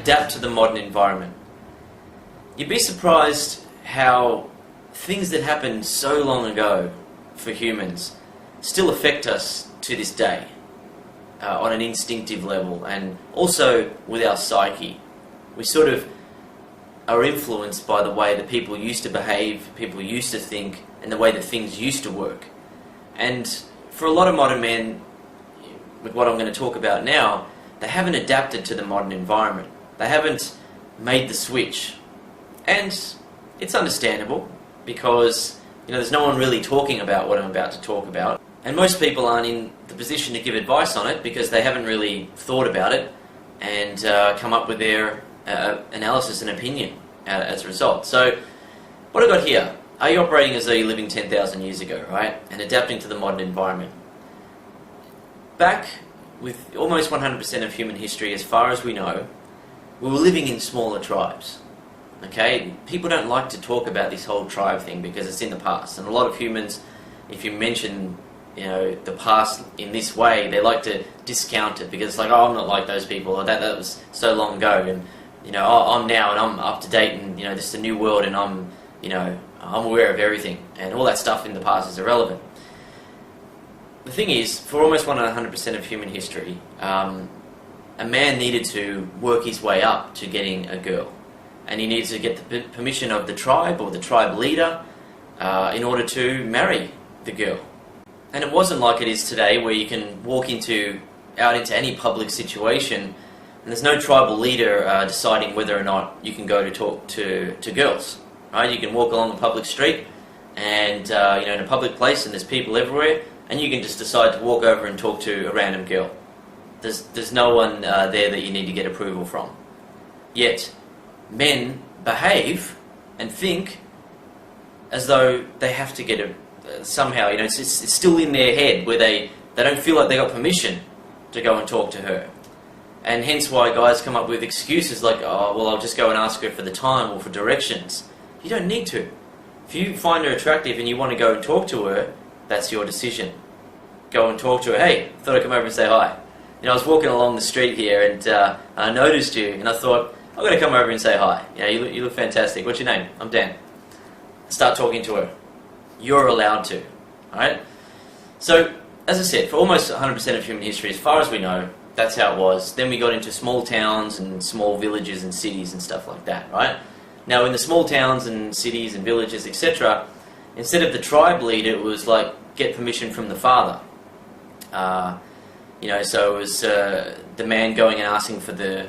adapt to the modern environment. You'd be surprised how things that happened so long ago for humans still affect us to this day on an instinctive level, and also with our psyche. We sort of are influenced by the way that people used to behave, people used to think, and the way that things used to work. And for a lot of modern men, with what I'm going to talk about now, they haven't adapted to the modern environment. They haven't made the switch. And it's understandable, because there's no one really talking about what I'm about to talk about. And most people aren't in the position to give advice on it because they haven't really thought about it and come up with their analysis and opinion as a result. So, what I've got here, are you operating as though you're living 10,000 years ago, right? And adapting to the modern environment. Back with almost 100% of human history, as far as we know, we were living in smaller tribes. Okay? People don't like to talk about this whole tribe thing because it's in the past. And a lot of humans, if you mention the past in this way, they like to discount it because it's like, oh, I'm not like those people, or that was so long ago, and I'm now and I'm up to date, and this is a new world, and I'm aware of everything, and all that stuff in the past is irrelevant. The thing is, for almost 100% of human history, a man needed to work his way up to getting a girl, and he needed to get the permission of the tribe or the tribe leader in order to marry the girl. And it wasn't like it is today, where you can walk out into any public situation and there's no tribal leader deciding whether or not you can go to talk to girls. Right? You can walk along the public street and in a public place, and there's people everywhere, and you can just decide to walk over and talk to a random girl. There's no one there that you need to get approval from. Yet men behave and think as though they have to get somehow, it's still in their head where they don't feel like they got permission to go and talk to her. And hence why guys come up with excuses like, oh, well, I'll just go and ask her for the time or for directions. You don't need to. If you find her attractive and you want to go and talk to her, that's your decision. Go and talk to her. Hey, thought I'd come over and say hi. I was walking along the street here and I noticed you, and I thought, I've got to come over and say hi. You look fantastic. What's your name? I'm Dan. Start talking to her. You're allowed to. Alright? So, as I said, for almost 100% of human history, as far as we know, that's how it was. Then we got into small towns and small villages and cities and stuff like that, right? Now, in the small towns and cities and villages, etc., instead of the tribe leader, it was like, get permission from the father. So it was the man going and asking for the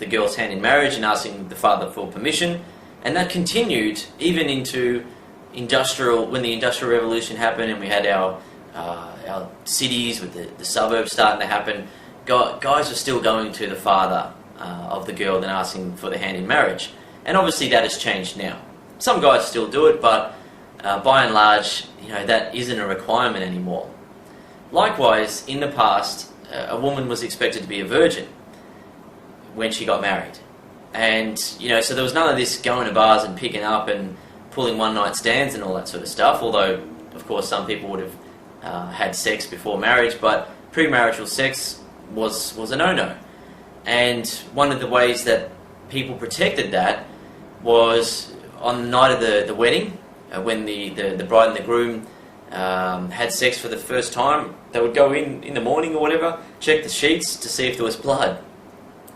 girl's hand in marriage and asking the father for permission. And that continued even into when the Industrial Revolution happened, and we had our cities with the suburbs starting to happen. Guys were still going to the father of the girl and asking for the hand in marriage. And obviously that has changed now. Some guys still do it, but by and large, that isn't a requirement anymore. Likewise, in the past, a woman was expected to be a virgin when she got married. And, so there was none of this going to bars and picking up and pulling one-night stands and all that sort of stuff, although, of course, some people would have had sex before marriage, but premarital sex was a no-no. And one of the ways that people protected that was on the night of the wedding, when the bride and the groom had sex for the first time, they would go in the morning or whatever, check the sheets to see if there was blood.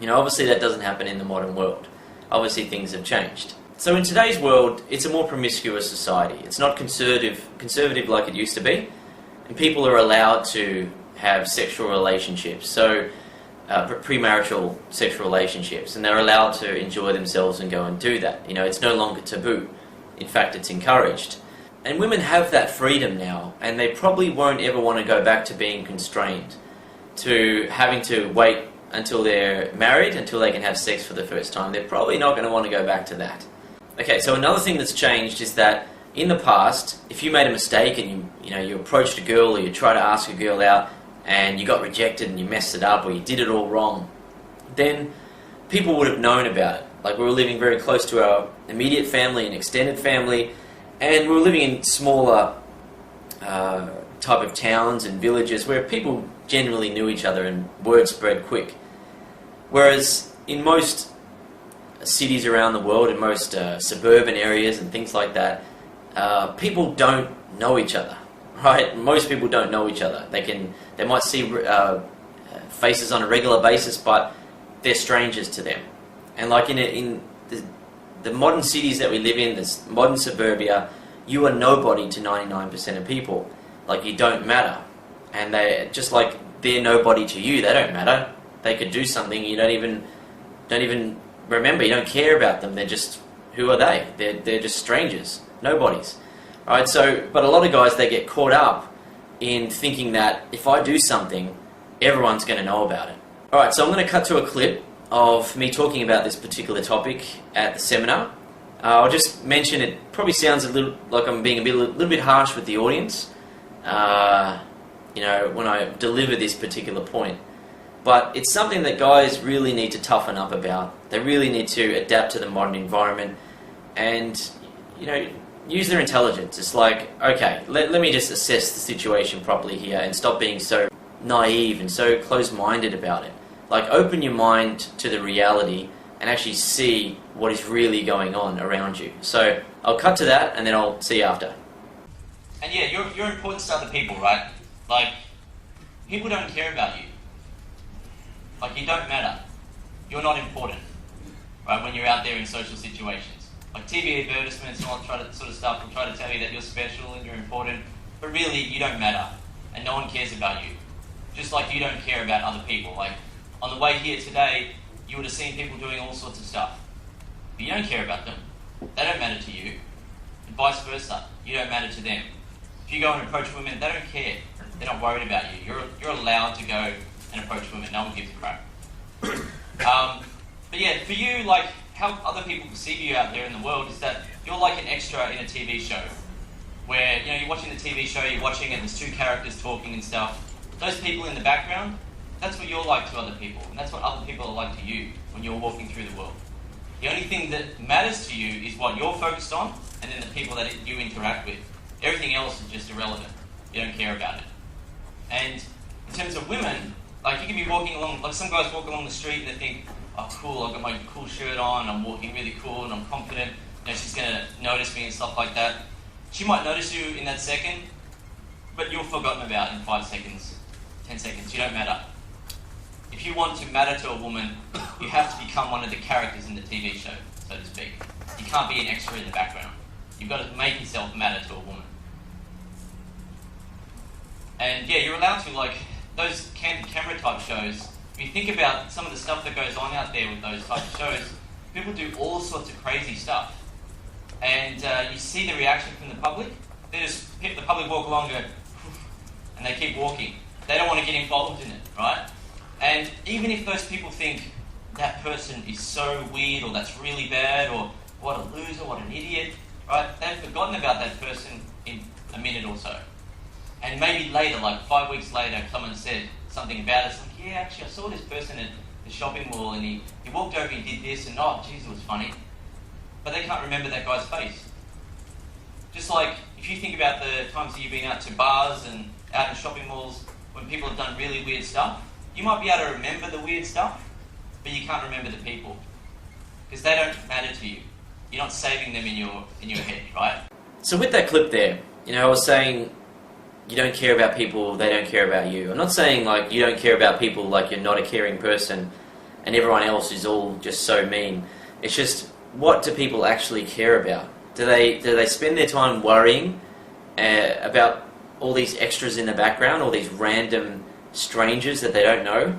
Obviously that doesn't happen in the modern world. Obviously things have changed. So in today's world, it's a more promiscuous society. It's not conservative like it used to be, and people are allowed to have sexual relationships, so premarital sexual relationships, and they're allowed to enjoy themselves and go and do that. It's no longer taboo. In fact, it's encouraged. And women have that freedom now, and they probably won't ever want to go back to being constrained, to having to wait until they're married, until they can have sex for the first time. They're probably not going to want to go back to that. Okay, so another thing that's changed is that in the past, if you made a mistake and you approached a girl, or you tried to ask a girl out and you got rejected and you messed it up, or you did it all wrong, then people would have known about it. Like, we were living very close to our immediate family and extended family, and we were living in smaller type of towns and villages where people generally knew each other and word spread quick. Whereas in most cities around the world, in most suburban areas and things like that, people don't know each other, right? Most people don't know each other. They might see faces on a regular basis, but they're strangers to them. And like in the modern cities that we live in, this modern suburbia, you are nobody to 99% of people. Like, you don't matter. And they, just like they're nobody to you, they don't matter. They could do something you don't even remember. You don't care about them. They're just, who are they? They're just strangers, nobodies. All right. So, but a lot of guys, they get caught up in thinking that if I do something, everyone's going to know about it. All right. So I'm going to cut to a clip of me talking about this particular topic at the seminar. I'll just mention it probably sounds a little like I'm being a little bit harsh with the audience, you know, when I deliver this particular point. But it's something that guys really need to toughen up about. They really need to adapt to the modern environment and, you know, use their intelligence. It's like, okay, let me just assess the situation properly here and stop being so naive and so close-minded about it. Like, open your mind to the reality and actually see what is really going on around you. So I'll cut to that and then I'll see you after. And yeah, you're important to other people, right? Like, people don't care about you. Like, you don't matter. You're not important, right, when you're out there in social situations. Like, TV advertisements and all that sort of stuff will try to tell you that you're special and you're important, but really, you don't matter, and no one cares about you. Just like you don't care about other people. Like, on the way here today, you would have seen people doing all sorts of stuff, but you don't care about them. They don't matter to you, and vice versa. You don't matter to them. If you go and approach women, they don't care. They're not worried about you. You're allowed to go and approach women. No one gives a crap. But yeah, for you, like, how other people perceive you out there in the world is that you're like an extra in a TV show, where, you know, you're watching the TV show, you're watching it, there's two characters talking and stuff. Those people in the background, that's what you're like to other people, and that's what other people are like to you when you're walking through the world. The only thing that matters to you is what you're focused on, and then the people that you interact with. Everything else is just irrelevant. You don't care about it. And in terms of women, like, you can be walking along, like, some guys walk along the street and they think, oh cool, I've got my cool shirt on, I'm walking really cool and I'm confident, you know, she's going to notice me and stuff like that. She might notice you in that second, but you're forgotten about in 5 seconds, 10 seconds. You don't matter. If you want to matter to a woman, you have to become one of the characters in the TV show, so to speak. You can't be an extra in the background. You've got to make yourself matter to a woman. And yeah, you're allowed to, like, those candid camera type shows, if you think about some of the stuff that goes on out there with those type of shows, people do all sorts of crazy stuff. And you see the reaction from the public. They just, the public walk along and go, and they keep walking. They don't want to get involved in it, right? And even if those people think that person is so weird, or that's really bad, or what a loser, what an idiot, right? They've forgotten about that person in a minute or so. And maybe later, like 5 weeks later, someone said something about it. It's like, yeah, actually, I saw this person at the shopping mall and he walked over and he did this and, oh, geez, it was funny. But they can't remember that guy's face. Just like, if you think about the times that you've been out to bars and out in shopping malls when people have done really weird stuff, you might be able to remember the weird stuff, but you can't remember the people. Because they don't matter to you. You're not saving them in your head, right? So with that clip there, you know, I was saying, you don't care about people, they don't care about you. I'm not saying, like, you don't care about people like you're not a caring person and everyone else is all just so mean. It's just, what do people actually care about? Do they spend their time worrying about all these extras in the background, all these random strangers that they don't know?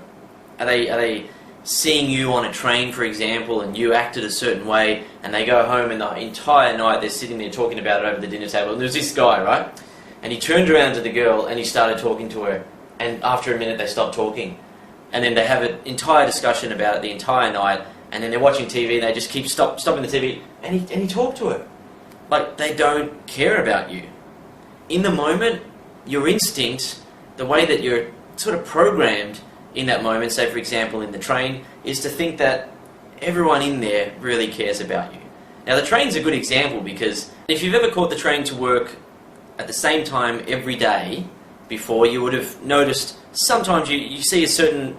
Are they seeing you on a train, for example, and you acted a certain way, and they go home and the entire night they're sitting there talking about it over the dinner table, and there's this guy, right? And he turned around to the girl and he started talking to her, and after a minute they stopped talking. And then they have an entire discussion about it the entire night, and then they're watching TV and they just keep stopping the TV, and he talked to her. Like, they don't care about you. In the moment, your instinct, the way that you're sort of programmed in that moment, say for example in the train, is to think that everyone in there really cares about you. Now the train's a good example because if you've ever caught the train to work at the same time every day before, you would have noticed sometimes you see a certain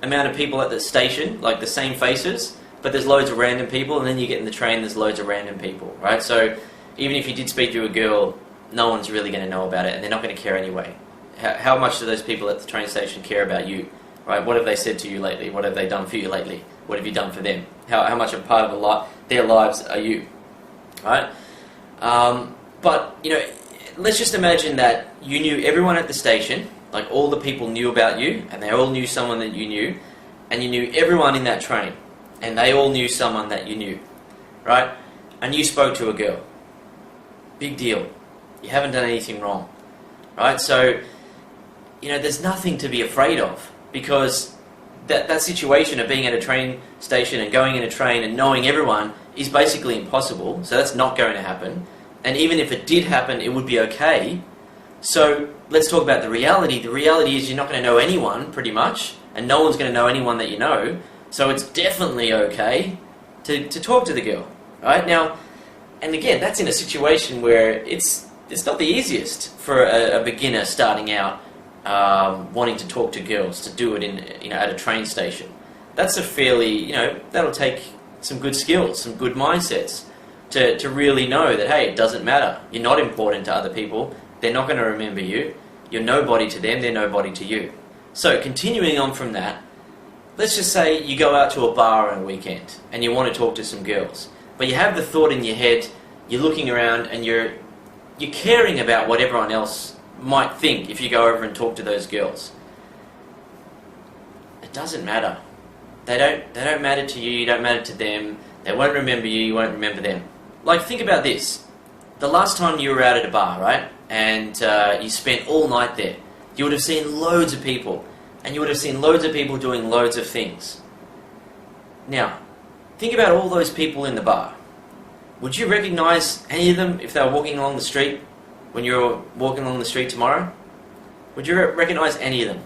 amount of people at the station, like the same faces, but there's loads of random people, and then you get in the train, there's loads of random people, right? So even if you did speak to a girl, no one's really going to know about it, and they're not going to care anyway. How much do those people at the train station care about you, right? What have they said to you lately? What have they done for you lately? What have you done for them? How much a part of their lives are you, right? But, you know, let's just imagine that you knew everyone at the station, like all the people knew about you, and they all knew someone that you knew, and you knew everyone in that train, and they all knew someone that you knew, right? And you spoke to a girl. Big deal. You haven't done anything wrong, right? So, you know, there's nothing to be afraid of, because that situation of being at a train station and going in a train and knowing everyone is basically impossible, so that's not going to happen. And even if it did happen, it would be okay. So let's talk about the reality. The reality is you're not going to know anyone, pretty much, and no one's going to know anyone that you know, so it's definitely okay to talk to the girl, right? Now, and again, that's in a situation where it's not the easiest for a beginner starting out, wanting to talk to girls, to do it at a train station. That's a fairly, that'll take some good skills, some good mindsets to really know that, hey, it doesn't matter. You're not important to other people. They're not going to remember you. You're nobody to them. They're nobody to you. So continuing on from that, let's just say you go out to a bar on a weekend and you want to talk to some girls, but you have the thought in your head, you're looking around and you're caring about what everyone else might think if you go over and talk to those girls. It doesn't matter. They don't matter to you, you don't matter to them. They won't remember you, you won't remember them. Like, think about this. The last time you were out at a bar, right, and you spent all night there, you would have seen loads of people, and you would have seen loads of people doing loads of things. Now, think about all those people in the bar. Would you recognise any of them if they were walking along the street when you're walking along the street tomorrow? Would you recognise any of them?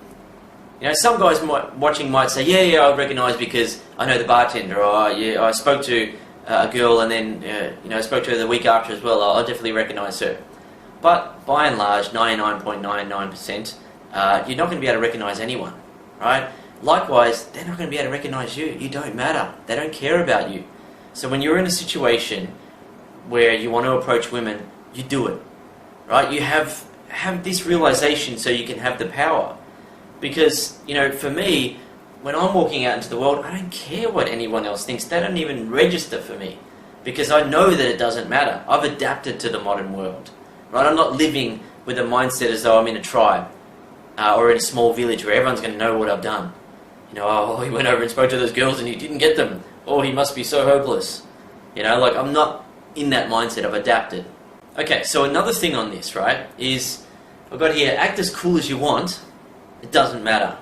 You know, some guys watching might say, yeah, I recognise because I know the bartender, or yeah, I spoke to a girl and then, I spoke to her the week after as well, I'll definitely recognise her. But by and large, 99.99%, you're not going to be able to recognise anyone, right? Likewise, they're not going to be able to recognise you. You don't matter. They don't care about you. So when you're in a situation where you want to approach women, you do it, right? You have this realisation so you can have the power. Because, for me, when I'm walking out into the world, I don't care what anyone else thinks. They don't even register for me. Because I know that it doesn't matter. I've adapted to the modern world, right? I'm not living with a mindset as though I'm in a tribe or in a small village where everyone's going to know what I've done. Oh, he went over and spoke to those girls and he didn't get them. Oh, he must be so hopeless. I'm not in that mindset. I've adapted. Okay, so another thing on this, right, is I've got here, act as cool as you want. It doesn't matter.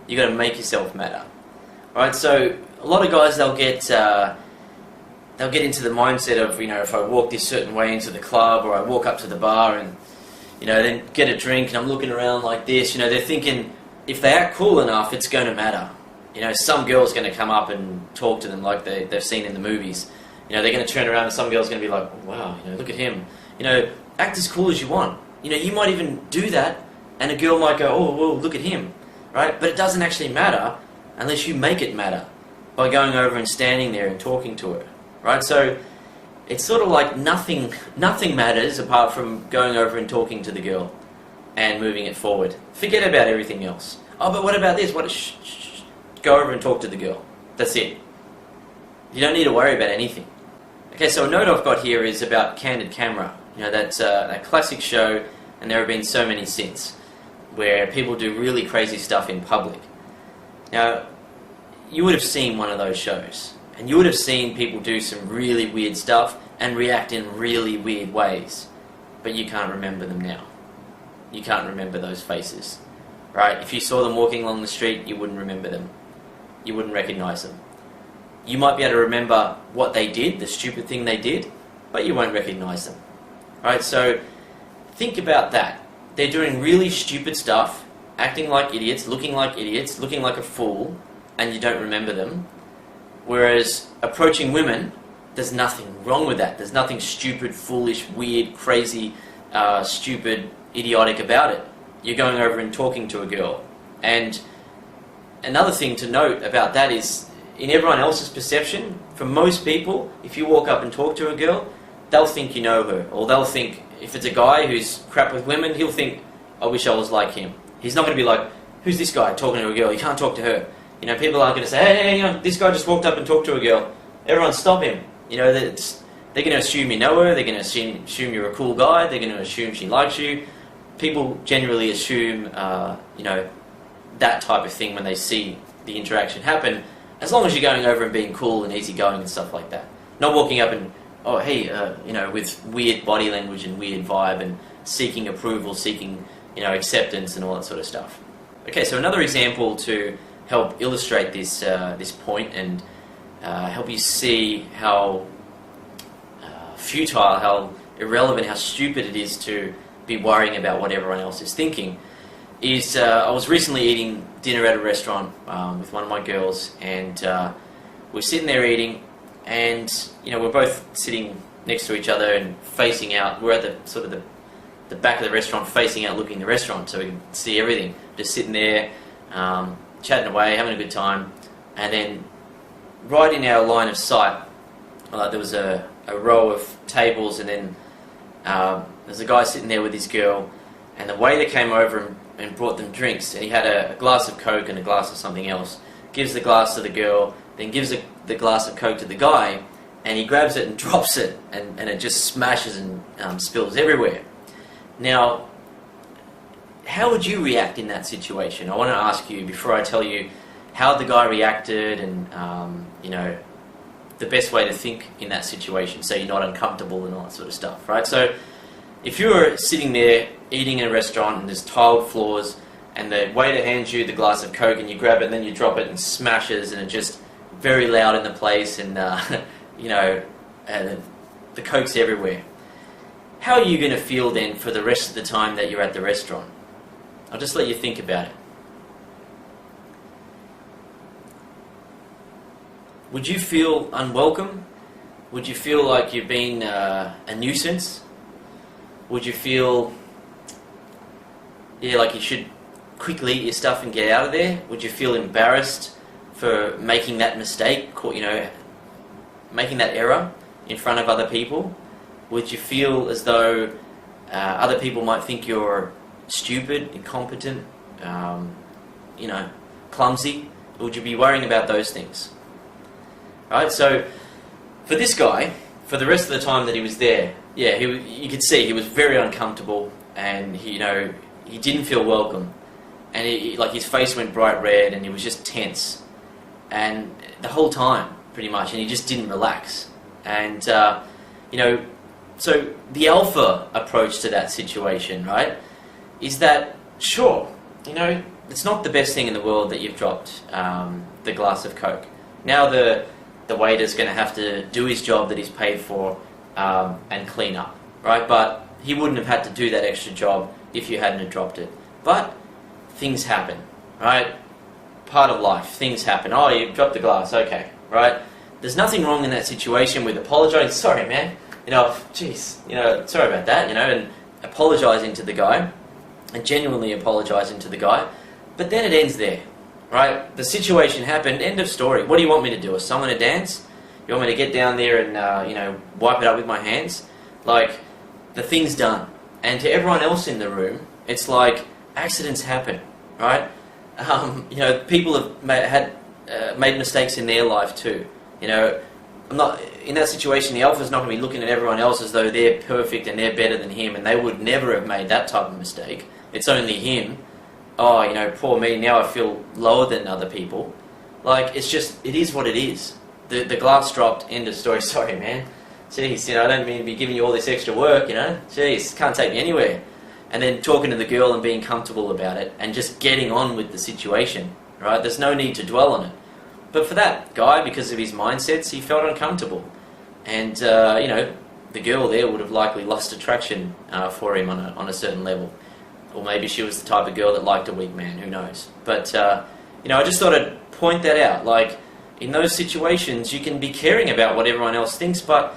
You've got to make yourself matter. Right, so a lot of guys, they'll get into the mindset of, if I walk this certain way into the club or I walk up to the bar and, then get a drink and I'm looking around like this, they're thinking if they act cool enough, it's going to matter. Some girl's going to come up and talk to them like they've seen in the movies. They're going to turn around and some girl's going to be like, wow, look at him. Act as cool as you want. You might even do that and a girl might go, oh, well, look at him, right? But it doesn't actually matter unless you make it matter by going over and standing there and talking to her, right? So it's sort of like nothing matters apart from going over and talking to the girl and moving it forward. Forget about everything else. Oh, but what about this? Shh. Go over and talk to the girl. That's it. You don't need to worry about anything. Okay, so a note I've got here is about Candid Camera. That's that classic show, and there have been so many since, where people do really crazy stuff in public. Now, you would have seen one of those shows, and you would have seen people do some really weird stuff and react in really weird ways, but you can't remember them now. You can't remember those faces, right? If you saw them walking along the street, you wouldn't remember them. You wouldn't recognise them. You might be able to remember what they did, the stupid thing they did, but you won't recognise them, right? So think about that. They're doing really stupid stuff, acting like idiots, looking like a fool, and you don't remember them. Whereas approaching women, there's nothing wrong with that. There's nothing stupid, foolish, weird, crazy, stupid, idiotic about it. You're going over and talking to a girl. And another thing to note about that is in everyone else's perception, for most people, if you walk up and talk to a girl, they'll think you know her, or they'll think, if it's a guy who's crap with women, he'll think, I wish I was like him. He's not going to be like, who's this guy talking to a girl? You can't talk to her. You know, people aren't going to say, hey, you know, this guy just walked up and talked to a girl. Everyone stop him. You know, they're going to assume you know her, they're going to assume you're a cool guy, they're going to assume she likes you. People generally assume, you know, that type of thing when they see the interaction happen, as long as you're going over and being cool and easygoing and stuff like that. Not walking up and, oh, hey, you know, with weird body language and weird vibe and seeking approval, seeking, you know, acceptance and all that sort of stuff. Okay, so another example to help illustrate this this point and help you see how futile, how irrelevant, how stupid it is to be worrying about what everyone else is thinking, is I was recently eating dinner at a restaurant with one of my girls, and we're sitting there eating, and you know, we're both sitting next to each other and facing out. We're at the sort of the back of the restaurant, facing out, looking at the restaurant, so we can see everything. Just sitting there, chatting away, having a good time, and then right in our line of sight, there was a row of tables, and then there's a guy sitting there with his girl, and the waiter came over and brought them drinks, and he had a glass of Coke and a glass of something else. Gives the glass to the girl, then gives the glass of Coke to the guy, and he grabs it and drops it, and it just smashes and spills everywhere. Now, how would you react in that situation? I want to ask you, before I tell you how the guy reacted and, you know, the best way to think in that situation so you're not uncomfortable and all that sort of stuff, right? So, if you're sitting there eating in a restaurant and there's tiled floors and the waiter hands you the glass of Coke and you grab it and then you drop it and smashes and it's just very loud in the place and, you know, the Coke's everywhere. How are you going to feel then for the rest of the time that you're at the restaurant? I'll just let you think about it. Would you feel unwelcome? Would you feel like you've been a nuisance? Would you feel, like you should quickly eat your stuff and get out of there? Would you feel embarrassed for making that mistake, you know, making that error in front of other people? Would you feel as though other people might think you're stupid, incompetent, you know, clumsy? Or would you be worrying about those things? Right, so for this guy, for the rest of the time that he was there, yeah, you could see he was very uncomfortable, and he didn't feel welcome, and like his face went bright red, and he was just tense, and the whole time, pretty much, and he just didn't relax, and you know, so the alpha approach to that situation, right, is that sure, you know, it's not the best thing in the world that you've dropped the glass of Coke. Now the waiter's going to have to do his job that he's paid for and clean up, right? But he wouldn't have had to do that extra job if you hadn't have dropped it. But things happen, right? Part of life, things happen. Oh, you dropped the glass, okay, right? There's nothing wrong in that situation with apologising. Sorry, man, you know, jeez, you know, sorry about that, you know, and apologising to the guy, and genuinely apologising to the guy. But then it ends there. Right, the situation happened, end of story. What do you want me to do? A song and a dance? You want me to get down there and, you know, wipe it up with my hands? Like, the thing's done. And to everyone else in the room, it's like, accidents happen, right? You know, people have made mistakes in their life too. You know, I'm not, in that situation, the alpha's not going to be looking at everyone else as though they're perfect and they're better than him, and they would never have made that type of mistake. It's only him. Oh, you know, poor me, now I feel lower than other people. Like, it's just, it is what it is. The glass dropped, end of story. Sorry, man. Jeez, you know, I don't mean to be giving you all this extra work, you know. Jeez, can't take me anywhere. And then talking to the girl and being comfortable about it and just getting on with the situation, right? There's no need to dwell on it. But for that guy, because of his mindsets, he felt uncomfortable. And, you know, the girl there would have likely lost attraction for him on a certain level. Or maybe she was the type of girl that liked a weak man, who knows. But, you know, I just thought I'd point that out. Like, in those situations, you can be caring about what everyone else thinks, but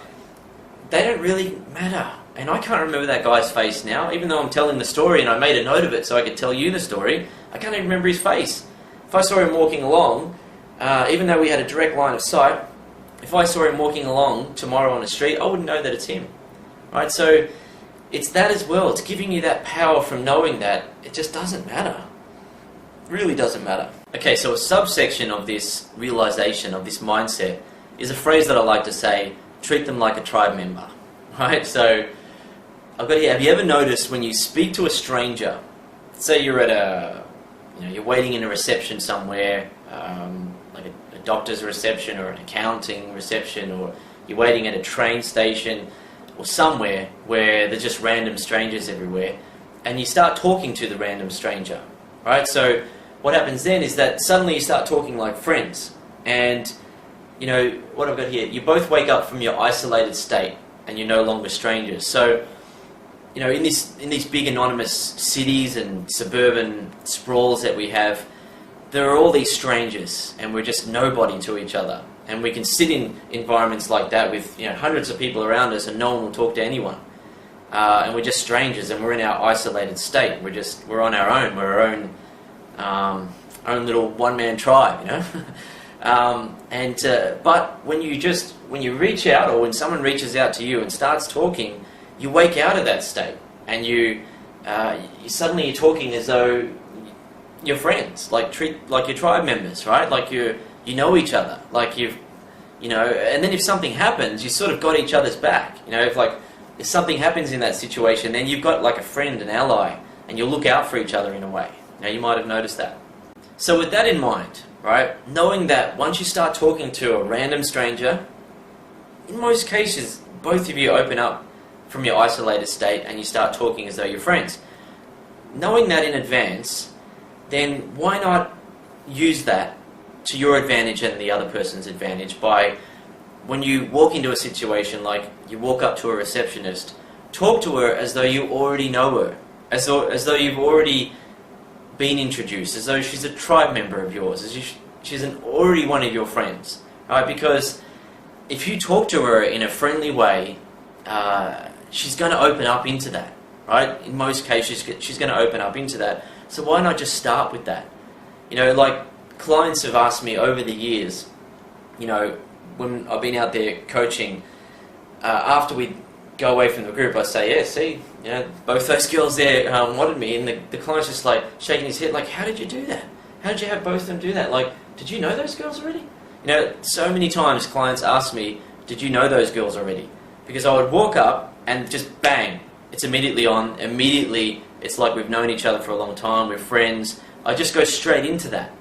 they don't really matter. And I can't remember that guy's face now, even though I'm telling the story and I made a note of it so I could tell you the story. I can't even remember his face. If I saw him walking along, even though we had a direct line of sight, if I saw him walking along tomorrow on the street, I wouldn't know that it's him. Right? So it's that as well. It's giving you that power from knowing that it just doesn't matter. It really doesn't matter. Okay, so a subsection of this realization, of this mindset, is a phrase that I like to say, treat them like a tribe member. Right? So I've got here, have you ever noticed when you speak to a stranger, say you're at you're waiting in a reception somewhere, like a doctor's reception or an accounting reception, or you're waiting at a train station or somewhere where there's just random strangers everywhere, and you start talking to the random stranger, right? So what happens then is that suddenly you start talking like friends, and you know what I've got here, you both wake up from your isolated state and you're no longer strangers. So you know, in these big anonymous cities and suburban sprawls that we have, there are all these strangers, and we're just nobody to each other. And we can sit in environments like that with hundreds of people around us, and no one will talk to anyone. And we're just strangers, and we're in our isolated state. We're on our own. We're our own little one-man tribe, but when you reach out, or when someone reaches out to you and starts talking, you wake out of that state, and you suddenly you're talking as though you're friends, like your tribe members, right? Like you know each other, like and then if something happens, you sort of got each other's back. If something happens in that situation, then you've got like a friend, an ally, and you'll look out for each other in a way. Now you might have noticed that. So with that in mind, right, knowing that once you start talking to a random stranger, in most cases, both of you open up from your isolated state and you start talking as though you're friends. Knowing that in advance, then why not use that to your advantage and the other person's advantage by, when you walk into a situation, like you walk up to a receptionist, talk to her as though you already know her, as though you've already been introduced, as though she's a tribe member of yours, she's already one of your friends, right? Because if you talk to her in a friendly way, she's going to open up into that, right? In most cases, she's going to open up into that. So why not just start with that? Like clients have asked me over the years, when I've been out there coaching, after we go away from the group, I say, yeah, see, both those girls there wanted me, and the client's just like shaking his head, like, how did you do that? How did you have both of them do that? Like, did you know those girls already? So many times clients ask me, did you know those girls already? Because I would walk up and just bang, it's immediately on, immediately it's like we've known each other for a long time, we're friends. I just go straight into that.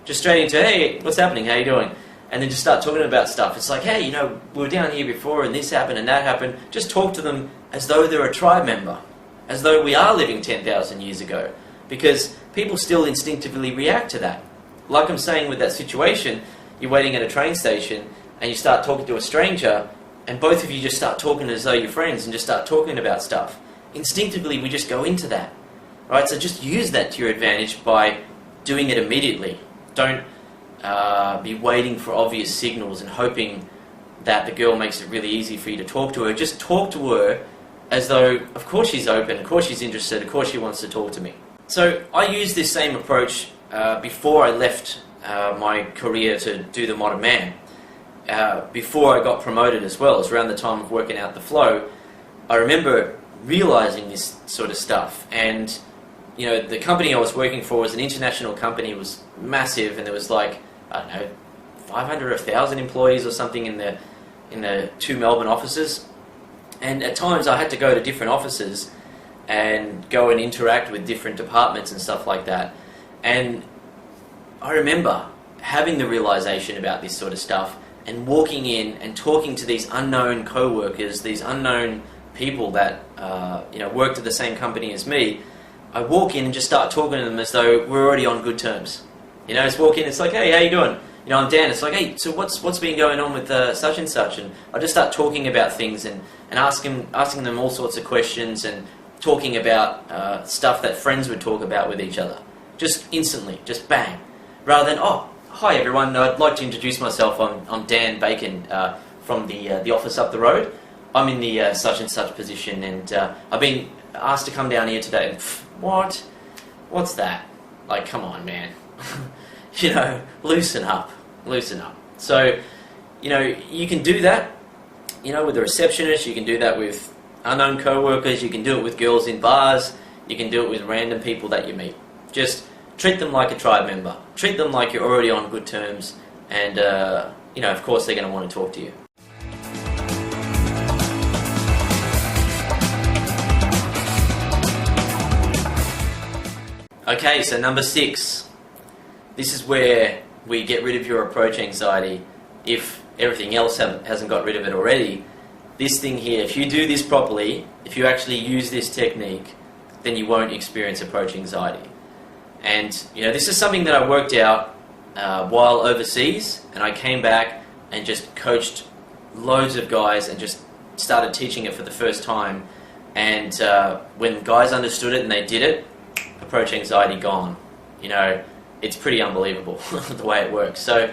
Just straight into, hey, what's happening, how you doing? And then just start talking about stuff. It's like, hey, we were down here before and this happened and that happened. Just talk to them as though they're a tribe member, as though we are living 10,000 years ago. Because people still instinctively react to that. Like I'm saying with that situation, you're waiting at a train station and you start talking to a stranger, and both of you just start talking as though you're friends and just start talking about stuff. Instinctively, we just go into that, right? So just use that to your advantage by doing it immediately. Don't be waiting for obvious signals and hoping that the girl makes it really easy for you to talk to her. Just talk to her as though, of course she's open, of course she's interested, of course she wants to talk to me. So I used this same approach before I left my career to do the Modern Man. Before I got promoted as well, it was around the time of working out the flow. I remember realizing this sort of stuff, and the company I was working for was an international company. It was massive, and there was like, I don't know, 500 or 1,000 employees or something in the two Melbourne offices. And at times I had to go to different offices and go and interact with different departments and stuff like that. And I remember having the realization about this sort of stuff and walking in and talking to these unknown co-workers, these unknown people that worked at the same company as me. I walk in and just start talking to them as though we're already on good terms. Just walk in, it's like, hey, how you doing? I'm Dan. It's like, hey, so what's been going on with such and such? And I just start talking about things and asking them all sorts of questions and talking about stuff that friends would talk about with each other. Just instantly, just bang. Rather than, oh, hi everyone, I'd like to introduce myself. I'm Dan Bacon from the office up the road. I'm in the such and such position, and I've been asked to come down here today. And, What's that? Like, come on, man. Loosen up. Loosen up. So, you can do that, with a receptionist. You can do that with unknown co-workers. You can do it with girls in bars. You can do it with random people that you meet. Just treat them like a tribe member. Treat them like you're already on good terms. And, of course they're going to want to talk to you. Okay, so number 6. This is where we get rid of your approach anxiety if everything else hasn't got rid of it already. This thing here, if you do this properly, if you actually use this technique, then you won't experience approach anxiety. And, this is something that I worked out while overseas, and I came back and just coached loads of guys and just started teaching it for the first time. And when guys understood it and they did it, approach anxiety gone. It's pretty unbelievable the way it works. So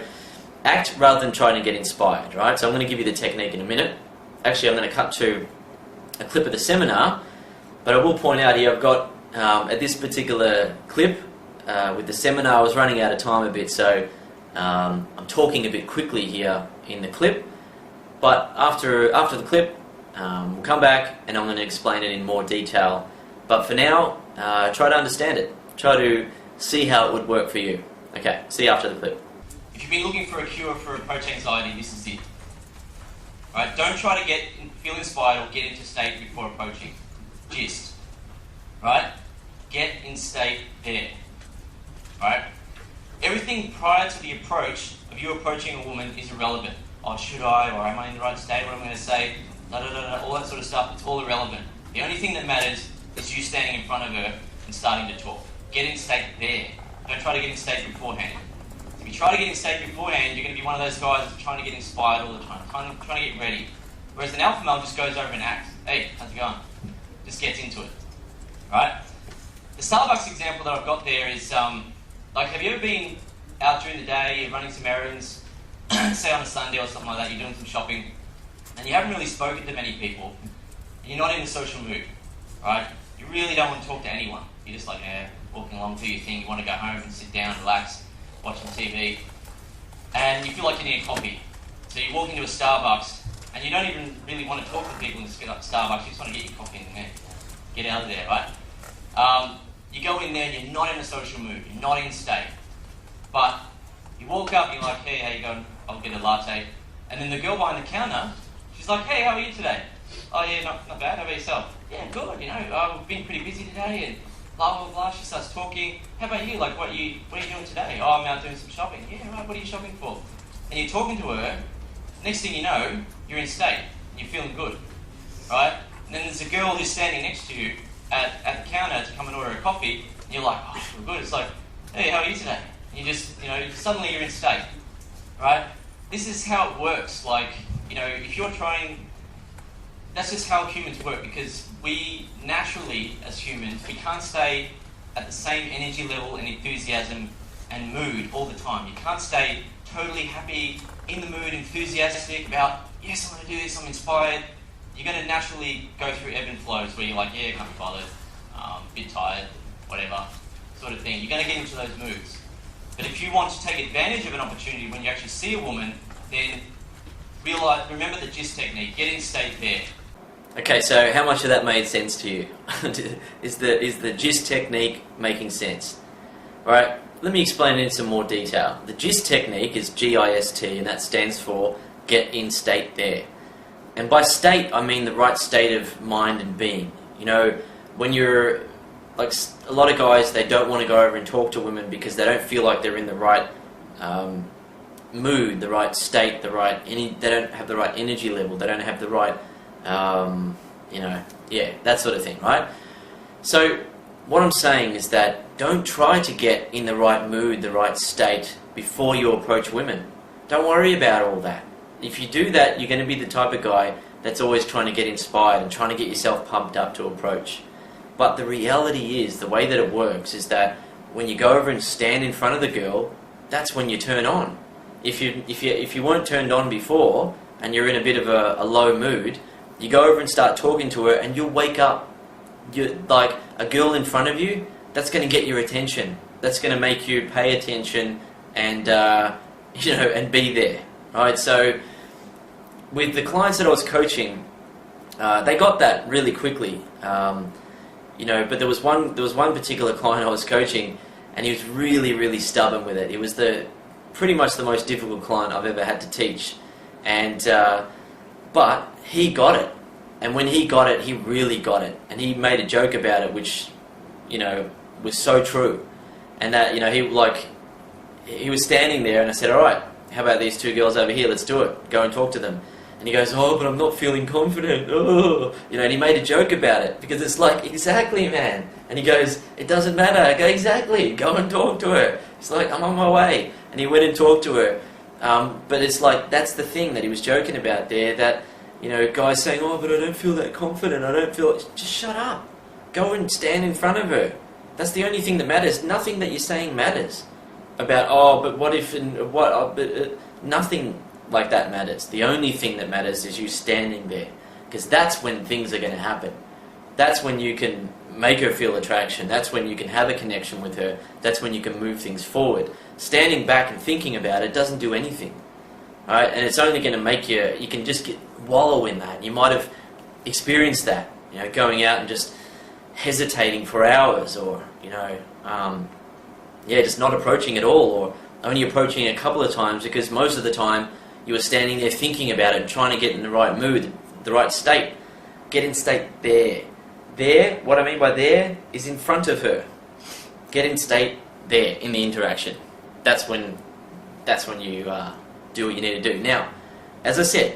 act rather than trying to get inspired, right? So I'm going to give you the technique in a minute. Actually, I'm going to cut to a clip of the seminar, but I will point out here I've got, at this particular clip, with the seminar, I was running out of time a bit, so I'm talking a bit quickly here in the clip. But after the clip, we'll come back and I'm going to explain it in more detail. But for now, try to understand it. Try to see how it would work for you. Okay, see you after the clip. If you've been looking for a cure for approach anxiety, this is it. Right? Don't try to feel inspired or get into state before approaching. Gist. Right? Get in state there. Right? Everything prior to the approach of you approaching a woman is irrelevant. Oh, should I? Or am I in the right state? What am I going to say? All that sort of stuff, it's all irrelevant. The only thing that matters is you standing in front of her and starting to talk. Get in state there. Don't try to get in state beforehand. If you try to get in state beforehand, you're going to be one of those guys that's trying to get inspired all the time, trying to get ready. Whereas an alpha male just goes over and acts. Hey, how's it going? Just gets into it. Right? The Starbucks example that I've got there is, have you ever been out during the day, you're running some errands, say on a Sunday or something like that, you're doing some shopping, and you haven't really spoken to many people, and you're not in a social mood, right? You really don't want to talk to anyone. You're just walking along through your thing, you want to go home and sit down, relax, watching TV, and you feel like you need a coffee. So you walk into a Starbucks, and you don't even really want to talk to people in Starbucks, you just want to get your coffee in there, get out of there, right? You go in there and you're not in a social mood, you're not in state, but you walk up, you're like, hey, how you going? I'll get a latte. And then the girl behind the counter, she's like, hey, how are you today? Oh yeah, not bad, how about yourself? Yeah, good, I've been pretty busy today, and blah, blah, blah. She starts talking. How about you? What are you doing today? Oh, I'm out doing some shopping. Yeah, right, what are you shopping for? And you're talking to her, next thing you know, you're in state, you're feeling good, right? And then there's a girl who's standing next to you at the counter to come and order a coffee, and you're like, oh, I feel good. It's like, hey, how are you today? And you just, suddenly you're in state, right? This is how it works. If you're trying, that's just how humans work, because we naturally, as humans, we can't stay at the same energy level and enthusiasm and mood all the time. You can't stay totally happy, in the mood, enthusiastic about, yes, I'm going to do this, I'm inspired. You're going to naturally go through ebb and flows where you're like, yeah, can't be bothered, a bit tired, whatever, sort of thing. You're going to get into those moods. But if you want to take advantage of an opportunity when you actually see a woman, then remember the GIST technique, get in state there. Okay, so how much of that made sense to you? Is the GIST technique making sense? Alright, let me explain it in some more detail. The GIST technique is G-I-S-T, and that stands for get in state there. And by state, I mean the right state of mind and being. When you're, a lot of guys, they don't want to go over and talk to women because they don't feel like they're in the right mood, the right state, they don't have the right energy level, they don't have the right, that sort of thing, right? So what I'm saying is that don't try to get in the right mood, the right state before you approach women. Don't worry about all that. If you do that, you're going to be the type of guy that's always trying to get inspired and trying to get yourself pumped up to approach. But the reality is, the way that it works is that when you go over and stand in front of the girl, that's when you turn on. If you weren't turned on before and you're in a bit of a low mood, you go over and start talking to her and you'll wake up. Like a girl in front of you, that's going to get your attention. That's going to make you pay attention and and be there, right? So with the clients that I was coaching, they got that really quickly, but there was one particular client I was coaching, and he was really, really stubborn with it. He was pretty much the most difficult client I've ever had to teach, and but he got it, and when he got it, he really got it, and he made a joke about it, which was so true, and that he was standing there, and I said, all right, how about these two girls over here? Let's do it. Go and talk to them. And he goes, oh, but I'm not feeling confident. Oh, and he made a joke about it because it's like, exactly, man. And he goes, it doesn't matter. I go, exactly. Go and talk to her. He's like, I'm on my way. And he went and talked to her. But it's like, that's the thing that he was joking about there, that, guys saying, oh, but I don't feel that confident. I don't feel... Just shut up. Go and stand in front of her. That's the only thing that matters. Nothing that you're saying matters. About, oh, but what if, and what, nothing like that matters. The only thing that matters is you standing there, because that's when things are going to happen. That's when you can make her feel attraction. That's when you can have a connection with her. That's when you can move things forward. Standing back and thinking about it doesn't do anything, right? And it's only going to make you can just wallow in that. You might have experienced that, going out and just hesitating for hours, or just not approaching at all, or only approaching a couple of times, because most of the time you were standing there thinking about it and trying to get in the right mood, the right state. Get in state there. There, what I mean by there, is in front of her. Get in state there, in the interaction. That's when you do what you need to do. Now, as I said,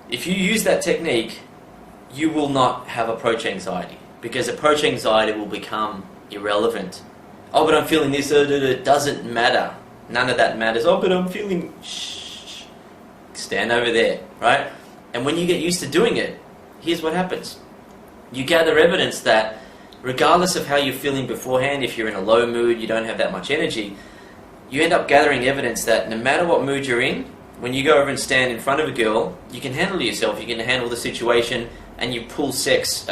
if you use that technique, you will not have approach anxiety, because approach anxiety will become irrelevant. Oh, but I'm feeling this, it doesn't matter. None of that matters. Oh, but I'm feeling... Shh. Stand over there, right? And when you get used to doing it, here's what happens. You gather evidence that regardless of how you're feeling beforehand, if you're in a low mood, you don't have that much energy, you end up gathering evidence that no matter what mood you're in, when you go over and stand in front of a girl, you can handle yourself, you can handle the situation, and you pull sex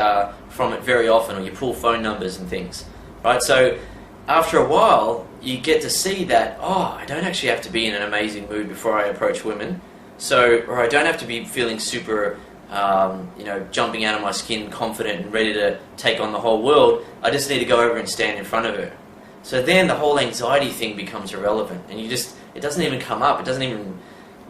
from it very often, or you pull phone numbers and things, right? So after a while, you get to see that, oh, I don't actually have to be in an amazing mood before I approach women. Or I don't have to be feeling super, jumping out of my skin, confident and ready to take on the whole world. I just need to go over and stand in front of her. So then the whole anxiety thing becomes irrelevant, and it doesn't even come up. It doesn't even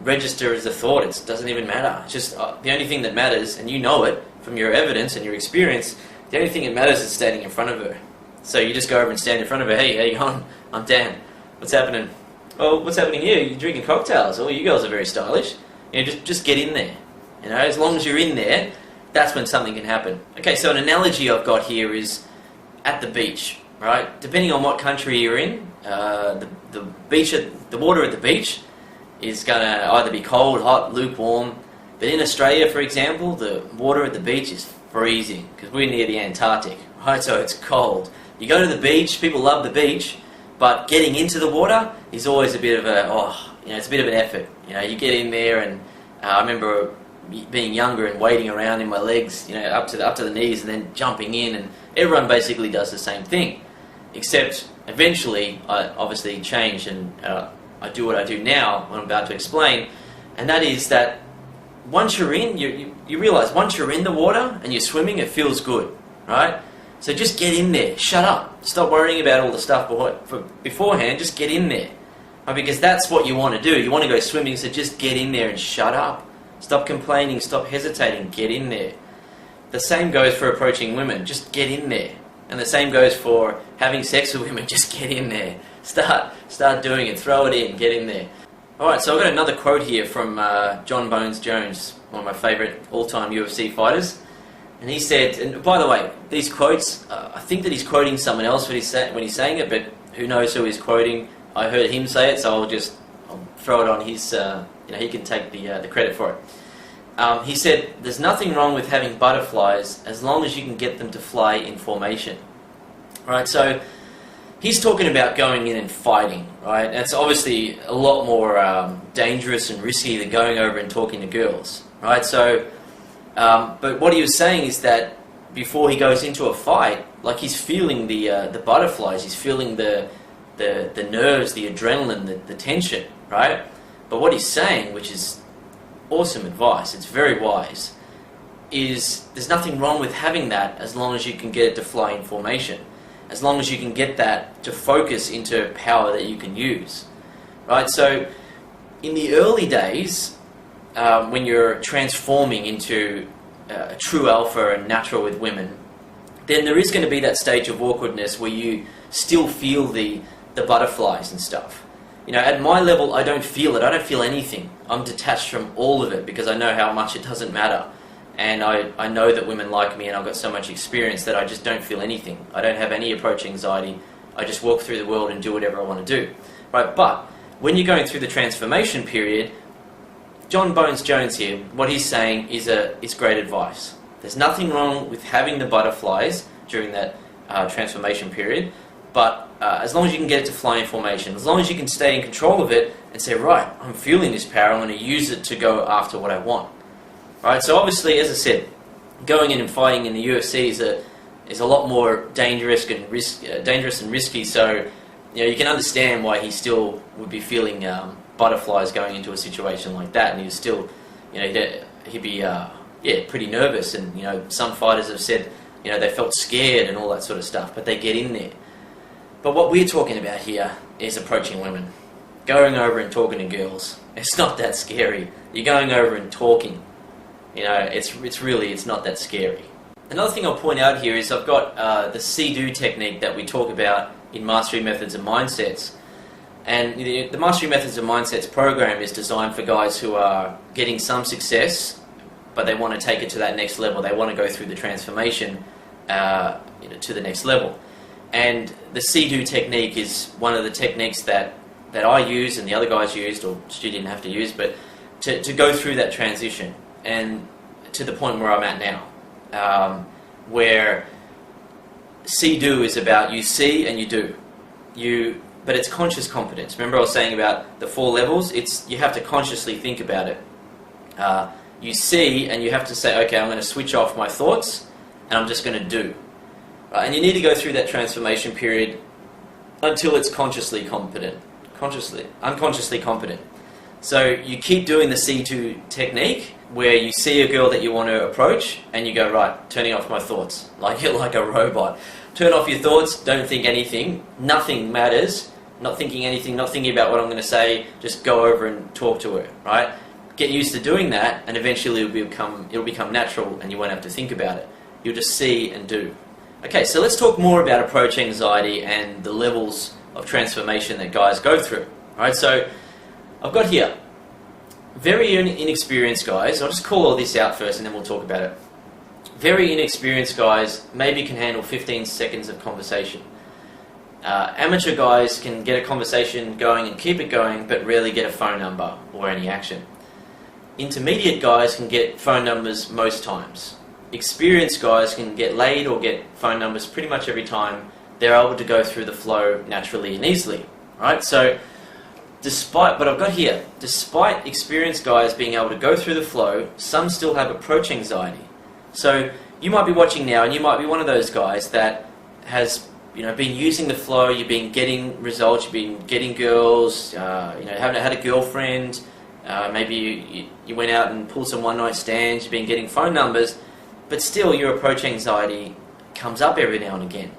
register as a thought. It doesn't even matter. It's just the only thing that matters, and you know it from your evidence and your experience, the only thing that matters is standing in front of her. So you just go over and stand in front of her. Hey, how you going? I'm Dan. What's happening? Oh, what's happening here? You're drinking cocktails. Oh, you girls are very stylish. Just get in there. As long as you're in there, that's when something can happen. Okay, so an analogy I've got here is at the beach, right? Depending on what country you're in, the water at the beach is going to either be cold, hot, lukewarm. But in Australia, for example, the water at the beach is freezing because we're near the Antarctic, right? So it's cold. You go to the beach, people love the beach, but getting into the water is always a bit of it's a bit of an effort. You get in there, and I remember being younger and wading around in my legs, up to the knees, and then jumping in, and everyone basically does the same thing, except eventually I obviously changed, and I do what I do now, what I'm about to explain, and that is that once you're in, you realize once you're in the water and you're swimming, it feels good, right? So just get in there, shut up, stop worrying about all the stuff beforehand, just get in there, right? Because that's what you want to do. You want to go swimming, so just get in there and shut up. Stop complaining, stop hesitating, get in there. The same goes for approaching women, just get in there. And the same goes for having sex with women, just get in there. Start doing it, throw it in, get in there. Alright, so I've got another quote here from John Bones Jones, one of my favourite all-time UFC fighters. And he said, and by the way, these quotes, I think that he's quoting someone else when he's saying it, but who knows who he's quoting. I heard him say it, so I'll throw it on his, he can take the credit for it. He said, there's nothing wrong with having butterflies as long as you can get them to fly in formation. Right, so he's talking about going in and fighting, right? That's obviously a lot more dangerous and risky than going over and talking to girls, right? So, but what he was saying is that before he goes into a fight, like he's feeling the butterflies, he's feeling the nerves, the adrenaline, the tension, right? But what he's saying, which is awesome advice, it's very wise, is there's nothing wrong with having that as long as you can get it to fly in formation, as long as you can get that to focus into power that you can use, right? So in the early days, when you're transforming into a true alpha and natural with women, then there is going to be that stage of awkwardness where you still feel the butterflies and stuff. You know, at my level, I don't feel it. I don't feel anything. I'm detached from all of it because I know how much it doesn't matter. And I know that women like me, and I've got so much experience that I just don't feel anything. I don't have any approach anxiety. I just walk through the world and do whatever I want to do. Right? But when you're going through the transformation period, John Bones Jones here, what he's saying is great advice. There's nothing wrong with having the butterflies during that transformation period, but as long as you can get it to fly in formation, as long as you can stay in control of it and say, right, I'm feeling this power, I'm going to use it to go after what I want. Right? So obviously, as I said, going in and fighting in the UFC is a lot more dangerous and risky. So you can understand why he still would be feeling butterflies going into a situation like that, and he'd still, he'd be pretty nervous. And some fighters have said they felt scared and all that sort of stuff, but they get in there. But what we're talking about here is approaching women, going over and talking to girls. It's not that scary. You're going over and talking. It's not that scary. Another thing I'll point out here is I've got the See-Do technique that we talk about in Mastery Methods and Mindsets. And the Mastery Methods and Mindsets program is designed for guys who are getting some success, but they want to take it to that next level. They want to go through the transformation to the next level. And the See-Do technique is one of the techniques that I use and the other guys used, or Stu didn't have to use, but to go through that transition and to the point where I'm at now, where See-Do is about you see and you do. But it's conscious competence. Remember I was saying about the 4 levels? You have to consciously think about it. You see and you have to say, okay, I'm going to switch off my thoughts and I'm just going to do. And you need to go through that transformation period until it's unconsciously competent. So you keep doing the See-Do technique where you see a girl that you want to approach and you go, right, turning off my thoughts, like you're like a robot. Turn off your thoughts, don't think anything, nothing matters, not thinking anything, not thinking about what I'm going to say, just go over and talk to her, right? Get used to doing that and eventually it'll become natural and you won't have to think about it. You'll just see and do. Okay, so let's talk more about approach anxiety and the levels of transformation that guys go through. Alright, so I've got here very inexperienced guys. I'll just call all this out first and then we'll talk about it. Very inexperienced guys maybe can handle 15 seconds of conversation. Amateur guys can get a conversation going and keep it going, but rarely get a phone number or any action. Intermediate guys can get phone numbers most times. Experienced guys can get laid or get phone numbers pretty much every time. They're able to go through the flow naturally and easily. Right? So despite what I've got here, despite experienced guys being able to go through the flow, some still have approach anxiety. So you might be watching now and you might be one of those guys that has been using the flow, you've been getting results, you've been getting girls, haven't had a girlfriend, maybe you went out and pulled some one-night stands, you've been getting phone numbers, but still your approach anxiety comes up every now and again.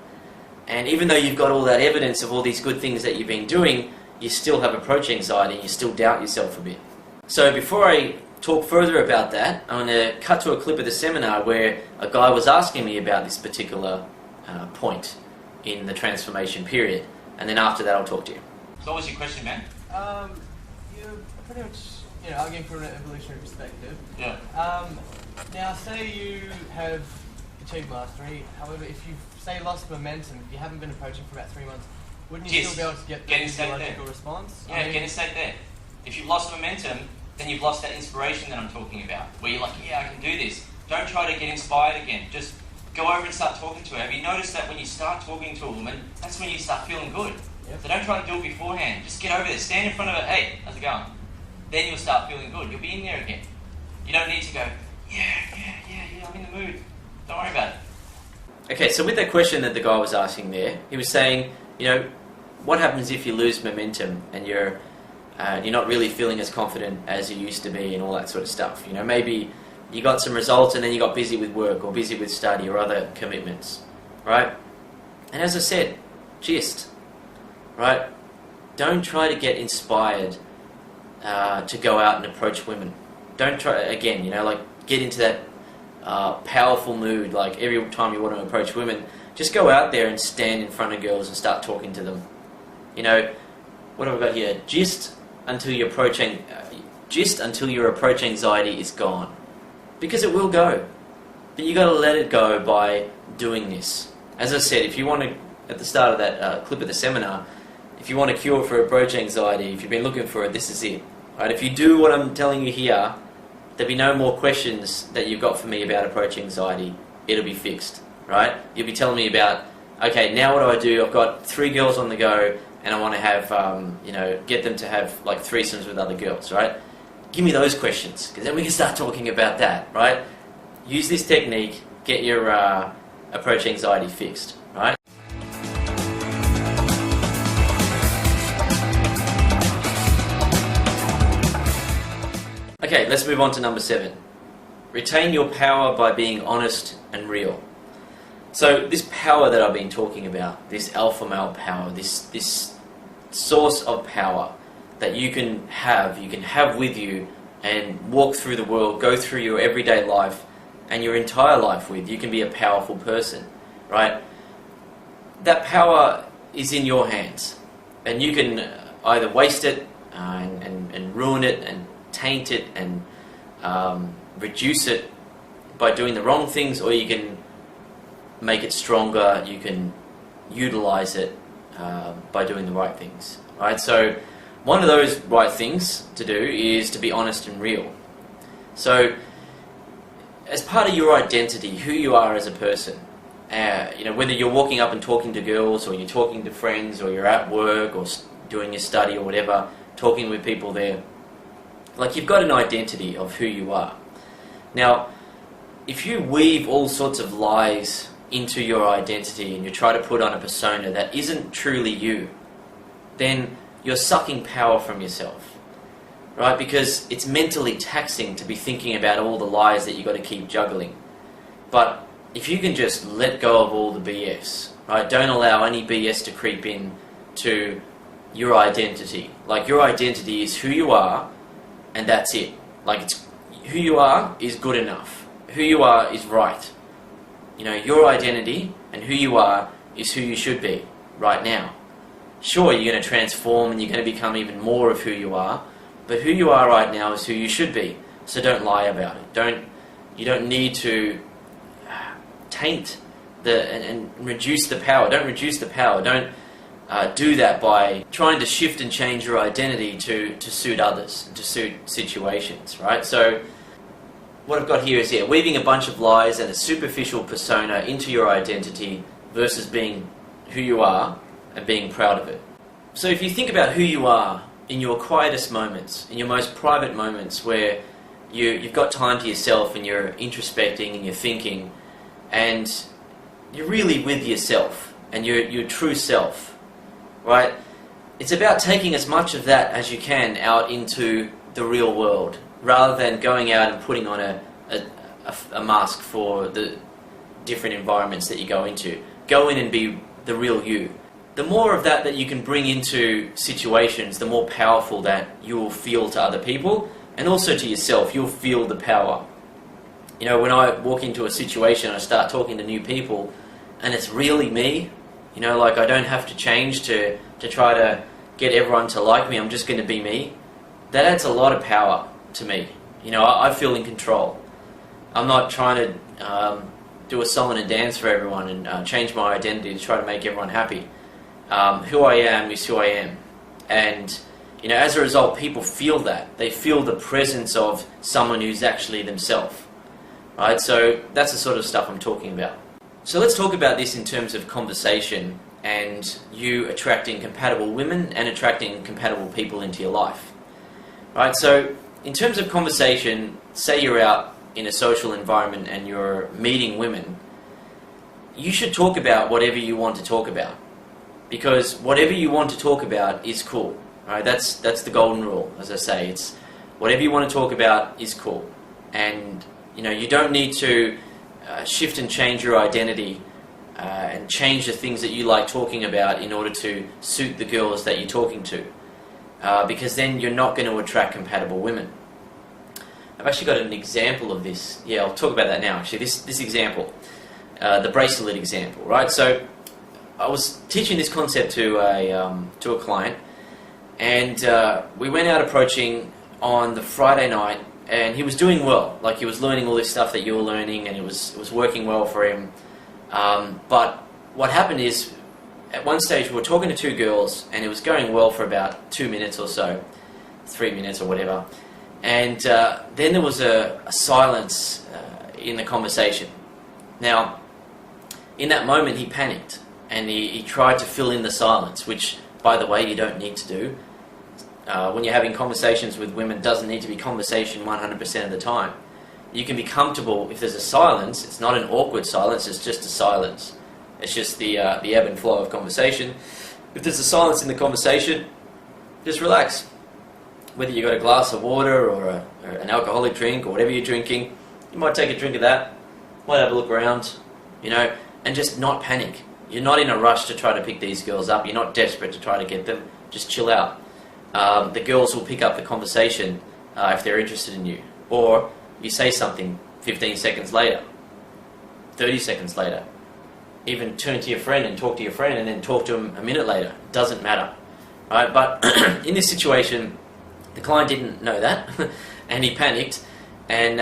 And even though you've got all that evidence of all these good things that you've been doing, you still have approach anxiety and you still doubt yourself a bit. So before I talk further about that, I'm going to cut to a clip of the seminar where a guy was asking me about this particular point in the transformation period. And then after that I'll talk to you. So what was your question, man? You're pretty much arguing from an evolutionary perspective. Yeah. Now say you have achieved mastery, however if you've lost momentum, if you haven't been approaching for about 3 months, wouldn't you still be able to get the physiological response? Yeah, get a state there. If you've lost momentum, then you've lost that inspiration that I'm talking about, where you're like, yeah, I can do this. Don't try to get inspired again. Just go over and start talking to her. Have you noticed that when you start talking to a woman, that's when you start feeling good? Yep. So don't try to do it beforehand. Just get over there, stand in front of her, hey, how's it going? Then you'll start feeling good. You'll be in there again. You don't need to go, yeah, I'm in the mood. Don't worry about it. Okay, so with that question that the guy was asking there, he was saying, what happens if you lose momentum and you're you're not really feeling as confident as you used to be and all that sort of stuff. You know, maybe you got some results and then you got busy with work or busy with study or other commitments, right? And as I said, gist, right? Don't try to get inspired to go out and approach women. Don't try, again, you know, like get into that powerful mood, like every time you want to approach women, just go out there and stand in front of girls and start talking to them. You know, what have I got here? Gist until your approach anxiety is gone. Because it will go. But you got to let it go by doing this. As I said, if you want to, at the start of that clip of the seminar, if you want a cure for approach anxiety, if you've been looking for it, this is it. Right? If you do what I'm telling you here, there'll be no more questions that you've got for me about approach anxiety. It'll be fixed. Right? You'll be telling me about, okay, now what do I do? I've got 3 girls on the go, and I want to have, you know, get them to have like threesomes with other girls, right? Give me those questions, because then we can start talking about that, right? Use this technique, get your approach anxiety fixed, right? Okay, let's move on to number 7. Retain your power by being honest and real. So this power that I've been talking about, this alpha male power, this source of power that you can have with you and walk through the world, go through your everyday life and your entire life with. You can be a powerful person, right? That power is in your hands, and you can either waste it and ruin it and taint it and reduce it by doing the wrong things, or you can make it stronger, you can utilize it by doing the right things, right? So one of those right things to do is to be honest and real. So as part of your identity, who you are as a person, you know, whether you're walking up and talking to girls, or you're talking to friends, or you're at work, or doing your study or whatever, talking with people there, like you've got an identity of who you are. Now, if you weave all sorts of lies into your identity and you try to put on a persona that isn't truly you, then you're sucking power from yourself, right? Because it's mentally taxing to be thinking about all the lies that you've got to keep juggling. But if you can just let go of all the BS, right? Don't allow any BS to creep in to your identity. Like, your identity is who you are, and that's it. Like, it's who you are is good enough. Who you are is right. You know, your identity and who you are is who you should be right now. Sure, you're going to transform and you're going to become even more of who you are, but who you are right now is who you should be. So don't lie about it. You don't need to taint and reduce the power. Don't reduce the power. Don't do that by trying to shift and change your identity to suit others, to suit situations, right? So what I've got here is, weaving a bunch of lies and a superficial persona into your identity versus being who you are and being proud of it. So if you think about who you are in your quietest moments, in your most private moments where you've got time to yourself and you're introspecting and you're thinking and you're really with yourself and your true self, right? It's about taking as much of that as you can out into the real world, rather than going out and putting on a mask for the different environments that you go into. Go in and be the real you. The more of that you can bring into situations, the more powerful that you will feel to other people, and also to yourself. You'll feel the power. You know, when I walk into a situation, I start talking to new people, and it's really me. You know, like, I don't have to change to try to get everyone to like me. I'm just going to be me. That adds a lot of power to me. You know, I feel in control. I'm not trying to do a song and a dance for everyone and change my identity to try to make everyone happy. Who I am is who I am. And, you know, as a result, people feel that. They feel the presence of someone who's actually themselves. Right? So that's the sort of stuff I'm talking about. So let's talk about this in terms of conversation and you attracting compatible women and attracting compatible people into your life. Right? So in terms of conversation, say you're out in a social environment and you're meeting women, you should talk about whatever you want to talk about. Because whatever you want to talk about is cool. Right? That's the golden rule. As I say, it's whatever you want to talk about is cool, and you don't need to shift and change your identity and change the things that you like talking about in order to suit the girls that you're talking to, because then you're not going to attract compatible women. I've actually got an example of this. Yeah, I'll talk about that now. Actually, this example, the bracelet example, right? So I was teaching this concept to a client, and we went out approaching on the Friday night, and he was doing well. Like, he was learning all this stuff that you were learning, and it was working well for him. But what happened is, at one stage we were talking to two girls, and it was going well for about 2 minutes or so, 3 minutes or whatever. And then there was a silence in the conversation. Now, in that moment he panicked, and he tried to fill in the silence, which, by the way, you don't need to do. When you're having conversations with women, it doesn't need to be conversation 100% of the time. You can be comfortable if there's a silence. It's not an awkward silence, it's just a silence. It's just the ebb and flow of conversation. If there's a silence in the conversation, just relax. Whether you got a glass of water or an alcoholic drink or whatever you're drinking, you might take a drink of that, might have a look around, and just not panic. You're not in a rush to try to pick these girls up. You're not desperate to try to get them. Just chill out. The girls will pick up the conversation if they're interested in you. Or you say something 15 seconds later, 30 seconds later. Even turn to your friend and talk to your friend, and then talk to him a minute later. It doesn't matter. Right? But in this situation, the client didn't know that, and he panicked, and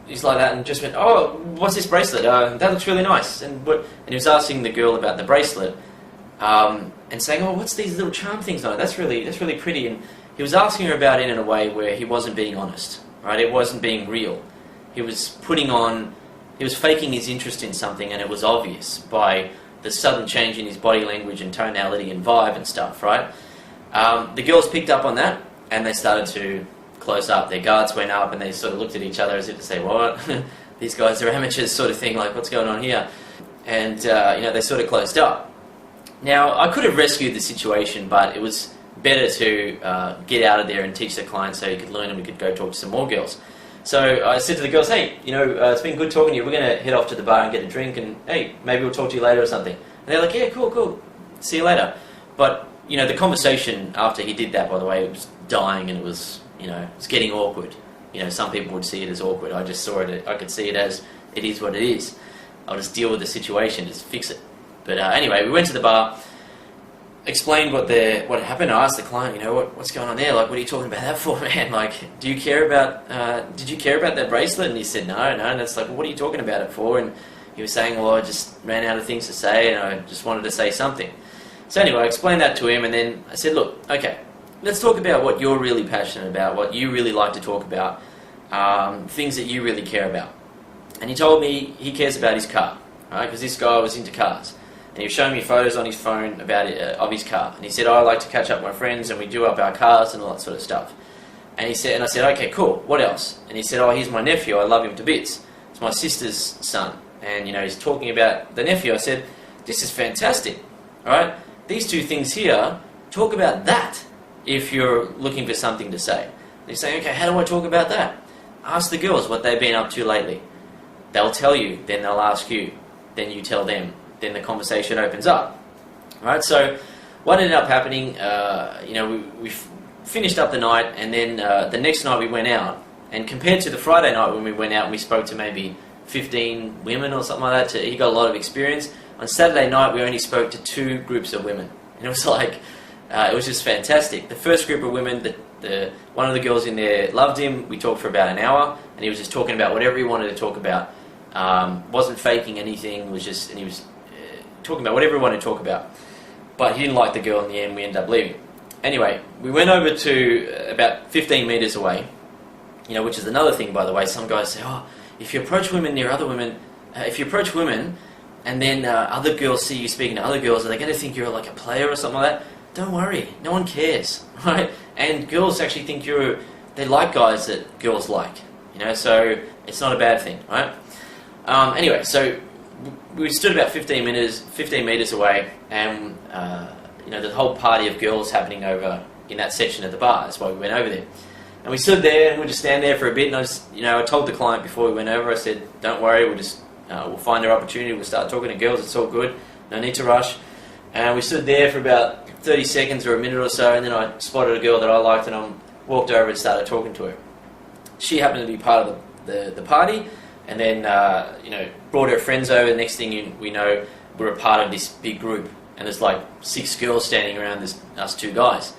he's like that, and just went, "Oh, what's this bracelet? That looks really nice." And he was asking the girl about the bracelet, and saying, "Oh, what's these little charm things on it? That's really pretty." And he was asking her about it in a way where he wasn't being honest, right? It wasn't being real. He was faking his interest in something, and it was obvious by the sudden change in his body language and tonality and vibe and stuff, right? The girls picked up on that, and they started to close up. Their guards went up, and they sort of looked at each other as if to say, "What? These guys are amateurs," sort of thing, like, "What's going on here?" And they sort of closed up. Now, I could have rescued the situation, but it was better to get out of there and teach the client so he could learn, and we could go talk to some more girls. So I said to the girls, "Hey, it's been good talking to you. We're going to head off to the bar and get a drink, and hey, maybe we'll talk to you later or something." And they're like, "Yeah, cool. See you later." But the conversation after he did that, by the way, it was dying, and it was getting awkward. Some people would see it as awkward. I just saw it. I could see it as it is what it is. I'll just deal with the situation, just fix it. But anyway, we went to the bar, explained what happened. I asked the client, what's going on there? Like, what are you talking about that for, man? Like, did you care about that bracelet? And he said, no. And it's like, well, what are you talking about it for? And he was saying, well, I just ran out of things to say, and I just wanted to say something. So anyway, I explained that to him, and then I said, look, okay, let's talk about what you're really passionate about, what you really like to talk about, things that you really care about. And he told me he cares about his car, right? Because this guy was into cars. And he was showing me photos on his phone of his car. And he said, I like to catch up with my friends, and we do up our cars and all that sort of stuff. And I said, okay, cool, what else? And he said, oh, here's my nephew, I love him to bits. It's my sister's son. And, he's talking about the nephew. I said, this is fantastic, all right? These two things here, talk about that if you're looking for something to say. And he's saying, okay, how do I talk about that? Ask the girls what they've been up to lately. They'll tell you, then they'll ask you, then you tell them. Then the conversation opens up. All right, so what ended up happening, we finished up the night, and then the next night we went out, and compared to the Friday night when we went out and we spoke to maybe 15 women or something like that, he got a lot of experience. On Saturday night we only spoke to 2 groups of women, and it was like, it was just fantastic. The first group of women, one of the girls in there loved him. We talked for about an hour, and he was just talking about whatever he wanted to talk about. Wasn't faking anything, and he was talking about whatever he wanted to talk about. But he didn't like the girl in the end, we ended up leaving. Anyway, we went over to about 15 metres away, which is another thing, by the way. Some guys say, oh, if you approach women near other women, and then other girls see you speaking to other girls, are they going to think you're like a player or something like that? Don't worry, no one cares, right? And girls actually think they like guys that girls like, so it's not a bad thing, right? Anyway, so we stood about 15 metres away, and the whole party of girls happening over in that section of the bar. That's why we went over there. And we stood there and we just stand there for a bit. And I told the client before we went over, I said, don't worry, we'll find our opportunity. We'll start talking to girls. It's all good. No need to rush. And we stood there for about 30 seconds or a minute or so. And then I spotted a girl that I liked and I walked over and started talking to her. She happened to be part of the party. And then, brought her friends over. The next thing we know, we're a part of this big group. And there's like 6 girls standing around us 2 guys.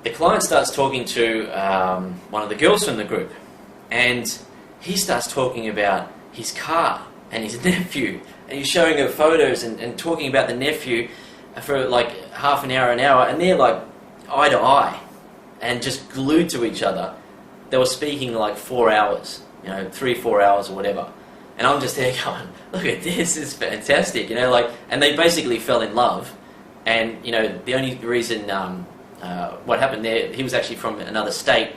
The client starts talking to one of the girls from the group, and he starts talking about his car and his nephew, and he's showing her photos and talking about the nephew for like half an hour, and they're like eye to eye and just glued to each other. They were speaking like 4 hours, 3-4 hours or whatever. And I'm just there going, look at this is fantastic, and they basically fell in love. And, the only reason, what happened there, he was actually from another state,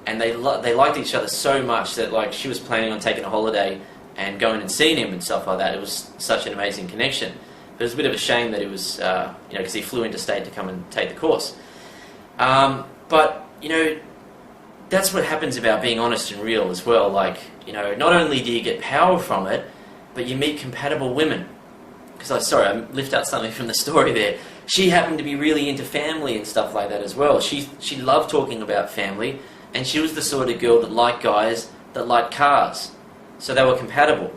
and they liked each other so much that, like, she was planning on taking a holiday and going and seeing him and stuff like that. It was such an amazing connection. But it was a bit of a shame that it was, because he flew interstate to come and take the course. But, that's what happens about being honest and real as well. Like, not only do you get power from it, but you meet compatible women. Because I lift out something from the story there. She happened to be really into family and stuff like that as well. She loved talking about family, and she was the sort of girl that liked guys that liked cars. So they were compatible.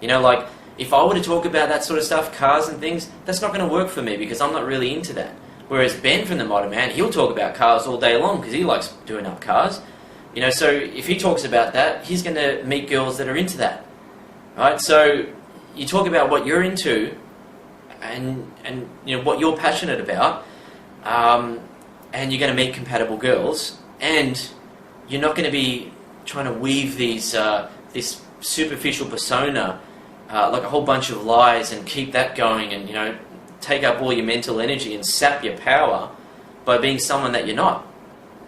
Like, if I were to talk about that sort of stuff, cars and things, that's not going to work for me because I'm not really into that. Whereas Ben from The Modern Man, he'll talk about cars all day long because he likes doing up cars. So if he talks about that, he's going to meet girls that are into that. Right? So you talk about what you're into and what you're passionate about, and you're going to meet compatible girls, and you're not going to be trying to weave this superficial persona, like a whole bunch of lies, and keep that going and, take up all your mental energy and sap your power by being someone that you're not.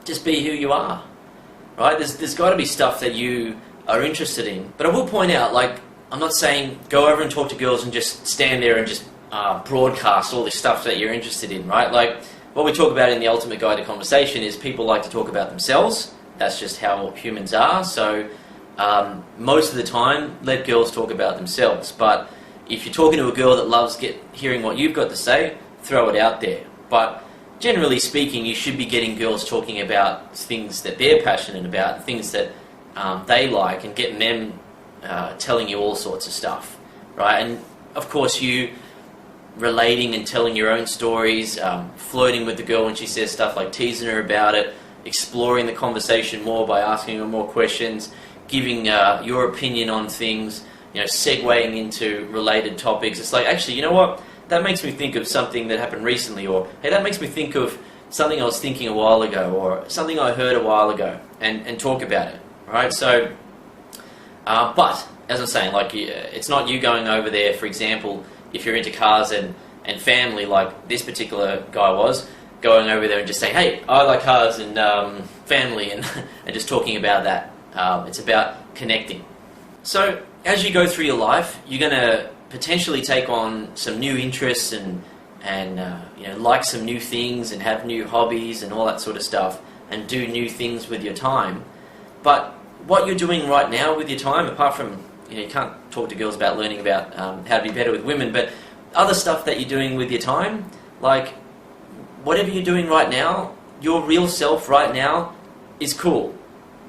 Just be who you are. Right? There's got to be stuff that you are interested in. But I will point out, like, I'm not saying go over and talk to girls and just stand there and just broadcast all this stuff that you're interested in, right? Like, what we talk about in the Ultimate Guide to Conversation is people like to talk about themselves. That's just how humans are. So most of the time, let girls talk about themselves. But if you're talking to a girl that loves hearing what you've got to say, throw it out there. But generally speaking, you should be getting girls talking about things that they're passionate about, things that they like, and getting them telling you all sorts of stuff, right? And of course, you relating and telling your own stories, flirting with the girl when she says stuff, like teasing her about it, exploring the conversation more by asking her more questions, giving your opinion on things, segueing into related topics. It's like, actually, you know what? That makes me think of something that happened recently, or, hey, that makes me think of something I was thinking a while ago, or something I heard a while ago, and talk about it, right? So, but, as I'm saying, like, it's not you going over there, for example, if you're into cars and family, like this particular guy was, going over there and just saying, hey, I like cars and family, and, and just talking about that. It's about connecting. So, as you go through your life, you're going to potentially take on some new interests and like some new things and have new hobbies and all that sort of stuff, and do new things with your time. But what you're doing right now with your time, apart from, you can't talk to girls about learning about how to be better with women, but other stuff that you're doing with your time, like whatever you're doing right now, your real self right now is cool.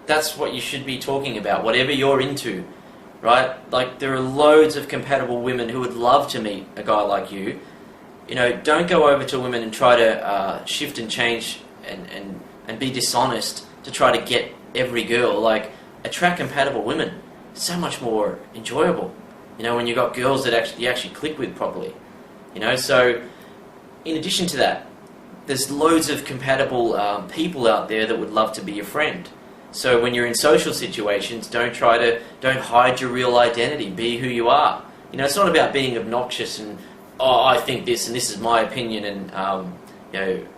That's what you should be talking about, whatever you're into. Right? Like, there are loads of compatible women who would love to meet a guy like you. Don't go over to women and try to shift and change and be dishonest to try to get every girl. Like, attract compatible women. It's so much more enjoyable, when you've got girls that you actually click with properly. So, in addition to that, there's loads of compatible people out there that would love to be your friend. So when you're in social situations, don't hide your real identity. Be who you are. It's not about being obnoxious and, I think this and this is my opinion and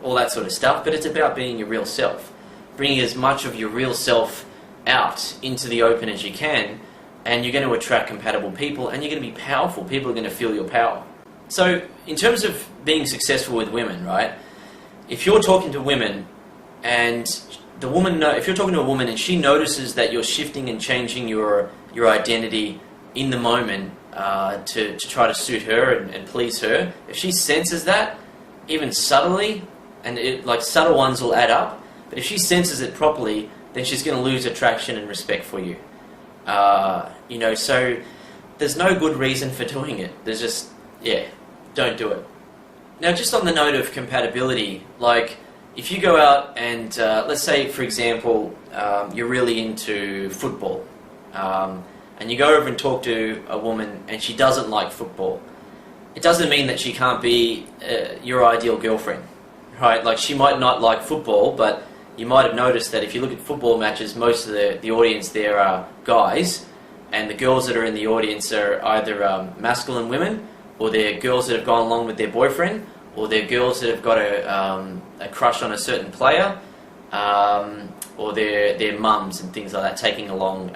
all that sort of stuff. But it's about being your real self, bringing as much of your real self out into the open as you can, and you're going to attract compatible people, and you're going to be powerful. People are going to feel your power. So, in terms of being successful with women, right? If you're talking to women and if you're talking to a woman and she notices that you're shifting and changing your identity in the moment to try to suit her and please her, if she senses that, even subtly, and subtle ones will add up, but if she senses it properly, then she's going to lose attraction and respect for you. So there's no good reason for doing it. There's just, don't do it. Now, just on the note of compatibility, like, if you go out and, let's say, for example, you're really into football, and you go over and talk to a woman and she doesn't like football, it doesn't mean that she can't be your ideal girlfriend, right? Like, she might not like football, but you might have noticed that if you look at football matches, most of the audience there are guys, and the girls that are in the audience are either masculine women, or they're girls that have gone along with their boyfriend, or they're girls that have got a crush on a certain player, or they're mums and things like that taking along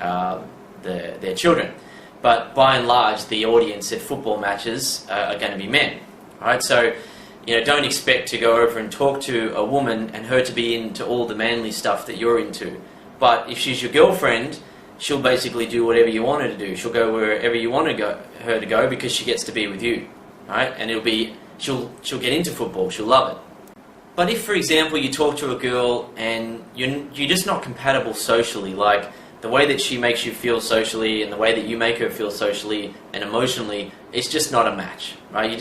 their children. But by and large, the audience at football matches are going to be men, right? So, don't expect to go over and talk to a woman and her to be into all the manly stuff that you're into. But if she's your girlfriend, she'll basically do whatever you want her to do. She'll go wherever you want her to go because she gets to be with you, right? And she'll get into football. She'll love it. But if, for example, you talk to a girl and you're just not compatible socially, like the way that she makes you feel socially and the way that you make her feel socially and emotionally, it's just not a match, right?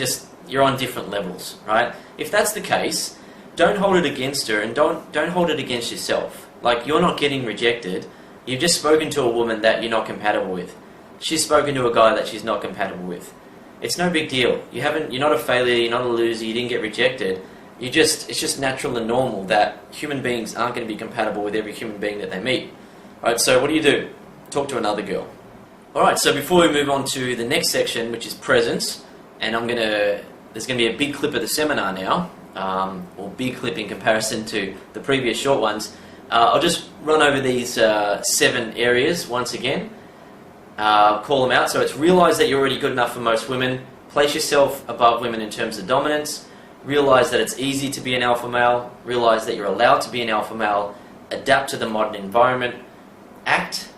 You're on different levels, right? If that's the case, don't hold it against her and don't hold it against yourself. Like, you're not getting rejected. You've just spoken to a woman that you're not compatible with. She's spoken to a guy that she's not compatible with. It's no big deal. You're not a failure, you're not a loser, you didn't get rejected. It's just natural and normal that human beings aren't going to be compatible with every human being that they meet. Alright, so what do? Talk to another girl. Alright, so before we move on to the next section, which is presence, and there's going to be a big clip of the seminar now, or big clip in comparison to the previous short ones. I'll just run over these 7 areas once again. Call them out. So it's realize that you're already good enough for most women. Place yourself above women in terms of dominance. Realize that it's easy to be an alpha male. Realize that you're allowed to be an alpha male. Adapt to the modern environment. Act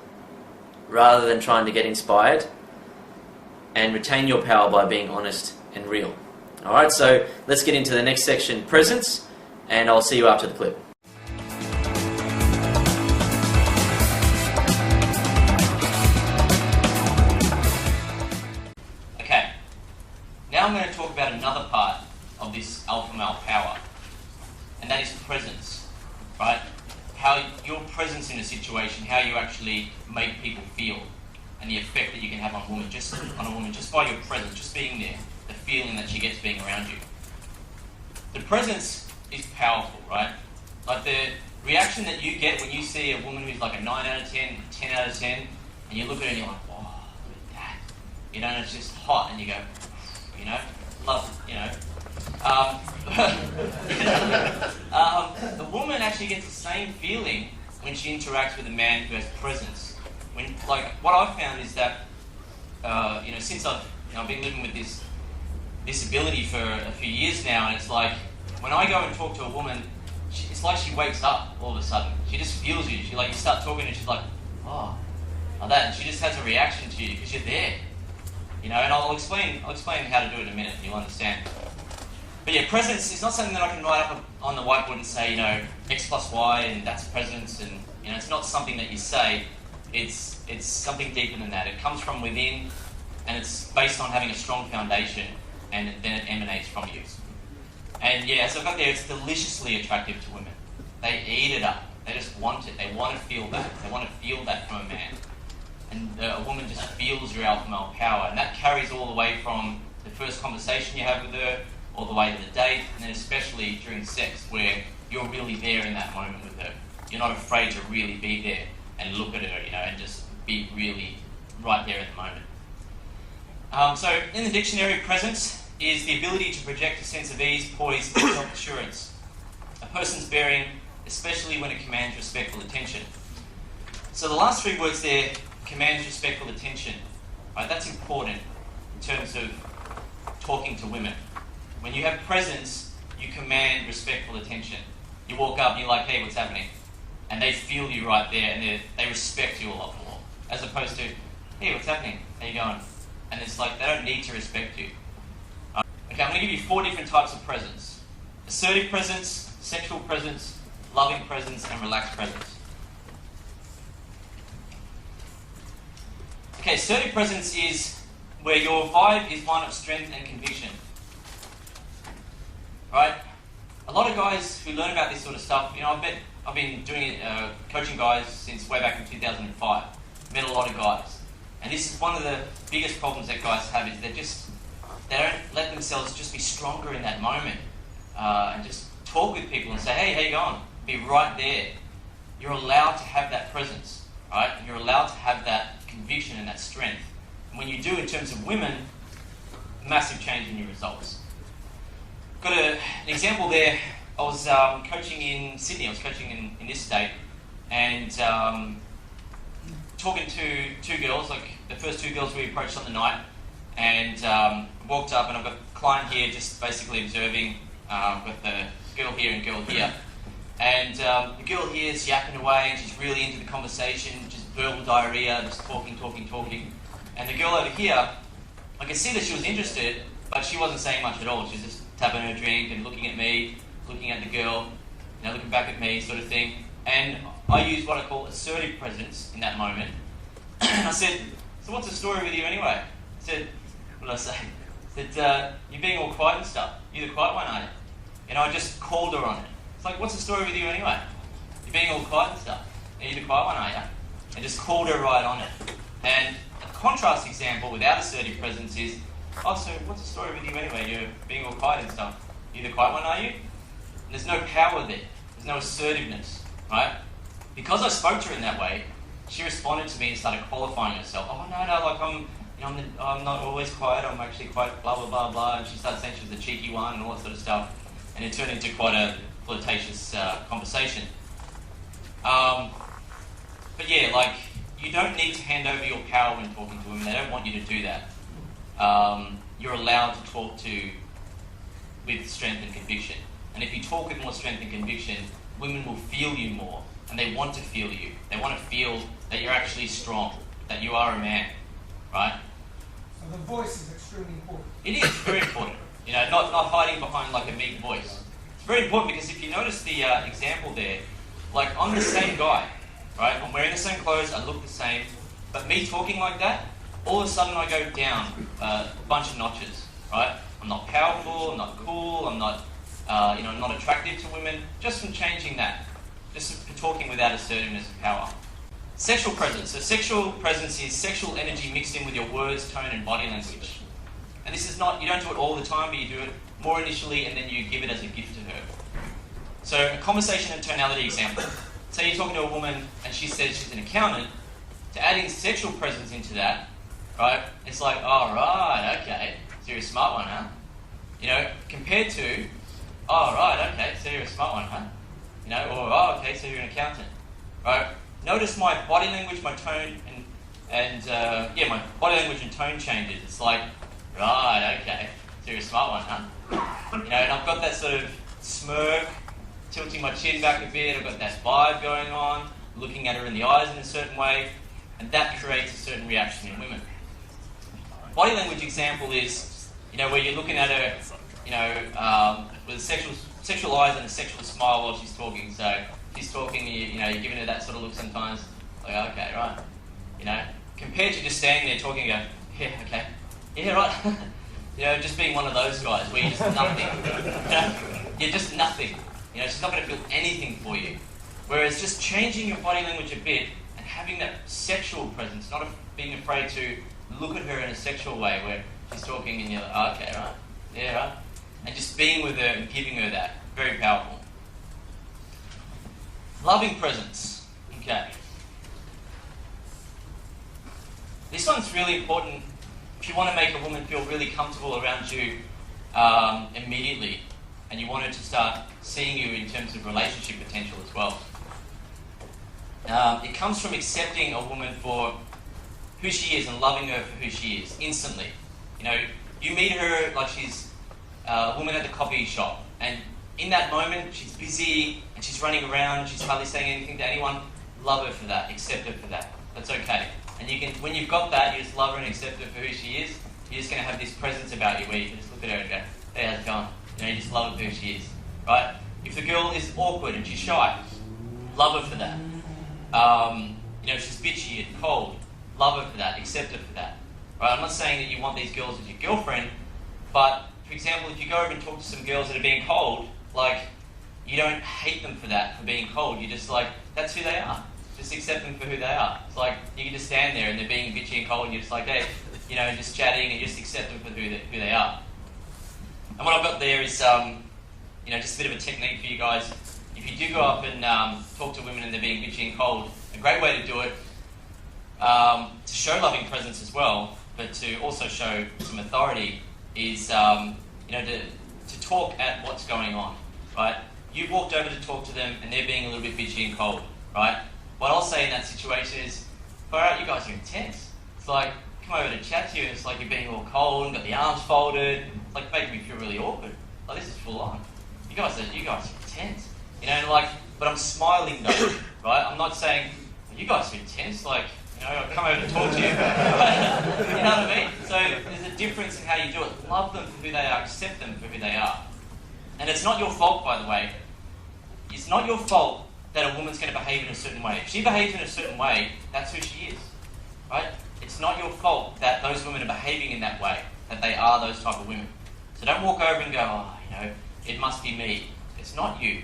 rather than trying to get inspired. And retain your power by being honest and real. Alright, so let's get into the next section, presence, and I'll see you after the clip. Okay, now I'm going to talk about another part of this alpha male power, and that is presence, right? How your presence in a situation, how you actually make people feel, and the effect that you can have on a woman just by your presence, just being there, the feeling that she gets being around you. The presence is powerful, right? Like the reaction that you get when you see a woman who's like a 9 out of 10, 10 out of 10, and you look at her and you're like, oh, look at that. And it's just hot, and you go, love it, the woman actually gets the same feeling when she interacts with a man who has presence. What I've found is that, since I've been living with this ability for a few years now, and it's like, when I go and talk to a woman, it's like she wakes up all of a sudden. She just feels you. You start talking and she's like, oh, like that, and she just has a reaction to you because you're there. And I'll explain how to do it in a minute, and you'll understand. But yeah, presence is not something that I can write up on the whiteboard and say, X plus Y, and that's presence, and it's not something that you say. It's something deeper than that. It comes from within, and it's based on having a strong foundation, and then it emanates from you. And yeah, as I've got there, it's deliciously attractive to women. They eat it up. They just want it. They want to feel that. They want to feel that from a man. And a woman just feels your alpha male power, and that carries all the way from the first conversation you have with her, all the way to the date, and then especially during sex, where you're really there in that moment with her. You're not afraid to really be there and look at her, and just be really right there in the moment. So in the dictionary, presence is the ability to project a sense of ease, poise, and self-assurance. A person's bearing, especially when it commands respectful attention. So the last 3 words there, commands respectful attention. Right, that's important in terms of talking to women. When you have presence, you command respectful attention. You walk up and you're like, hey, what's happening? And they feel you right there and they respect you a lot more. As opposed to, hey, what's happening? How you going? And it's like, they don't need to respect you. Okay, I'm going to give you 4 different types of presence. Assertive presence, sexual presence, loving presence, and relaxed presence. Okay, assertive presence is where your vibe is one of strength and conviction. Right? A lot of guys who learn about this sort of stuff, I've been doing it, coaching guys since way back in 2005. Met a lot of guys. And this is one of the biggest problems that guys have is they don't let themselves just be stronger in that moment. And just talk with people and say, hey, how you going? Be right there. You're allowed to have that presence, right? You're allowed to have that conviction and that strength. And when you do, in terms of women, massive change in your results. Got an example there. I was coaching in Sydney. I was coaching in this state, and talking to 2 girls. Like the first 2 girls we approached on the night, and walked up, and I've got a client here, just basically observing with the girl here and girl here. And the girl here is yapping away, and she's really into the conversation, just verbal diarrhea, just talking. And the girl over here, I could see that she was interested, but she wasn't saying much at all. She was just tapping her drink and looking at me, looking at the girl, looking back at me, sort of thing. And I used what I call assertive presence in that moment. I said, so what's the story with you anyway? I said, what did I say? I said, you're being all quiet and stuff. You're the quiet one, aren't you? And I just called her on it. It's like, what's the story with you anyway? You're being all quiet and stuff. You're the quiet one, aren't you? And just called her right on it. And a contrast example without assertive presence is, oh, so what's the story with you anyway? You're being all quiet and stuff. You're the quiet one, are you? And there's no power there. There's no assertiveness, right? Because I spoke to her in that way, she responded to me and started qualifying herself. Oh, no, like I'm not always quiet. I'm actually quite blah, blah, blah, blah. And she started saying she was the cheeky one and all that sort of stuff. And it turned into quite a flirtatious conversation. But yeah, like, you don't need to hand over your power when talking to women. They don't want you to do that. You're allowed to talk with strength and conviction. And if you talk with more strength and conviction, women will feel you more. And they want to feel you. They want to feel that you're actually strong, that you are a man, right? So the voice is extremely important. It is very important. Not hiding behind like a meek voice. It's very important because if you notice the example there, like I'm the same guy, right? I'm wearing the same clothes, I look the same, but me talking like that, all of a sudden I go down a bunch of notches, right? I'm not powerful, I'm not cool, I'm not, I'm not attractive to women, just from changing that. Just for talking without assertiveness and power. Sexual presence. So sexual presence is sexual energy mixed in with your words, tone, and body language. And this is not, you don't do it all the time, but you do it more initially and then you give it as a gift to her. So a conversation and tonality example. Say you're talking to a woman and she says she's an accountant, to adding sexual presence into that, right, it's like, oh, right, okay, so you're a smart one, huh? Compared to, oh, right, okay, so you're a smart one, huh? Or, oh, okay, so you're an accountant, right? Notice my body language, my tone, my body language and tone changes. It's like, right, okay, so you're a smart one, huh? And I've got that sort of smirk, tilting my chin back a bit, I've got that vibe going on, looking at her in the eyes in a certain way, and that creates a certain reaction in women. Body language example is, where you're looking at her, with a sexual eyes and a sexual smile while she's talking. So she's talking, you're giving her that sort of look sometimes, like, okay, right. Compared to just standing there talking, go, yeah, okay, yeah, right. Just being one of those guys where you're just nothing. You're just nothing. She's not going to feel anything for you. Whereas just changing your body language a bit and having that sexual presence, not being afraid to look at her in a sexual way where she's talking and you're like, oh, okay, right, yeah, right. And just being with her and giving her that. Very powerful. Loving presence. Okay. This one's really important if you want to make a woman feel really comfortable around you immediately and you want her to start seeing you in terms of relationship potential as well. It comes from accepting a woman for who she is and loving her for who she is instantly. You meet her like she's a woman at the coffee shop, and in that moment she's busy and she's running around and she's hardly saying anything to anyone. Love her for that, accept her for that. That's okay. And you can, when you've got that, you just love her and accept her for who she is. You're just going to have this presence about you where you can just look at her and go, hey, how's it going? You know, you just love her for who she is, right? If the girl is awkward and she's shy, love her for that. You know, she's bitchy and cold, love her for that, accept her for that. Right? I'm not saying that you want these girls as your girlfriend, but for example, if you go over and talk to some girls that are being cold, like, you don't hate them for that, for being cold. You're just like, that's who they are. Just accept them for who they are. It's like, you can just stand there and they're being bitchy and cold and you're just like, hey, you know, just chatting and just accept them for who they are. And what I've got there is, you know, just a bit of a technique for you guys. If you do go up and talk to women and they're being bitchy and cold, a great way to do it, to show loving presence as well, but to also show some authority, is you know, to talk at what's going on, right? You've walked over to talk to them and they're being a little bit bitchy and cold, right? What I'll say in that situation is, far out, you guys are intense. It's like, come over to chat to you and it's like you're being all cold and got the arms folded. It's like making me feel really awkward. Like, this is full on. You guys are intense. You know, and like, but I'm smiling though, right? I'm not saying, well, you guys are intense, like, you know, I'll come over to talk to you. You know what I mean? So there's a difference in how you do it. Love them for who they are, accept them for who they are. And it's not your fault, by the way. It's not your fault that a woman's going to behave in a certain way. If she behaves in a certain way, that's who she is, right? It's not your fault that those women are behaving in that way, that they are those type of women. So don't walk over and go, oh, you know, it must be me. It's not you.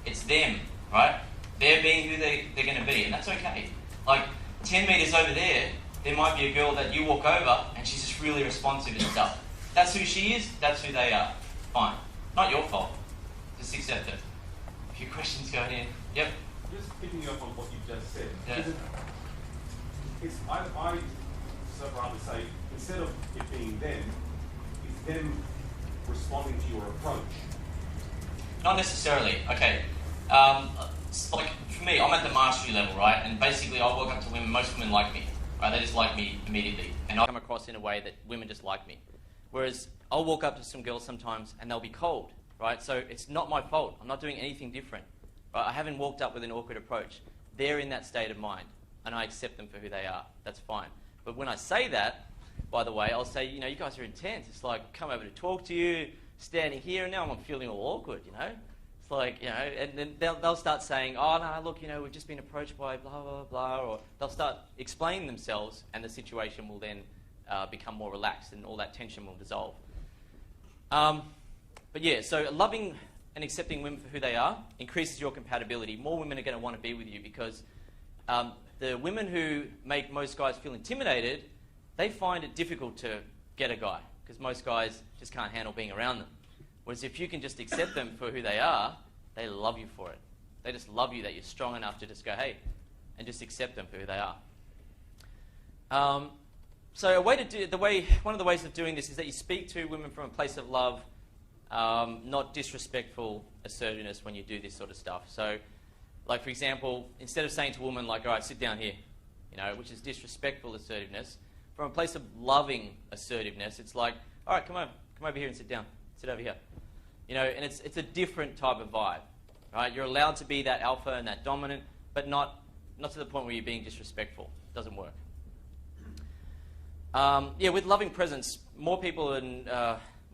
It's them, right? They're being who they're going to be, and that's okay. Like, 10 metres over there, there might be a girl that you walk over and she's just really responsive and stuff. That's who she is, that's who they are. Fine. Not your fault. Just accept it. A few questions going in. Yep. Just picking up on what you just said. Yeah. I so rather say, instead of it being them, it's them responding to your approach. Not necessarily. Okay. Like, for me, I'm at the mastery level, right? And basically, I walk up to women, most women like me, right? They just like me immediately. And I come across in a way that women just like me. Whereas, I'll walk up to some girls sometimes and they'll be cold, right? So it's not my fault. I'm not doing anything different, right? I haven't walked up with an awkward approach. They're in that state of mind, and I accept them for who they are. That's fine. But when I say that, by the way, I'll say, you know, you guys are intense. It's like, come over to talk to you, standing here, and now I'm feeling all awkward, you know? It's like, you know, and then they'll start saying, oh, no, look, you know, we've just been approached by blah, blah, blah, or they'll start explaining themselves, and the situation will then become more relaxed, and all that tension will dissolve. But yeah, so loving and accepting women for who they are increases your compatibility. More women are going to want to be with you because the women who make most guys feel intimidated, they find it difficult to get a guy because most guys just can't handle being around them. Whereas if you can just accept them for who they are, they love you for it. They just love you that you're strong enough to just go, hey, and just accept them for who they are. So one of the ways of doing this is that you speak to women from a place of love, not disrespectful assertiveness when you do this sort of stuff. So, like for example, instead of saying to a woman like, all right, sit down here, you know, which is disrespectful assertiveness, from a place of loving assertiveness, it's like, all right, come over here and sit down, sit over here. You know, and it's a different type of vibe, right? You're allowed to be that alpha and that dominant, but not to the point where you're being disrespectful. It doesn't work. Yeah, with loving presence, more people and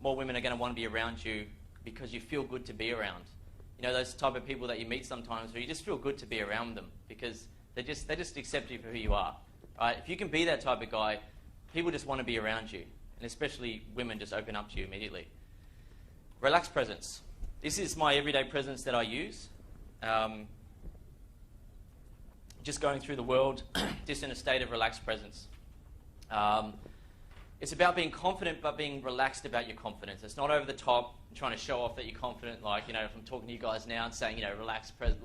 more women are going to want to be around you because you feel good to be around. You know, those type of people that you meet sometimes where you just feel good to be around them because they just accept you for who you are. Right? If you can be that type of guy, people just want to be around you, and especially women just open up to you immediately. Relaxed presence. This is my everyday presence that I use. Just going through the world, just in a state of relaxed presence. It's about being confident, but being relaxed about your confidence. It's not over the top and trying to show off that you're confident. Like, you know, if I'm talking to you guys now and saying, you know, relaxed presence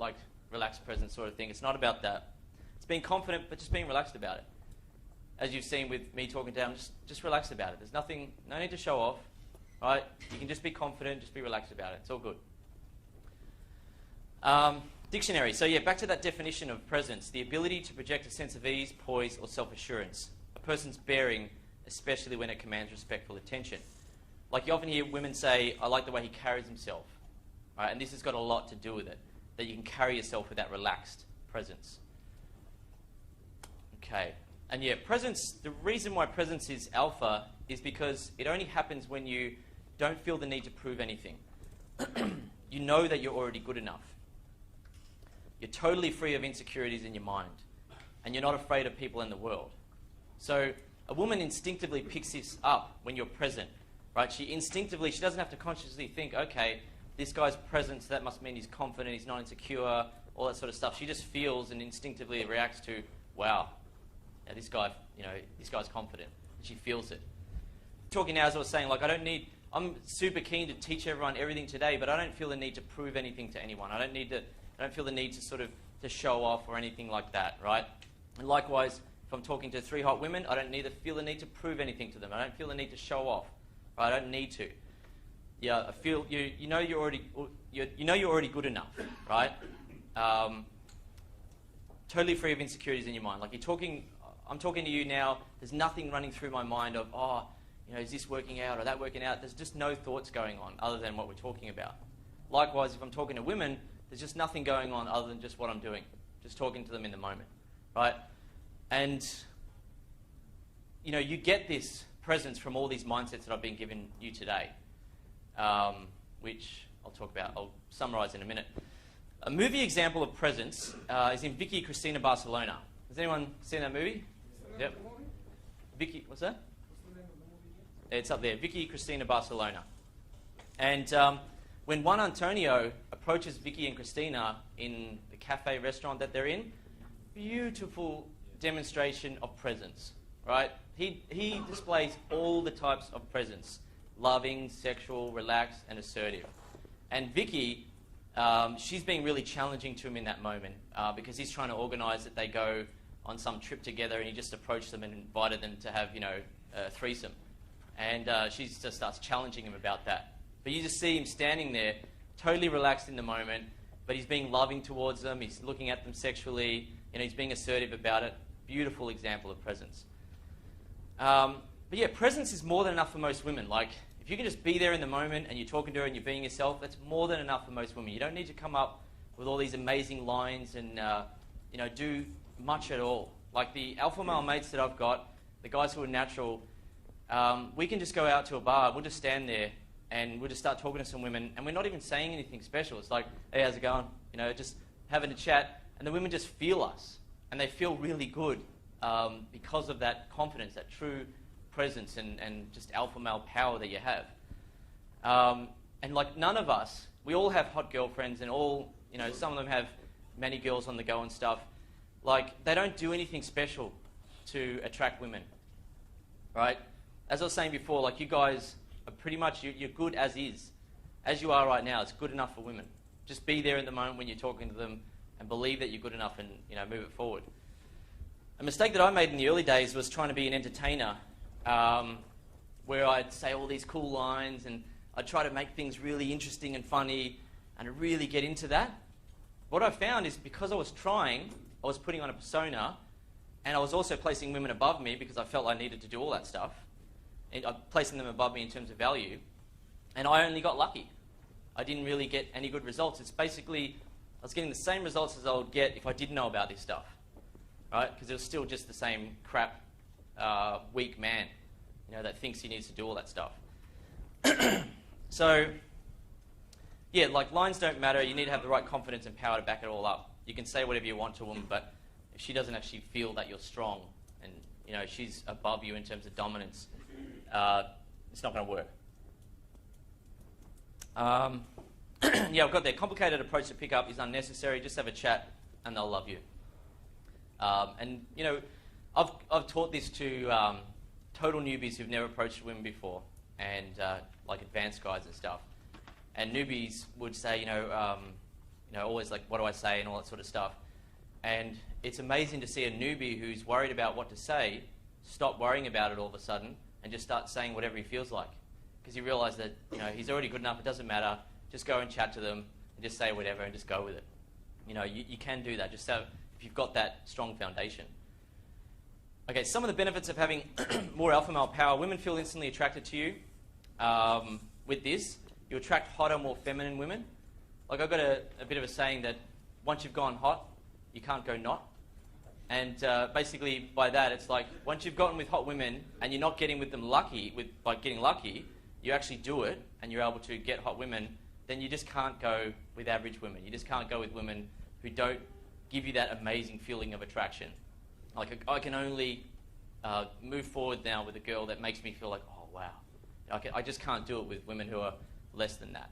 sort of thing. It's not about that. It's being confident, but just being relaxed about it. As you've seen with me talking down, just relax about it. There's no need to show off, right? You can just be confident, just be relaxed about it. It's all good. Dictionary. So yeah, back to that definition of presence. The ability to project a sense of ease, poise, or self-assurance. A person's bearing, especially when it commands respectful attention. Like you often hear women say, I like the way he carries himself. Right? And this has got a lot to do with it, that you can carry yourself with that relaxed presence. Okay. And yeah, presence, the reason why presence is alpha is because it only happens when you don't feel the need to prove anything. You know that you're already good enough. You're totally free of insecurities in your mind. And you're not afraid of people in the world. So a woman instinctively picks this up when you're present. Right? She doesn't have to consciously think, okay, this guy's present, so that must mean he's confident, he's not insecure, all that sort of stuff. She just feels and instinctively reacts to, wow, yeah, this guy's confident. And she feels it. Talking now, as I was saying, like I'm super keen to teach everyone everything today, but I don't feel the need to prove anything to anyone. I don't feel the need to sort of to show off or anything like that, right? And likewise, if I'm talking to 3 hot women, I don't feel the need to prove anything to them. I don't feel the need to show off. Right? I don't need to. Yeah, I feel you know you're already good enough, right? Totally free of insecurities in your mind. Like I'm talking to you now. There's nothing running through my mind of is this working out or that working out? There's just no thoughts going on other than what we're talking about. Likewise, if I'm talking to women, there's just nothing going on other than just what I'm doing, just talking to them in the moment, right? And you get this presence from all these mindsets that I've been giving you today, which I'll summarize in a minute. A movie example of presence is in Vicky Cristina Barcelona. Has anyone seen that movie? Yep. Vicky, what's that? What's the name of the movie again? It's up there, Vicky Cristina Barcelona. And when Juan Antonio approaches Vicky and Cristina in the cafe restaurant that they're in, beautiful demonstration of presence. Right? He displays all the types of presence: loving, sexual, relaxed, and assertive. And Vicky, she's being really challenging to him in that moment because he's trying to organise that they go on some trip together, and he just approached them and invited them to have a threesome. And she just starts challenging him about that. But you just see him standing there, totally relaxed in the moment, but he's being loving towards them. He's looking at them sexually. He's being assertive about it. Beautiful example of presence. But yeah, presence is more than enough for most women. Like, if you can just be there in the moment and you're talking to her and you're being yourself, that's more than enough for most women. You don't need to come up with all these amazing lines and, do much at all. Like the alpha male mates that I've got, the guys who are natural, we can just go out to a bar, we'll just stand there and we'll just start talking to some women and we're not even saying anything special. It's like, hey, how's it going? Just having a chat, and the women just feel us and they feel really good. Because of that confidence, that true presence and just alpha male power that you have. And like none of us, we all have hot girlfriends and all, some of them have many girls on the go and stuff. Like, they don't do anything special to attract women, right? As I was saying before, like you guys are pretty much, you're good as is. As you are right now, it's good enough for women. Just be there in the moment when you're talking to them and believe that you're good enough and, move it forward. A mistake that I made in the early days was trying to be an entertainer, where I'd say all these cool lines and I'd try to make things really interesting and funny and really get into that. What I found is because I was trying, I was putting on a persona, and I was also placing women above me because I felt I needed to do all that stuff, and placing them above me in terms of value, and I only got lucky. I didn't really get any good results. It's basically, I was getting the same results as I would get if I didn't know about this stuff. Right? Because it was still just the same crap, weak man, that thinks he needs to do all that stuff. So, yeah, like lines don't matter. You need to have the right confidence and power to back it all up. You can say whatever you want to a woman, but if she doesn't actually feel that you're strong and she's above you in terms of dominance, it's not going to work. Yeah, I've got there. Complicated approach to pick up is unnecessary. Just have a chat, and they'll love you. And I've taught this to total newbies who've never approached women before, and like advanced guys and stuff. And newbies would say, always like, what do I say, and all that sort of stuff. And it's amazing to see a newbie who's worried about what to say stop worrying about it all of a sudden and just start saying whatever he feels like, because you realise that he's already good enough. It doesn't matter. Just go and chat to them and just say whatever and just go with it. You can do that. Just so if you've got that strong foundation. Okay, some of the benefits of having more alpha male power. Women feel instantly attracted to you. with this, you attract hotter, more feminine women. Like, I've got a bit of a saying that once you've gone hot, you can't go not. And basically by that, it's like once you've gotten with hot women and you're not getting with them getting lucky, you actually do it and you're able to get hot women, then you just can't go with average women. You just can't go with women who don't give you that amazing feeling of attraction. Like, I can only move forward now with a girl that makes me feel like, oh wow. I just can't do it with women who are less than that.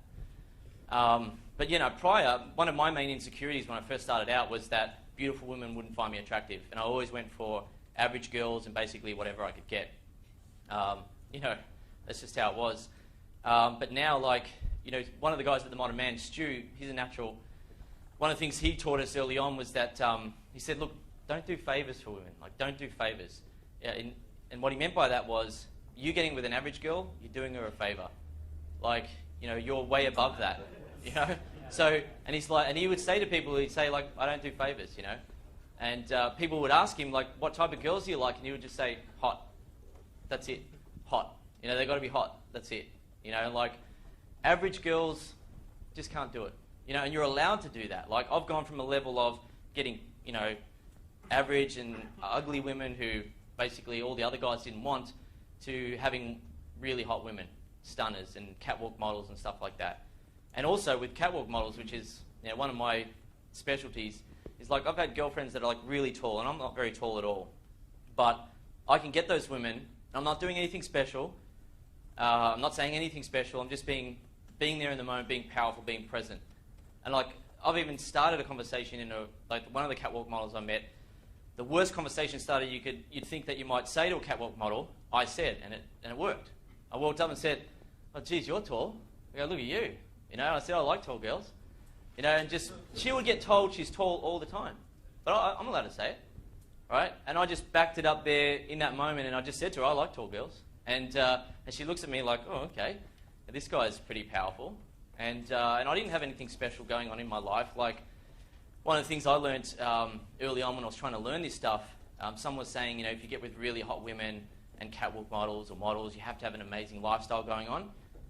But you know, prior, one of my main insecurities when I first started out was that beautiful women wouldn't find me attractive, and I always went for average girls and basically whatever I could get. You know, that's just how it was. But now, like, you know, one of the guys at the Modern Man, Stu, he's a natural. One of the things he taught us early on was that he said, look, don't do favours for women. Like, don't do favours. Yeah, and what he meant by that was, you getting with an average girl, you're doing her a favour. Like, you know, you're way above that. You know. So, and he's like, and he would say to people, he'd say like, I don't do favours, you know. And people would ask him like, what type of girls do you like? And he would just say, hot. That's it. Hot. You know, they've got to be hot. That's it. You know, like, average girls just can't do it. You know, and you're allowed to do that. Like, I've gone from a level of getting, you know, average and ugly women who basically all the other guys didn't want, to having really hot women, stunners and catwalk models and stuff like that. And also with catwalk models, which is, you know, one of my specialties, is like I've had girlfriends that are like really tall, and I'm not very tall at all. But I can get those women, and I'm not doing anything special. I'm not saying anything special. I'm just being there in the moment, being powerful, being present. And like, I've even started a conversation in like one of the catwalk models I met. The worst conversation started you'd think that you might say to a catwalk model, I said, and it worked. I walked up and said, oh geez, you're tall. I go, look at you. You know, I said, I like tall girls. You know, and just, she would get told she's tall all the time. But I'm allowed to say it, right? And I just backed it up there in that moment, and I just said to her, I like tall girls. And she looks at me like, oh, okay, this guy's pretty powerful. And I didn't have anything special going on in my life. Like, one of the things I learned early on when I was trying to learn this stuff, someone was saying, you know, if you get with really hot women and catwalk models or models, you have to have an amazing lifestyle going on.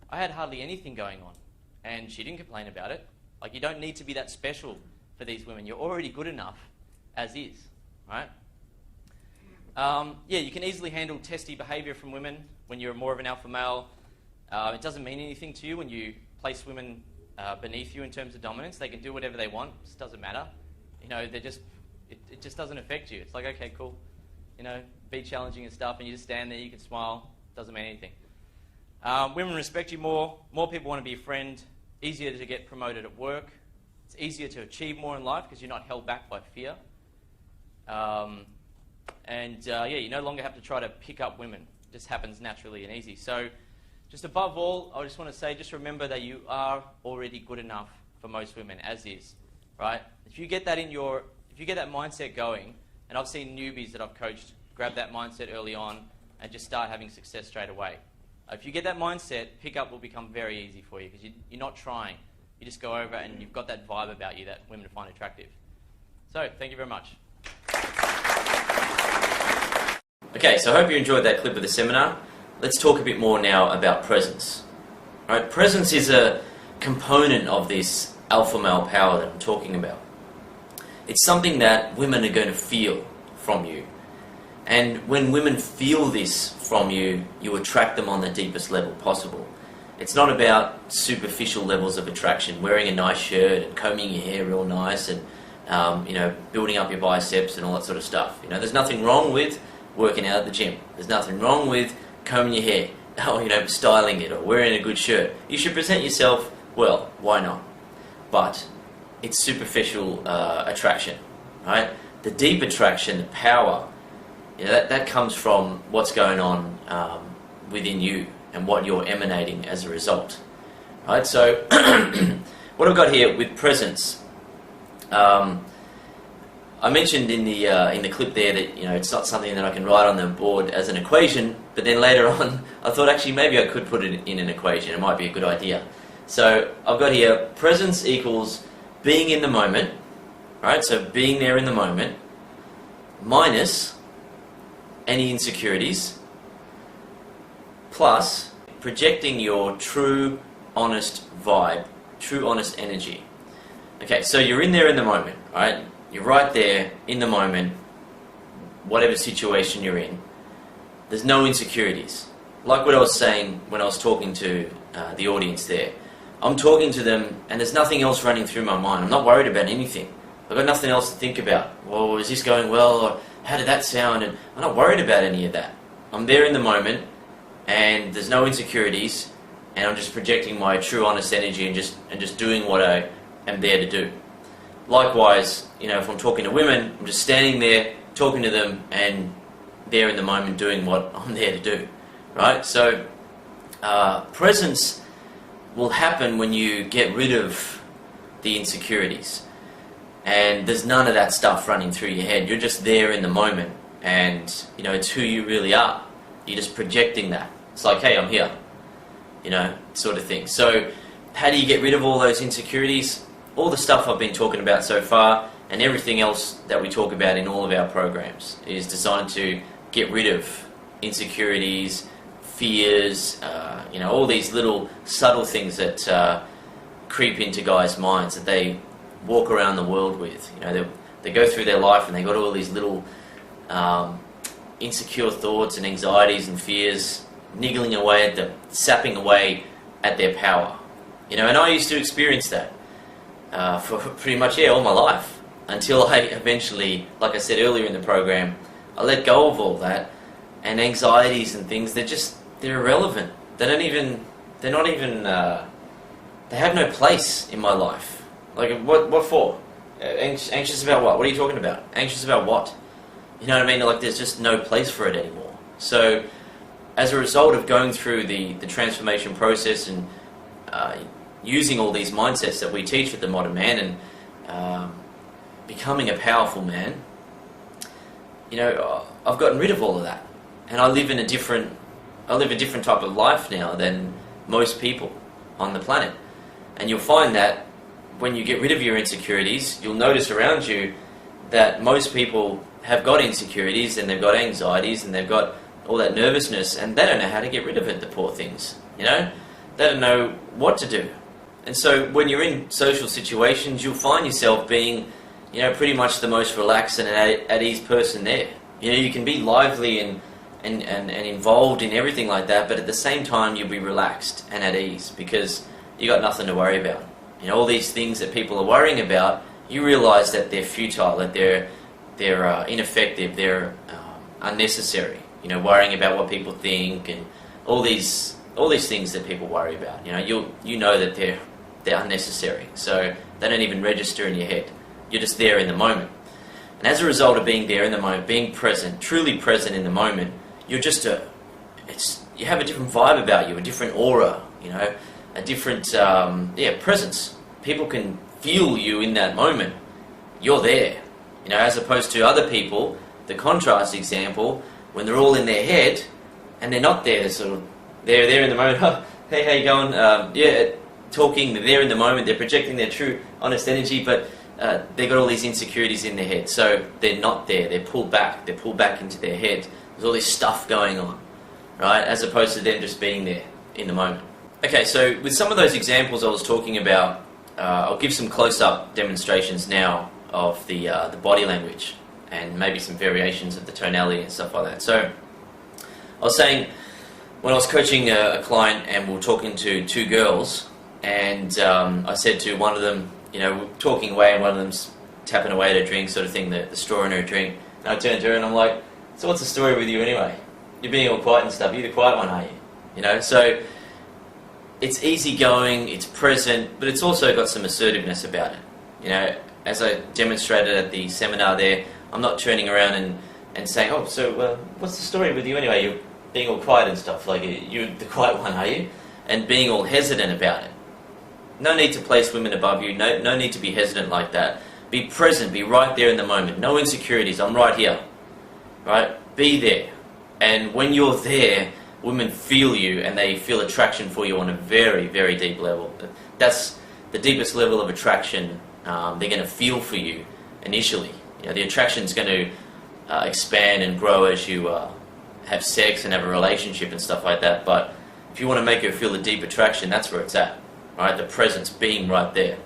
I had hardly anything going on. And she didn't complain about it. Like, you don't need to be that special for these women. You're already good enough as is, right? Yeah, you can easily handle testy behaviour from women when you're more of an alpha male. It doesn't mean anything to you when you place women beneath you in terms of dominance. They can do whatever they want. It just doesn't matter. You know, it just doesn't affect you. It's like, okay, cool. You know, be challenging and stuff, and you just stand there, you can smile. Doesn't mean anything. Women respect you more. More people want to be a friend. Easier to get promoted at work. It's easier to achieve more in life because you're not held back by fear. Yeah, you no longer have to try to pick up women. It just happens naturally and easy. So, just above all, I just want to say, just remember that you are already good enough for most women, as is, right? If you get that mindset going, and I've seen newbies that I've coached grab that mindset early on and just start having success straight away. If you get that mindset, pickup will become very easy for you because you're not trying. You just go over and you've got that vibe about you that women find attractive. So, thank you very much. Okay, so I hope you enjoyed that clip of the seminar. Let's talk a bit more now about presence. All right, presence is a component of this alpha male power that I'm talking about. It's something that women are going to feel from you. And when women feel this from you, you attract them on the deepest level possible. It's not about superficial levels of attraction, wearing a nice shirt and combing your hair real nice and you know, building up your biceps and all that sort of stuff. You know, there's nothing wrong with working out at the gym. There's nothing wrong with combing your hair, or, you know, styling it or wearing a good shirt. You should present yourself well. Why not? But it's superficial attraction, right? The deep attraction, the power, you know, that comes from what's going on within you and what you're emanating as a result, right? So what I've got here with presence, I mentioned in the clip there that, you know, it's not something that I can write on the board as an equation, but then later on I thought actually maybe I could put it in an equation. It might be a good idea. So I've got here presence equals being in the moment, right? So being there in the moment minus any insecurities plus projecting your true, honest vibe, true, honest energy. Okay, so you're in there in the moment, right? You're right there in the moment, whatever situation you're in. There's no insecurities. Like what I was saying when I was talking to the audience there. I'm talking to them and there's nothing else running through my mind. I'm not worried about anything. I've got nothing else to think about. Well, is this going well? Or how did that sound? And I'm not worried about any of that. I'm there in the moment and there's no insecurities and I'm just projecting my true honest energy and just doing what I am there to do. Likewise, you know, if I'm talking to women, I'm just standing there talking to them and there in the moment doing what I'm there to do, right? So presence will happen when you get rid of the insecurities. And there's none of that stuff running through your head. You're just there in the moment. And, you know, it's who you really are. You're just projecting that. It's like, hey, I'm here. You know, sort of thing. So, how do you get rid of all those insecurities? All the stuff I've been talking about so far and everything else that we talk about in all of our programs is designed to get rid of insecurities, fears, you know, all these little subtle things that creep into guys' minds that they walk around the world with. You know, they go through their life and they got all these little insecure thoughts and anxieties and fears niggling away at them, sapping away at their power. You know, and I used to experience that for pretty much all my life until I eventually, like I said earlier in the program, I let go of all that, and anxieties and things, they're irrelevant. They have no place in my life. Like, what for? Anxious about what? What are you talking about? Anxious about what? You know what I mean? Like, there's just no place for it anymore. So, as a result of going through the transformation process and using all these mindsets that we teach with the Modern Man and becoming a powerful man, you know, I've gotten rid of all of that. And I live a different type of life now than most people on the planet. And you'll find that when you get rid of your insecurities, you'll notice around you that most people have got insecurities and they've got anxieties and they've got all that nervousness and they don't know how to get rid of it, the poor things, you know? They don't know what to do. And so when you're in social situations, you'll find yourself being, you know, pretty much the most relaxed and at ease person there. You know, you can be lively and involved in everything like that, but at the same time you'll be relaxed and at ease because you got nothing to worry about. You know, all these things that people are worrying about, you realise that they're futile, that they're ineffective, they're unnecessary. You know, worrying about what people think and all these things that people worry about. You know, you know that they're unnecessary, so they don't even register in your head. You're just there in the moment, and as a result of being there in the moment, being present, truly present in the moment, you're just you have a different vibe about you, a different aura. You know, a different presence. People can feel you in that moment. You're there. You know, as opposed to other people, the contrast example, when they're all in their head and they're not there, they're there in the moment. Oh, hey, how you going? Talking. They're there in the moment. They're projecting their true, honest energy, but they've got all these insecurities in their head, so they're not there. They're pulled back. They're pulled back into their head. There's all this stuff going on, right? As opposed to them just being there in the moment. Okay, so with some of those examples I was talking about, I'll give some close-up demonstrations now of the body language and maybe some variations of the tonality and stuff like that. So I was saying, when I was coaching a client and we were talking to two girls, and I said to one of them, you know, we're talking away and one of them's tapping away at her drink, sort of thing, the straw in her drink. And I turned to her and I'm like, so what's the story with you anyway? You're being all quiet and stuff. You're the quiet one, are you? You know, so it's easygoing, it's present, but it's also got some assertiveness about it. You know, as I demonstrated at the seminar there, I'm not turning around and saying, oh, so what's the story with you anyway? You're being all quiet and stuff, like you're the quiet one, are you? And being all hesitant about it. No need to place women above you, no need to be hesitant like that. Be present, be right there in the moment. No insecurities, I'm right here. Right? Be there. And when you're there, women feel you and they feel attraction for you on a very, very deep level. That's the deepest level of attraction they're going to feel for you initially. You know, the attraction's going to expand and grow as you have sex and have a relationship and stuff like that. But if you want to make her feel a deep attraction, that's where it's at, right? The presence being right there.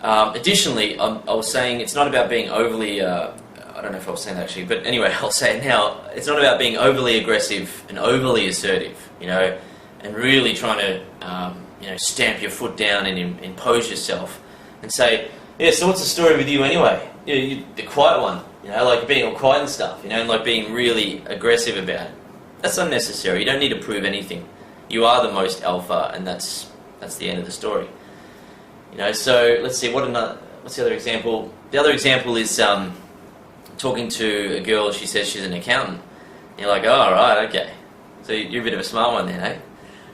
Additionally, I was saying it's not about being overly, I don't know if I was saying that actually, but anyway, I'll say it now. It's not about being overly aggressive and overly assertive, you know, and really trying to, you know, stamp your foot down and impose yourself and say, yeah, so what's the story with you anyway? You're the quiet one, you know, like being all quiet and stuff, you know, and like being really aggressive about it. That's unnecessary. You don't need to prove anything. You are the most alpha, and that's the end of the story. You know, so let's see, what's the other example? The other example is talking to a girl, she says she's an accountant. And you're like, oh, right, okay. So you're a bit of a smart one then, eh?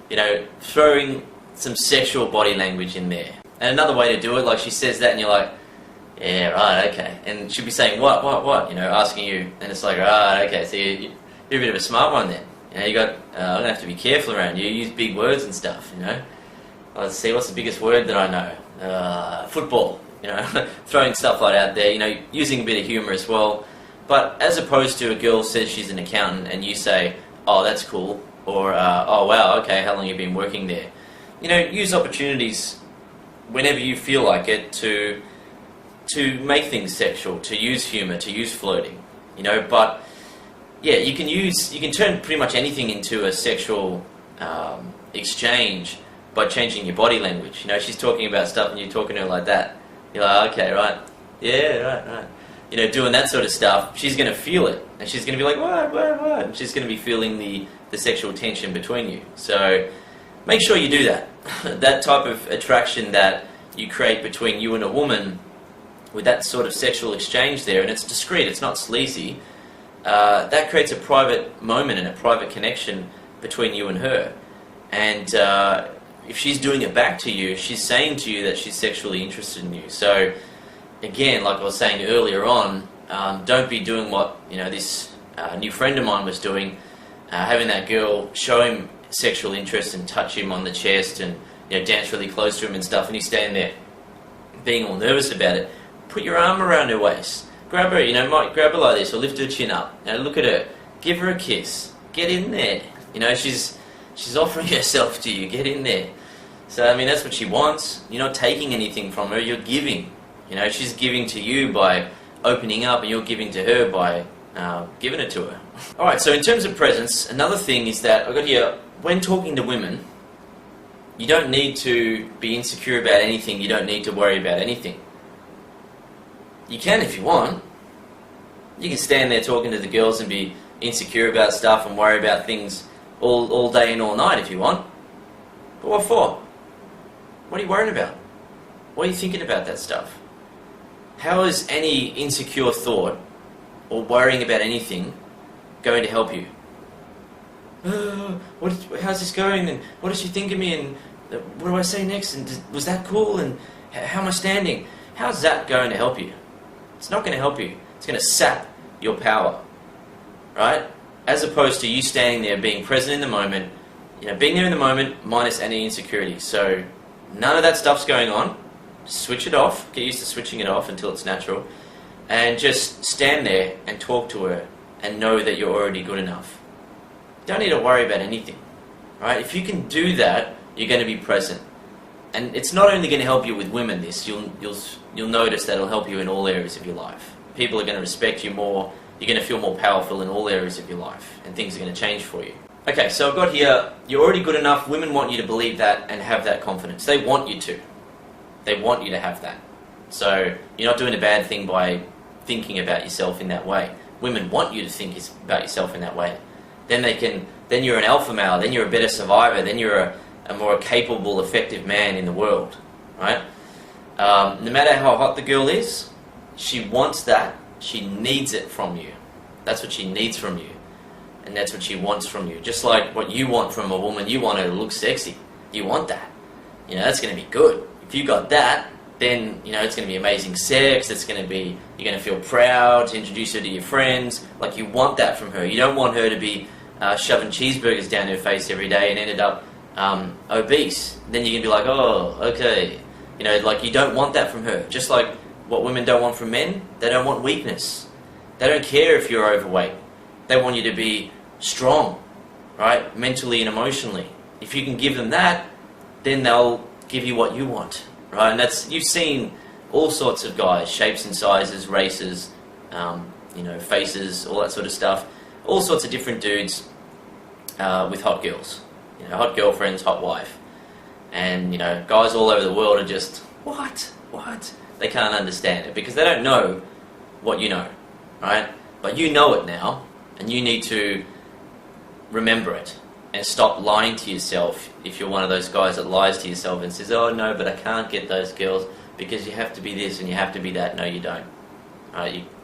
You know, throwing some sexual body language in there. And another way to do it, like she says that and you're like, yeah, right, okay. And she'll be saying, what, you know, asking you, and it's like, right, okay, so you're a bit of a smart one then. You know, you got, I'm going to have to be careful around you, use big words and stuff, you know. Let's see, what's the biggest word that I know? Football, you know, throwing stuff like that out there, you know, using a bit of humour as well. But as opposed to a girl says she's an accountant and you say, oh, that's cool, or, oh, wow, okay, how long have you been working there? You know, use opportunities whenever you feel like it to make things sexual, to use humour, to use flirting, you know, but yeah, you can turn pretty much anything into a sexual exchange by changing your body language. You know, she's talking about stuff and you're talking to her like that. You're like, okay, right, yeah, right. You know, doing that sort of stuff, she's going to feel it. And she's going to be like, what? And she's going to be feeling the sexual tension between you. So make sure you do that. That type of attraction that you create between you and a woman with that sort of sexual exchange there, and it's discreet, it's not sleazy, that creates a private moment and a private connection between you and her. And if she's doing it back to you, she's saying to you that she's sexually interested in you. So again, like I was saying earlier on, don't be doing what, you know, this new friend of mine was doing, having that girl show him sexual interest and touch him on the chest and, you know, dance really close to him and stuff, and he's standing there being all nervous about it. Put your arm around her waist, grab her, you know, might grab her like this or lift her chin up, you know, look at her, give her a kiss, get in there, you know, she's offering herself to you, get in there. So I mean, that's what she wants. You're not taking anything from her, you're giving. You know, she's giving to you by opening up, and you're giving to her by giving it to her. Alright, so in terms of presence, another thing is that I've got here, when talking to women, you don't need to be insecure about anything, you don't need to worry about anything. You can if you want. You can stand there talking to the girls and be insecure about stuff and worry about things all day and all night if you want. But what for? What are you worrying about? What are you thinking about that stuff? How is any insecure thought or worrying about anything going to help you? How's this going? And what does she think of me? And what do I say next? And was that cool? And how am I standing? How's that going to help you? It's not going to help you. It's going to sap your power, right? As opposed to you standing there being present in the moment, you know, being there in the moment minus any insecurity. So none of that stuff's going on. Switch it off. Get used to switching it off until it's natural. And just stand there and talk to her and know that you're already good enough. Don't need to worry about anything, right? If you can do that, you're going to be present. And it's not only going to help you with women, this. You'll notice that it'll help you in all areas of your life. People are going to respect you more. You're going to feel more powerful in all areas of your life. And things are going to change for you. Okay, so I've got here, you're already good enough. Women want you to believe that and have that confidence. They want you to. They want you to have that. So you're not doing a bad thing by thinking about yourself in that way. Women want you to think about yourself in that way. Then you're an alpha male, then you're a better survivor, then you're a more capable, effective man in the world, right? No matter how hot the girl is, she wants that. She needs it from you. That's what she needs from you. And that's what she wants from you. Just like what you want from a woman, you want her to look sexy. You want that. You know, that's going to be good. If you got that, then, you know, it's going to be amazing sex. It's going to be, you're going to feel proud to introduce her to your friends. Like, you want that from her. You don't want her to be shoving cheeseburgers down her face every day and ended up obese. Then you can be like, oh, okay. You know, like, you don't want that from her. Just like what women don't want from men, they don't want weakness. They don't care if you're overweight. They want you to be strong. right? Mentally and emotionally. If you can give them that, then they'll give you what you want, right? And you've seen all sorts of guys, shapes and sizes, races, faces, all that sort of stuff. All sorts of different dudes with hot girls, hot girlfriends, hot wife. And, guys all over the world are just, what? They can't understand it because they don't know what you know, right? But you know it now, and you need to remember it and stop lying to yourself if you're one of those guys that lies to yourself and says, oh no, but I can't get those girls because you have to be this and you have to be that. No, you don't.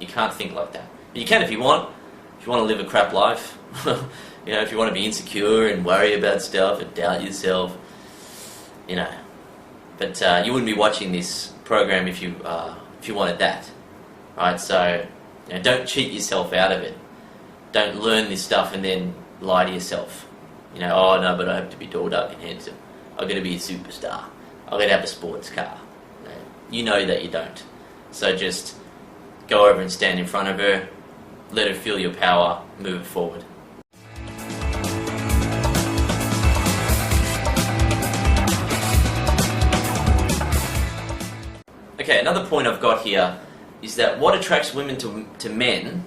You can't think like that. You can if you want. If you want to live a crap life, if you want to be insecure and worry about stuff and doubt yourself, But you wouldn't be watching this program if you wanted that, right? So don't cheat yourself out of it. Don't learn this stuff and then lie to yourself. Oh no, but I have to be tall, dark, and handsome. I've got to be a superstar. I've got to have a sports car. You know that you don't. So just go over and stand in front of her, let her feel your power, move it forward. Okay, another point I've got here is that what attracts women to men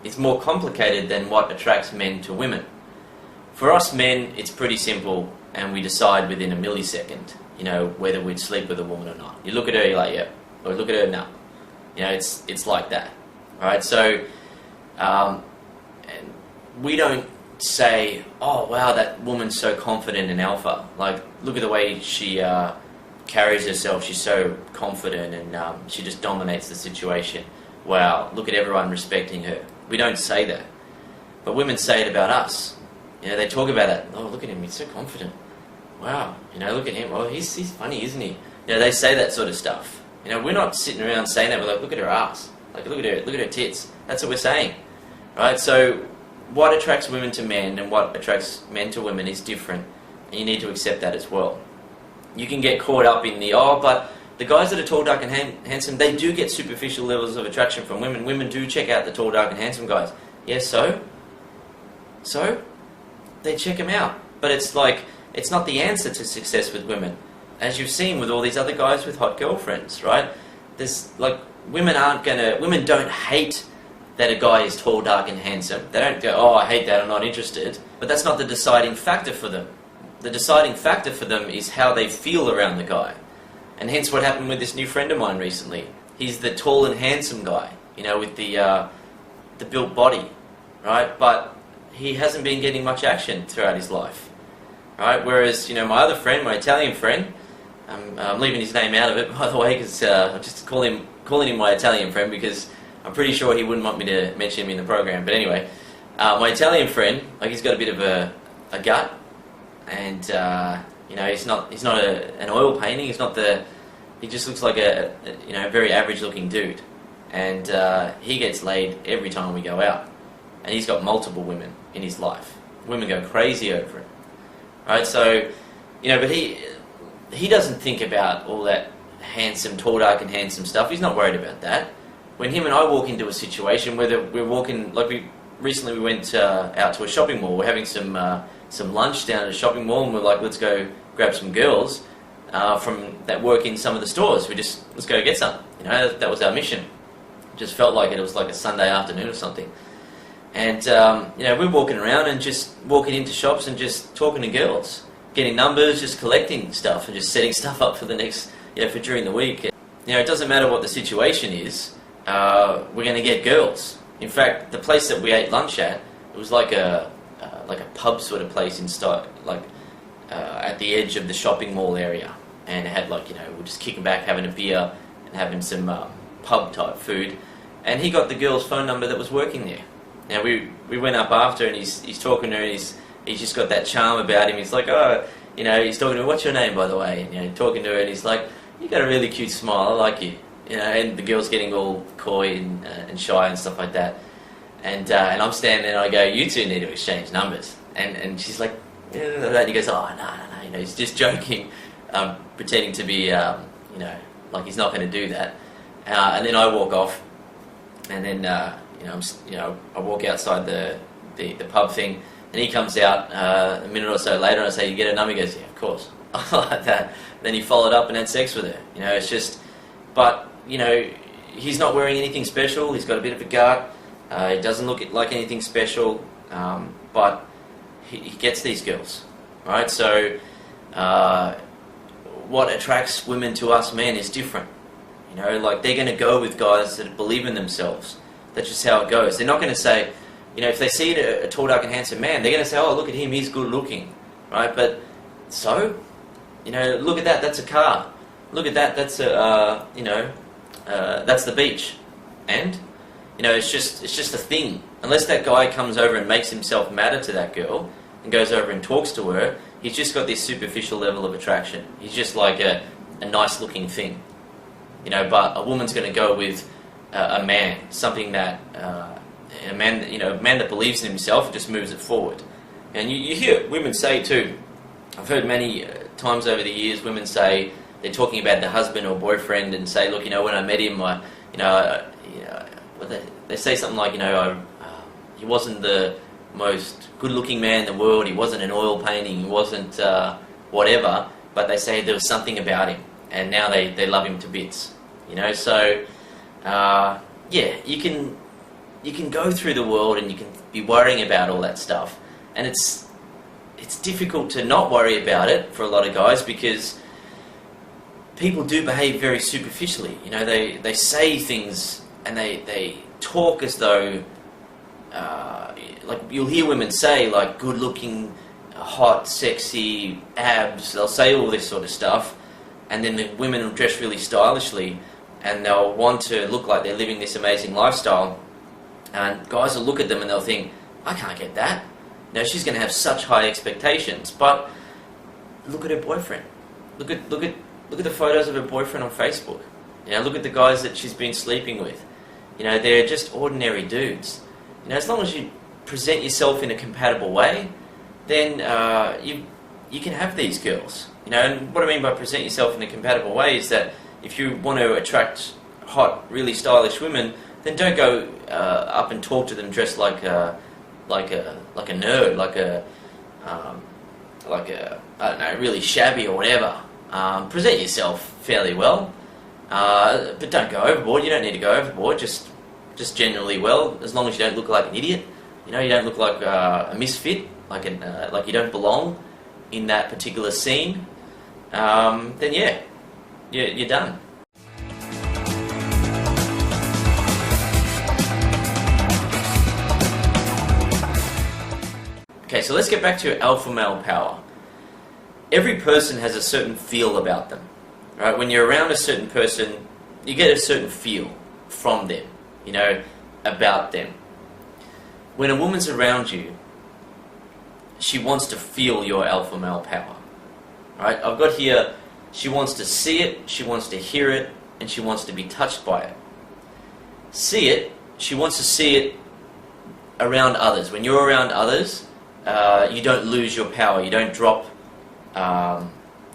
is more complicated than what attracts men to women. For us men, it's pretty simple, and we decide within a millisecond, whether we'd sleep with a woman or not. You look at her, you're like, yeah, or look at her, no. It's like that, right? So, and we don't say, oh wow, that woman's so confident and alpha. Like, look at the way she carries herself. She's so confident and she just dominates the situation. Wow, look at everyone respecting her. We don't say that, but women say it about us. They talk about that. Oh, look at him, he's so confident. Wow, look at him. Oh, he's funny, isn't he? They say that sort of stuff. We're not sitting around saying that. We're like, look at her ass. Like, look at her tits. That's what we're saying, right? So, what attracts women to men and what attracts men to women is different, and you need to accept that as well. You can get caught up in but the guys that are tall, dark, and handsome, they do get superficial levels of attraction from women. Women do check out the tall, dark, and handsome guys. Yes, so they check them out. But it's not the answer to success with women. As you've seen with all these other guys with hot girlfriends, right? Women don't hate that a guy is tall, dark, and handsome. They don't go, oh, I hate that, I'm not interested. But that's not the deciding factor for them. The deciding factor for them is how they feel around the guy. And hence what happened with this new friend of mine recently. He's the tall and handsome guy, with the built body, right? But he hasn't been getting much action throughout his life, right? Whereas, my other friend, my Italian friend, I'm leaving his name out of it, by the way, because I'm just calling him my Italian friend because I'm pretty sure he wouldn't want me to mention him in the program. But anyway, my Italian friend, he's got a bit of a gut, and he's not an oil painting. He just looks like a very average looking dude, and he gets laid every time we go out, and he's got multiple women in his life. Women go crazy over it, right? So, but he doesn't think about all that handsome, tall, dark, and handsome stuff. He's not worried about that. When him and I walk into a situation, whether we're walking, recently we went out to a shopping mall. We're having some lunch down at a shopping mall, and we're like, let's go grab some girls from that work in some of the stores. Let's go get some. That was our mission. It just felt like it was like a Sunday afternoon or something. And we're walking around and just walking into shops and just talking to girls, getting numbers, just collecting stuff and just setting stuff up for the next, for during the week. It doesn't matter what the situation is. We're going to get girls. In fact, the place that we ate lunch at, it was like a pub sort of place at the edge of the shopping mall area, and it had we're just kicking back, having a beer and having some pub type food. And he got the girl's phone number that was working there. Now we went up after, and he's talking to her, and he's just got that charm about him. He's like, oh, he's talking to her, what's your name, by the way? And, talking to her, and he's like, you got a really cute smile, I like you. And the girl's getting all coy and shy and stuff like that. And I'm standing there and I go, you two need to exchange numbers. And she's like, yeah, and he goes, oh, no, he's just joking, pretending to be, like he's not going to do that. And then I walk off, and then, I walk outside the pub thing, and And he comes out a minute or so later, and I say, "You get a number?" He goes, "Yeah, of course." Like that. Then he followed up and had sex with her. You know, it's just, but you know, he's not wearing anything special. He's got a bit of a gut. He doesn't look like anything special, but he gets these girls, right? So, what attracts women to us men is different. You know, like they're going to go with guys that believe in themselves. That's just how it goes. They're not going to say, you know, if they see a tall, dark, and handsome man, they're going to say, "Oh, look at him, he's good looking," right? But so, you know, look at that. That's a car. Look at that. That's a, you know, that's the beach, and you know, it's just a thing. Unless that guy comes over and makes himself matter to that girl and goes over and talks to her, he's just got this superficial level of attraction. He's just like a nice looking thing, you know. But a woman's going to go with a man, something that a man, you know, a man that believes in himself and just moves it forward. And you hear women say too. I've heard many times over the years women say they're talking about the husband or boyfriend and say, "Look, you know, when I met him, they say something like, you know, he wasn't the most good-looking man in the world. He wasn't an oil painting. He wasn't whatever." But they say there was something about him, and now they love him to bits. You know, so yeah, you can go through the world and you can be worrying about all that stuff, and it's difficult to not worry about it for a lot of guys because people do behave very superficially. You know, they say things and they talk as though, like you'll hear women say like good looking, hot, sexy, abs. They'll say all this sort of stuff, and then the women will dress really stylishly and they'll want to look like they're living this amazing lifestyle, and guys will look at them and they'll think, "I can't get that." You know, she's going to have such high expectations. But look at her boyfriend. Look at the photos of her boyfriend on Facebook. You know, look at the guys that she's been sleeping with. You know, they're just ordinary dudes. You know, as long as you present yourself in a compatible way, then you can have these girls. You know, and what I mean by present yourself in a compatible way is that if you want to attract hot, really stylish women, then don't go up and talk to them dressed like a nerd, like a I don't know, really shabby or whatever. Present yourself fairly well, but don't go overboard. You don't need to go overboard. Just generally well, as long as you don't look like an idiot. You know, you don't look like a misfit, like you don't belong in that particular scene. Then yeah, you're done. Okay, so let's get back to alpha male power. Every person has a certain feel about them, right? When you're around a certain person, you get a certain feel from them, you know, about them. When a woman's around you, she wants to feel your alpha male power, right? I've got here, she wants to see it, she wants to hear it, and she wants to be touched by it. See it, she wants to see it around others. When you're around others, you don't lose your power. You don't drop,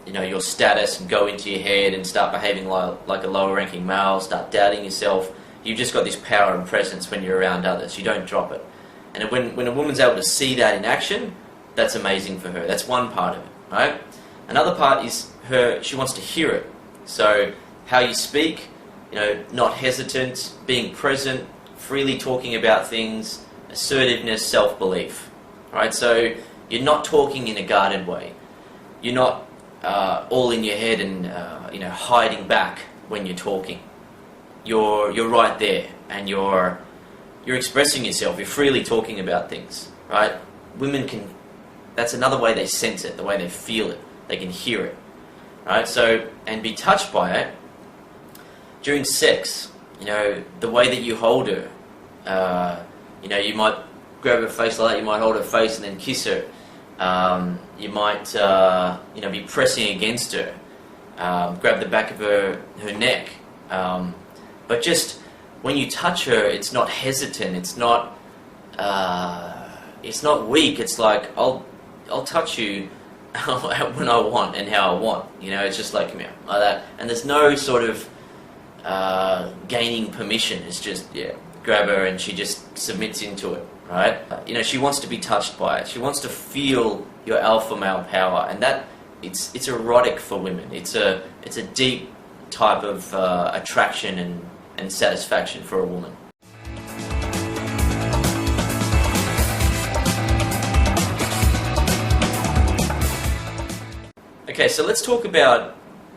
you know, your status and go into your head and start behaving like a lower-ranking male, start doubting yourself. You've just got this power and presence when you're around others. You don't drop it. And when a woman's able to see that in action, that's amazing for her. That's one part of it, right? Another part is she wants to hear it. So how you speak, you know, not hesitant, being present, freely talking about things, assertiveness, self-belief. Right, so you're not talking in a guarded way. You're not all in your head and you know, hiding back when you're talking. You're right there, and you're expressing yourself. You're freely talking about things. Right, women can. That's another way they sense it, the way they feel it. They can hear it. Right, so and be touched by it during sex. You know, the way that you hold her. You know, you might grab her face like that, you might hold her face and then kiss her. You might, you know, be pressing against her. Grab the back of her neck. But just when you touch her, it's not hesitant. It's not weak. It's like I'll touch you when I want and how I want. You know, it's just like, come here, like that. And there's no sort of gaining permission. It's just, yeah, grab her and she just submits into it. right? You know, she wants to be touched by it. She wants to feel your alpha male power, and that it's erotic for women. It's a deep type of attraction and satisfaction for a woman. Okay, so let's talk about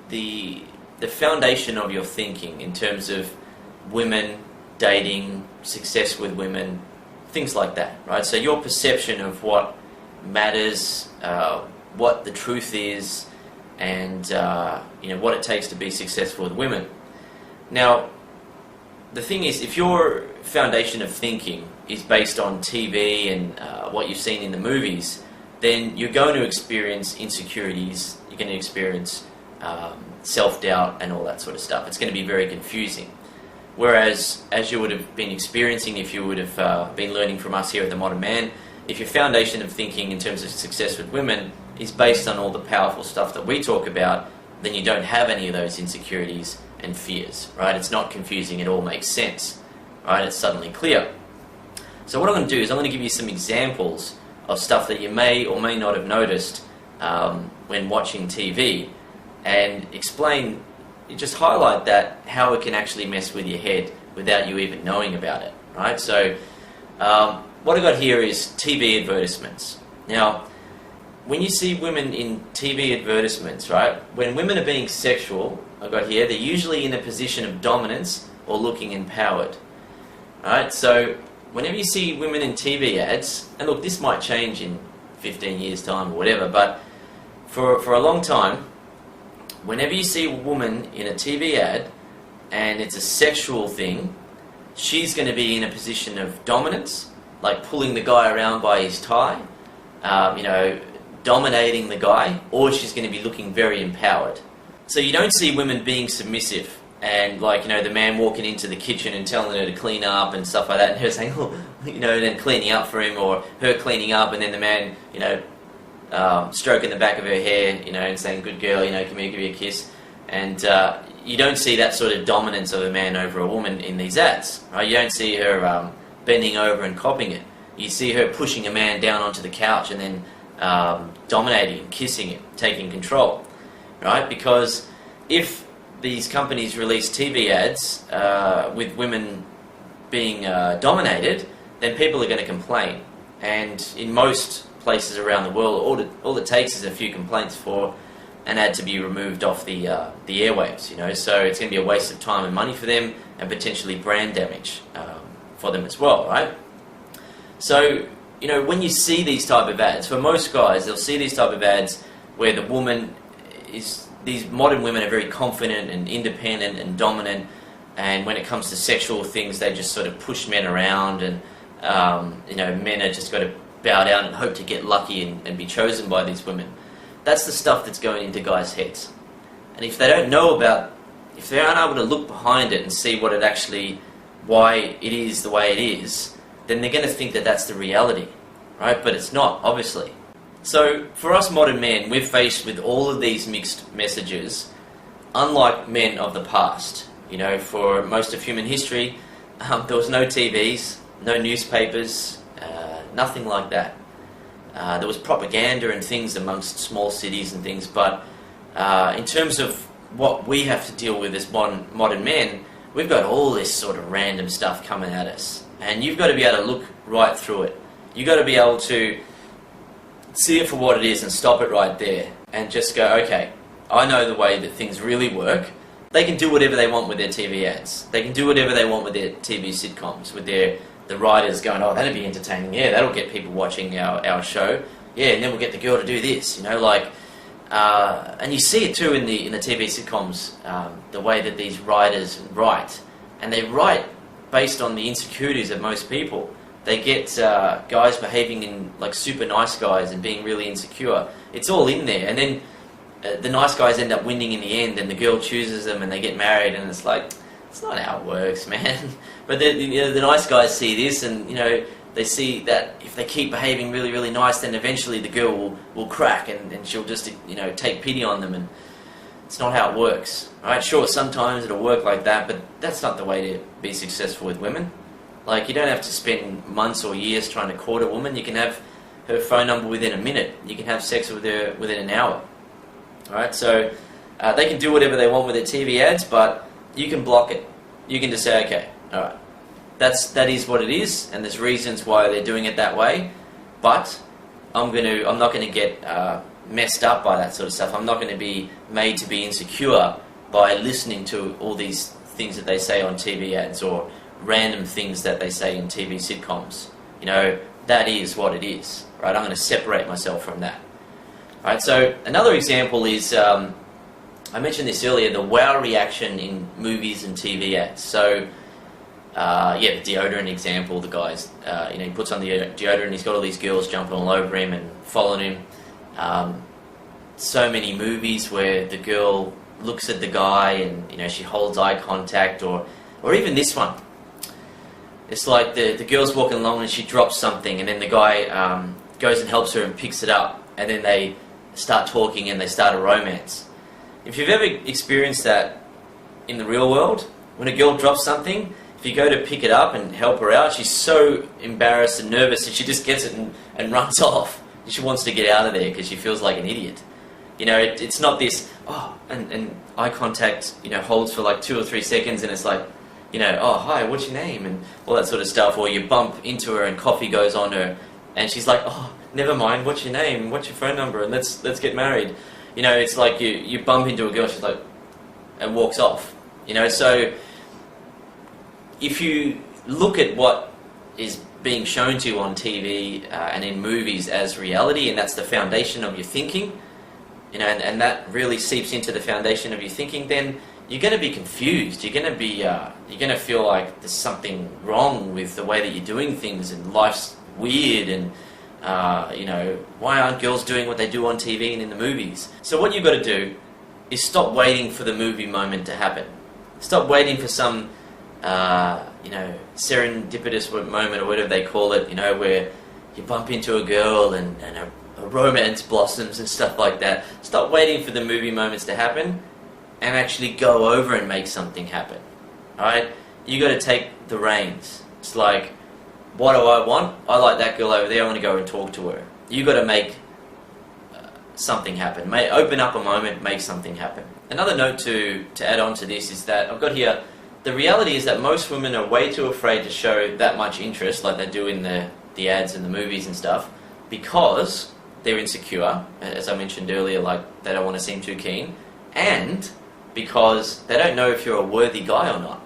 the foundation of your thinking in terms of women, dating, success with women, things like that, right? So your perception of what matters, what the truth is, and you know, what it takes to be successful with women. Now, the thing is, if your foundation of thinking is based on TV and what you've seen in the movies, then you're going to experience insecurities, you're going to experience self-doubt and all that sort of stuff. It's going to be very confusing. Whereas, as you would have been experiencing if you would have been learning from us here at The Modern Man, if your foundation of thinking in terms of success with women is based on all the powerful stuff that we talk about, then you don't have any of those insecurities and fears, right? It's not confusing, it all makes sense, right? It's suddenly clear. So what I'm going to do is I'm going to give you some examples of stuff that you may or may not have noticed when watching TV, and explain, just highlight that, how it can actually mess with your head without you even knowing about it, right? So what I got here is TV advertisements. Now, when you see women in TV advertisements, right, when women are being sexual, I got here, they're usually in a position of dominance or looking empowered, right? So whenever you see women in TV ads, and look, this might change in 15 years' time or whatever, but for a long time, whenever you see a woman in a TV ad and it's a sexual thing, she's going to be in a position of dominance, like pulling the guy around by his tie, you know, dominating the guy, or she's going to be looking very empowered. So you don't see women being submissive and, like, you know, the man walking into the kitchen and telling her to clean up and stuff like that, and her saying, oh, you know, then cleaning up for him, or her cleaning up and then the man, you know, stroking the back of her hair, you know, and saying, good girl, you know, come here, give you a kiss. And you don't see that sort of dominance of a man over a woman in these ads, right? You don't see her bending over and copying it. You see her pushing a man down onto the couch and then dominating, kissing him, taking control, right? Because if these companies release TV ads with women being dominated, then people are going to complain. And in most places around the world, all it takes is a few complaints for an ad to be removed off the airwaves, you know. So it's going to be a waste of time and money for them, and potentially brand damage for them as well, right? So, you know, when you see these type of ads, for most guys, they'll see these type of ads where the woman is, these modern women are very confident and independent and dominant, and when it comes to sexual things, they just sort of push men around, and you know, men are just got to bow down and hope to get lucky and be chosen by these women. That's the stuff that's going into guys' heads. And if they don't know about, if they aren't able to look behind it and see what it actually, why it is the way it is, then they're going to think that that's the reality, right? But it's not, obviously. So for us modern men, we're faced with all of these mixed messages, unlike men of the past. You know, for most of human history, there was no TVs, no newspapers, nothing like that. There was propaganda and things amongst small cities and things, but in terms of what we have to deal with as modern men, we've got all this sort of random stuff coming at us. And you've got to be able to look right through it. You've got to be able to see it for what it is and stop it right there. And just go, okay, I know the way that things really work. They can do whatever they want with their TV ads. They can do whatever they want with their TV sitcoms, with the writers going, oh, that'll be entertaining. Yeah, that'll get people watching our show. Yeah, and then we'll get the girl to do this, you know, like... and you see it too in the TV sitcoms, the way that these writers write. And they write based on the insecurities of most people. They get guys behaving in like super nice guys and being really insecure. It's all in there. And then the nice guys end up winning in the end, and the girl chooses them and they get married, and it's like, it's not how it works, man. But the nice guys see this, and you know, they see that if they keep behaving really, really nice, then eventually the girl will crack, and she'll just, you know, take pity on them, and it's not how it works. Right? Sure, sometimes it'll work like that, but that's not the way to be successful with women. Like, you don't have to spend months or years trying to court a woman. You can have her phone number within a minute. You can have sex with her within an hour. Alright, so they can do whatever they want with their TV ads, but you can block it. You can just say, okay, alright, that is what it is, and there's reasons why they're doing it that way, but I'm not going to get messed up by that sort of stuff. I'm not going to be made to be insecure by listening to all these things that they say on TV ads or random things that they say in TV sitcoms. You know, that is what it is, right? I'm going to separate myself from that. Alright, so another example is, I mentioned this earlier, the wow reaction in movies and TV ads. So, the deodorant example, the guy's, he puts on the deodorant, he's got all these girls jumping all over him and following him. So many movies where the girl looks at the guy and, she holds eye contact, or even this one. It's like the girl's walking along and she drops something, and then the guy goes and helps her and picks it up, and then they start talking and they start a romance. If you've ever experienced that in the real world, when a girl drops something, if you go to pick it up and help her out, she's so embarrassed and nervous that she just gets it and runs off. She wants to get out of there because she feels like an idiot. It's not this, and eye contact, holds for like 2 or 3 seconds, and it's like, oh, hi, what's your name? And all that sort of stuff. Or you bump into her and coffee goes on her, and she's like, oh, never mind, what's your name? What's your phone number? And let's get married. It's like you bump into a girl, she's like, and walks off. So if you look at what is being shown to you on TV and in movies as reality, and that's the foundation of your thinking, and that really seeps into the foundation of your thinking, then you're going to be confused. You're going to feel like there's something wrong with the way that you're doing things, and life's weird, and why aren't girls doing what they do on TV and in the movies? So what you've got to do is stop waiting for the movie moment to happen. Stop waiting for some serendipitous moment, or whatever they call it, where you bump into a girl and a romance blossoms and stuff like that. Stop waiting for the movie moments to happen and actually go over and make something happen. Alright? You got to take the reins. It's like, what do I want? I like that girl over there, I want to go and talk to her. You got to make something happen. Open up a moment, make something happen. Another note to add on to this is that I've got here, the reality is that most women are way too afraid to show that much interest like they do in the ads and the movies and stuff, because they're insecure, as I mentioned earlier, like they don't want to seem too keen, and because they don't know if you're a worthy guy or not.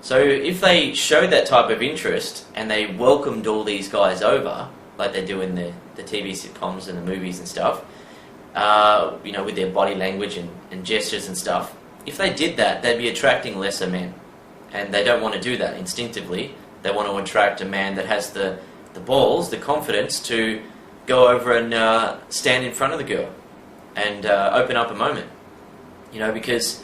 So if they showed that type of interest and they welcomed all these guys over, like they do in the TV sitcoms and the movies and stuff, with their body language and gestures and stuff, if they did that, they'd be attracting lesser men. And they don't want to do that instinctively. They want to attract a man that has the balls, the confidence to go over and stand in front of the girl and open up a moment. Because,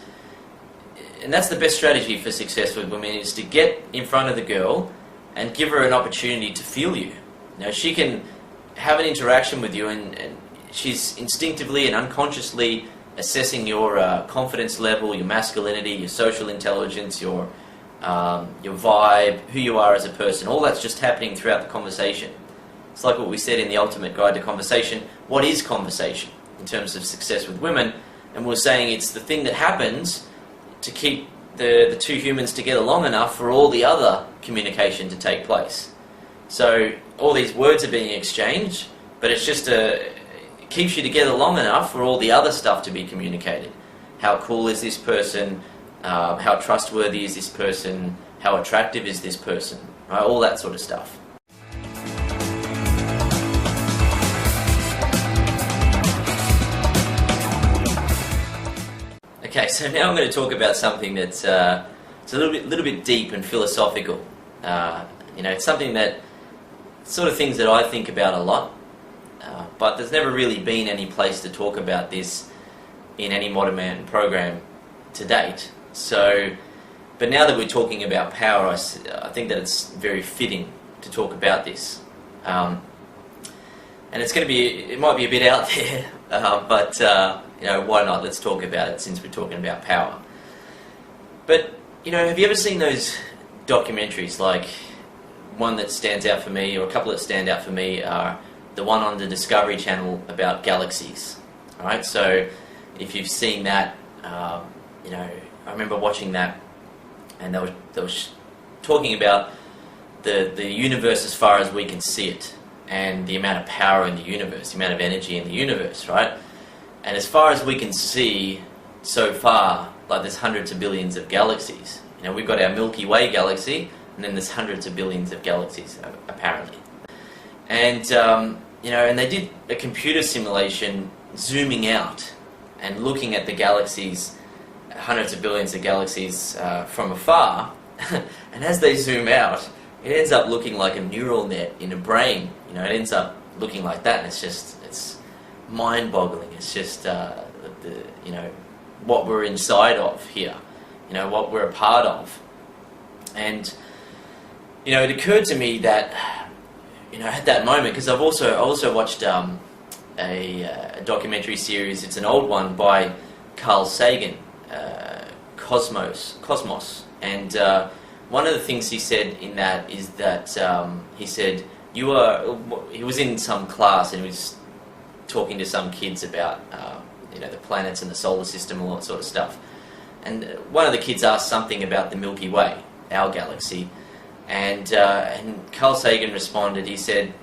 and that's the best strategy for success with women, is to get in front of the girl and give her an opportunity to feel you. She can have an interaction with you, and she's instinctively and unconsciously assessing your confidence level, your masculinity, your social intelligence, your vibe, who you are as a person. All that's just happening throughout the conversation. It's like what we said in the Ultimate Guide to Conversation. What is conversation in terms of success with women? And we're saying it's the thing that happens to keep the two humans together long enough for all the other communication to take place. So all these words are being exchanged, but it's just it keeps you together long enough for all the other stuff to be communicated. How cool is this person? How trustworthy is this person? How attractive is this person? Right? All that sort of stuff. Okay, so now I'm going to talk about something that's it's a little bit deep and philosophical. It's something that sort of things that I think about a lot, but there's never really been any place to talk about this in any Modern Man program to date. So, but now that we're talking about power, I think that it's very fitting to talk about this. And it's going to be, it might be a bit out there, but why not? Let's talk about it since we're talking about power. But have you ever seen those documentaries, like one that stands out for me, or a couple that stand out for me, are the one on the Discovery Channel about galaxies. Alright, so if you've seen that, you know, I remember watching that, and they were talking about the universe as far as we can see it, and the amount of power in the universe, the amount of energy in the universe, right? And as far as we can see so far, like there's hundreds of billions of galaxies. You know, we've got our Milky Way galaxy, and then there's hundreds of billions of galaxies, apparently. And, you know, and they did a computer simulation zooming out and looking at the galaxies, hundreds of billions of galaxies from afar. And as they zoom out, it ends up looking like a neural net in a brain. You know, it ends up looking like that, and it's mind-boggling. It's just, you know, what we're inside of here. You know, what we're a part of. And, you know, it occurred to me that, you know, at that moment, because I also watched a documentary series. It's an old one by Carl Sagan, Cosmos. And one of the things he said in that is that he said, he was in some class and he was talking to some kids about you know, the planets and the solar system and all that sort of stuff. And one of the kids asked something about the Milky Way, our galaxy, and Carl Sagan responded. He said,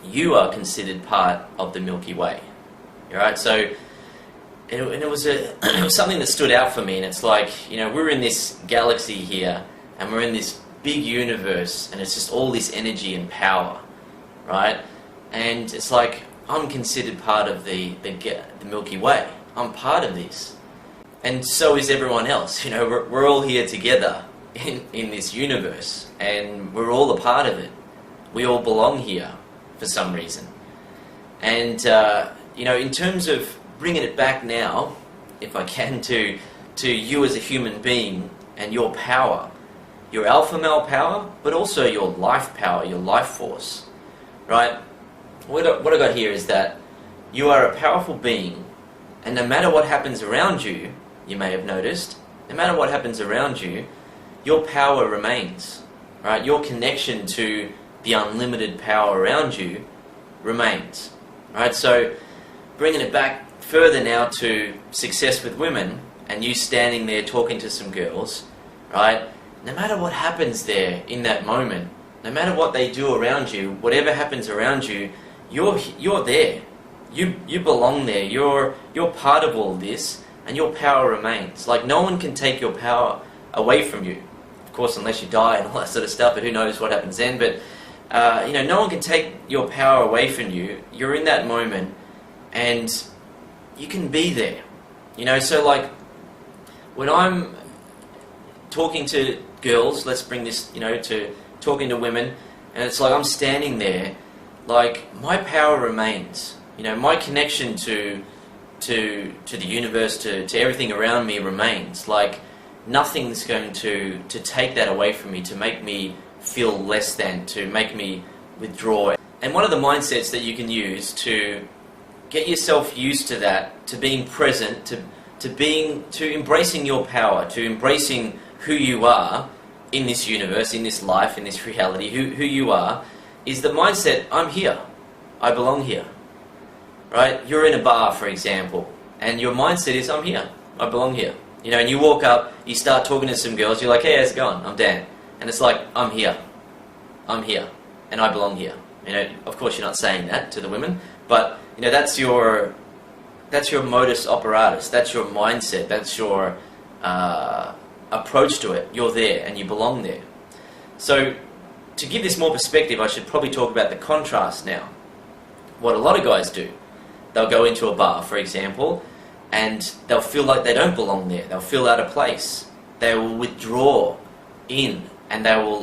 "You are considered part of the Milky Way." All right, so it was it was something that stood out for me, and it's like, you know, we're in this galaxy here, and we're in this big universe, and it's just all this energy and power, right? And it's like, I'm considered part of the Milky Way. I'm part of this. And so is everyone else. You know, we're all here together in this universe, and we're all a part of it. We all belong here for some reason. And, you know, in terms of bringing it back now, if I can, to you as a human being and your power, your alpha male power, but also your life power, your life force, right? What I got here is that you are a powerful being, and no matter what happens around you, you may have noticed, no matter what happens around you, your power remains, right? Your connection to the unlimited power around you remains, right? So, bringing it back further now to success with women, and you standing there talking to some girls, right? No matter what happens there in that moment, no matter what they do around you, whatever happens around you, you're there. You belong there. You're part of all this, and your power remains. Like, no one can take your power away from you. Of course, unless you die and all that sort of stuff, but who knows what happens then. But, you know, no one can take your power away from you. You're in that moment, and you can be there. You know, so like, when I'm talking to girls, let's bring this, you know, to talking to women, and it's like I'm standing there, like, my power remains. You know, my connection to the universe, to everything around me remains. Like, nothing's going to take that away from me, to make me feel less than, to make me withdraw. And one of the mindsets that you can use to get yourself used to that, to being present, to embracing your power, to embracing who you are in this universe, in this life, in this reality, who you are, is the mindset, I'm here, I belong here. Right? You're in a bar, for example, and your mindset is, I'm here, I belong here. You know, and you walk up, you start talking to some girls, you're like, hey, how's it going? I'm Dan. And it's like, I'm here, and I belong here. You know, of course you're not saying that to the women, but, you know, that's your modus operatus, that's your mindset, that's your approach to it. You're there, and you belong there. So, to give this more perspective, I should probably talk about the contrast now. What a lot of guys do, they'll go into a bar, for example, and they'll feel like they don't belong there. They'll feel out of place. They will withdraw in, and they will,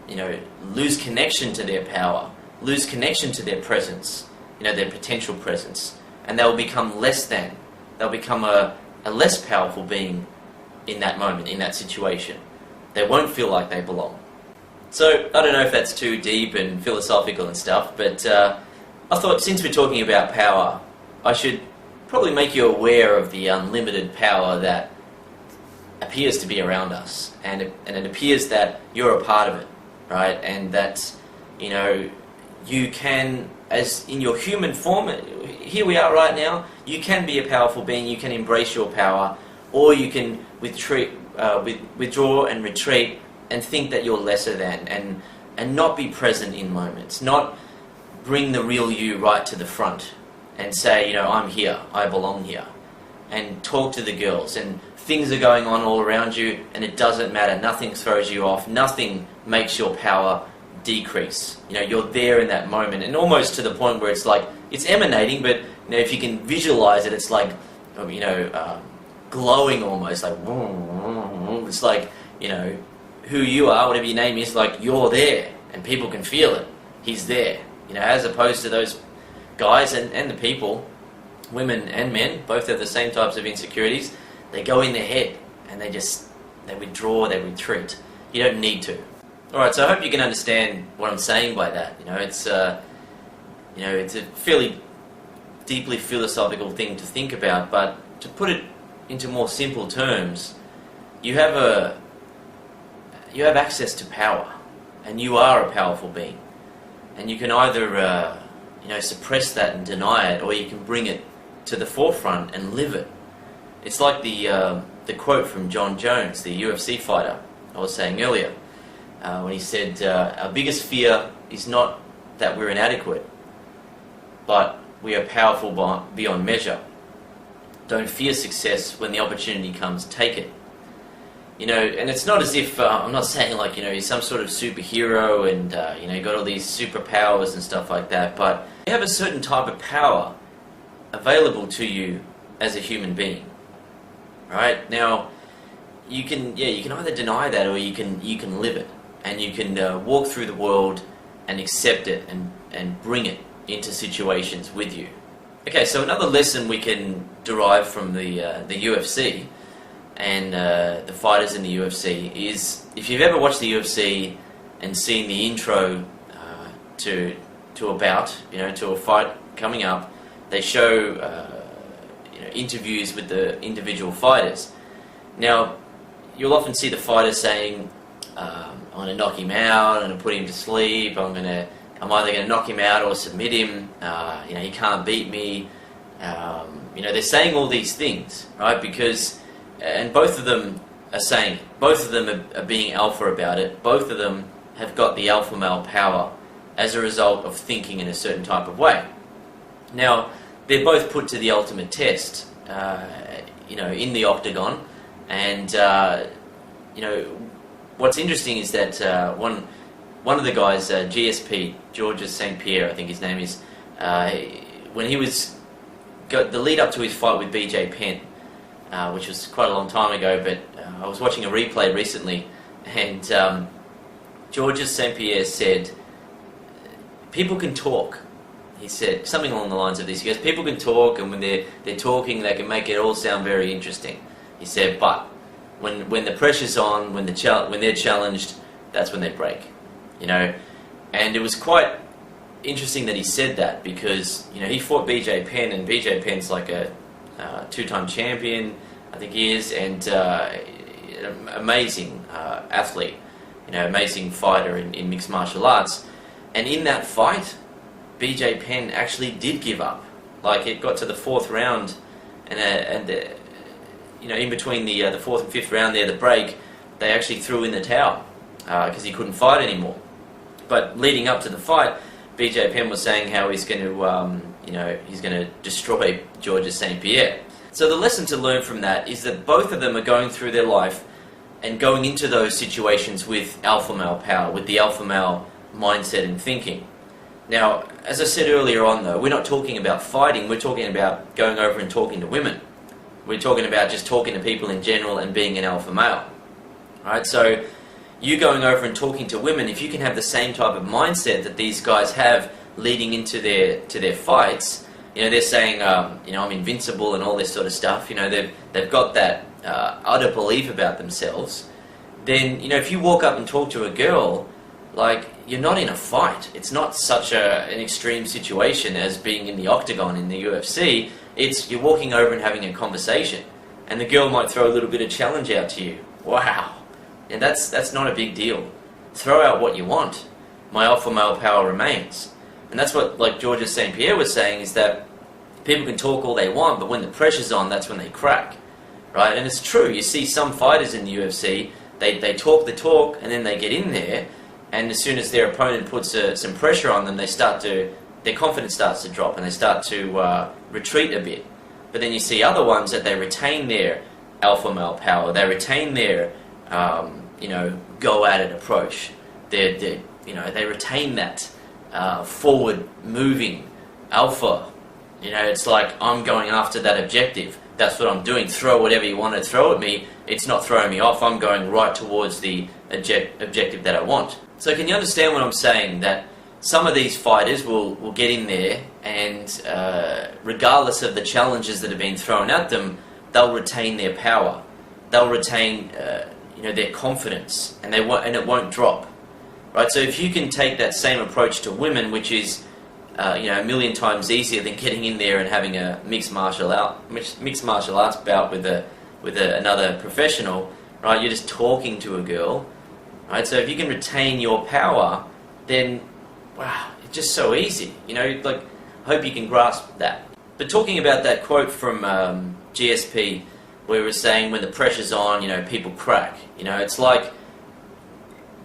you know, lose connection to their power, lose connection to their presence, you know, their potential presence, and they'll become less than. They'll become a less powerful being in that moment, in that situation. They won't feel like they belong. So, I don't know if that's too deep and philosophical and stuff, but I thought, since we're talking about power, I should probably make you aware of the unlimited power that appears to be around us, and it appears that you're a part of it, right? And that, you know, you can, as in your human form, here we are right now, you can be a powerful being, you can embrace your power, or you can withdraw and retreat and think that you're lesser than, and not be present in moments, not bring the real you right to the front and say, you know, I'm here, I belong here, and talk to the girls, and things are going on all around you, and it doesn't matter, nothing throws you off, nothing makes your power decrease. You know, you're there in that moment, and almost to the point where it's like, it's emanating, but, you know, if you can visualize it, it's like, you know, glowing almost, like, it's like, you know, who you are, whatever your name is, like, you're there, and people can feel it, he's there, you know, as opposed to those guys and the people, women and men, both have the same types of insecurities. They go in their head, and they withdraw, they retreat. You don't need to. Alright, so I hope you can understand what I'm saying by that. You know, it's a fairly deeply philosophical thing to think about, but to put it into more simple terms, you have access to power, and you are a powerful being, and you can either you know, suppress that and deny it, or you can bring it to the forefront and live it. It's like the quote from John Jones, the UFC fighter I was saying earlier, when he said, our biggest fear is not that we're inadequate, but we are powerful beyond measure. Don't fear success. When the opportunity comes, take it. You know, and it's not as if, I'm not saying like, you know, he's some sort of superhero and, you know, you got all these superpowers and stuff like that, but you have a certain type of power available to you as a human being, right? Now, you can either deny that, or you can live it, and you can walk through the world and accept it and bring it into situations with you. Okay, so another lesson we can derive from the UFC and the fighters in the UFC is, if you've ever watched the UFC and seen the intro to a bout, you know, to a fight coming up, they show you know, interviews with the individual fighters. Now, you'll often see the fighter saying, I'm going to knock him out, I'm going to put him to sleep, I'm either going to knock him out or submit him, you know, he can't beat me. You know, they're saying all these things, right? Because, and both of them are saying, both of them are being alpha about it, both of them have got the alpha male power as a result of thinking in a certain type of way. Now, they're both put to the ultimate test, you know, in the octagon, and, you know, what's interesting is that one of the guys, GSP, Georges St. Pierre, I think his name is, when he got the lead up to his fight with BJ Penn, which was quite a long time ago, but I was watching a replay recently, and Georges St. Pierre said, people can talk. He said something along the lines of this. He goes, people can talk, and when they're talking, they can make it all sound very interesting. He said, but when the pressure's on, when they're challenged, that's when they break. You know, and it was quite interesting that he said that, because, you know, he fought BJ Penn, and BJ Penn's like a two-time champion, I think he is, and an amazing athlete, you know, amazing fighter in mixed martial arts. And in that fight, BJ Penn actually did give up. Like, it got to the fourth round, and you know, in between the fourth and fifth round there, the break, they actually threw in the towel because he couldn't fight anymore. But leading up to the fight, BJ Penn was saying how he's going to, you know, he's going to destroy Georges St. Pierre. So the lesson to learn from that is that both of them are going through their life and going into those situations with alpha male power, with the alpha male mindset and thinking. Now, as I said earlier on though, we're not talking about fighting, we're talking about going over and talking to women. We're talking about just talking to people in general and being an alpha male. Alright, so you going over and talking to women, if you can have the same type of mindset that these guys have leading into their fights, you know, they're saying, you know, I'm invincible and all this sort of stuff, you know, they've got that utter belief about themselves, then, you know, if you walk up and talk to a girl, like, you're not in a fight. It's not such an extreme situation as being in the octagon in the UFC. It's you're walking over and having a conversation. and the girl might throw a little bit of challenge out to you. Wow. And that's not a big deal. Throw out what you want. My alpha male power remains. And that's what, like Georges St. Pierre was saying, is that people can talk all they want, but when the pressure's on, that's when they crack. Right? And it's true. You see some fighters in the UFC, they talk the talk, and then they get in there, and as soon as their opponent puts some pressure on them, their confidence starts to drop, and they start to retreat a bit. But then you see other ones that they retain their alpha male power. They retain their, go at it approach. They retain that forward moving alpha. It's like, I'm going after that objective. That's what I'm doing. Throw whatever you want to throw at me. It's not throwing me off. I'm going right towards the objective that I want. So can you understand what I'm saying? That some of these fighters will get in there, and regardless of the challenges that have been thrown at them, they'll retain their power. They'll retain their confidence, and it won't drop. Right? So if you can take that same approach to women, which is a million times easier than getting in there and having a mixed martial arts bout with another professional, right? You're just talking to a girl, right? So if you can retain your power, then wow, it's just so easy. I hope you can grasp that. But talking about that quote from GSP, where it was saying when the pressure's on, people crack. It's like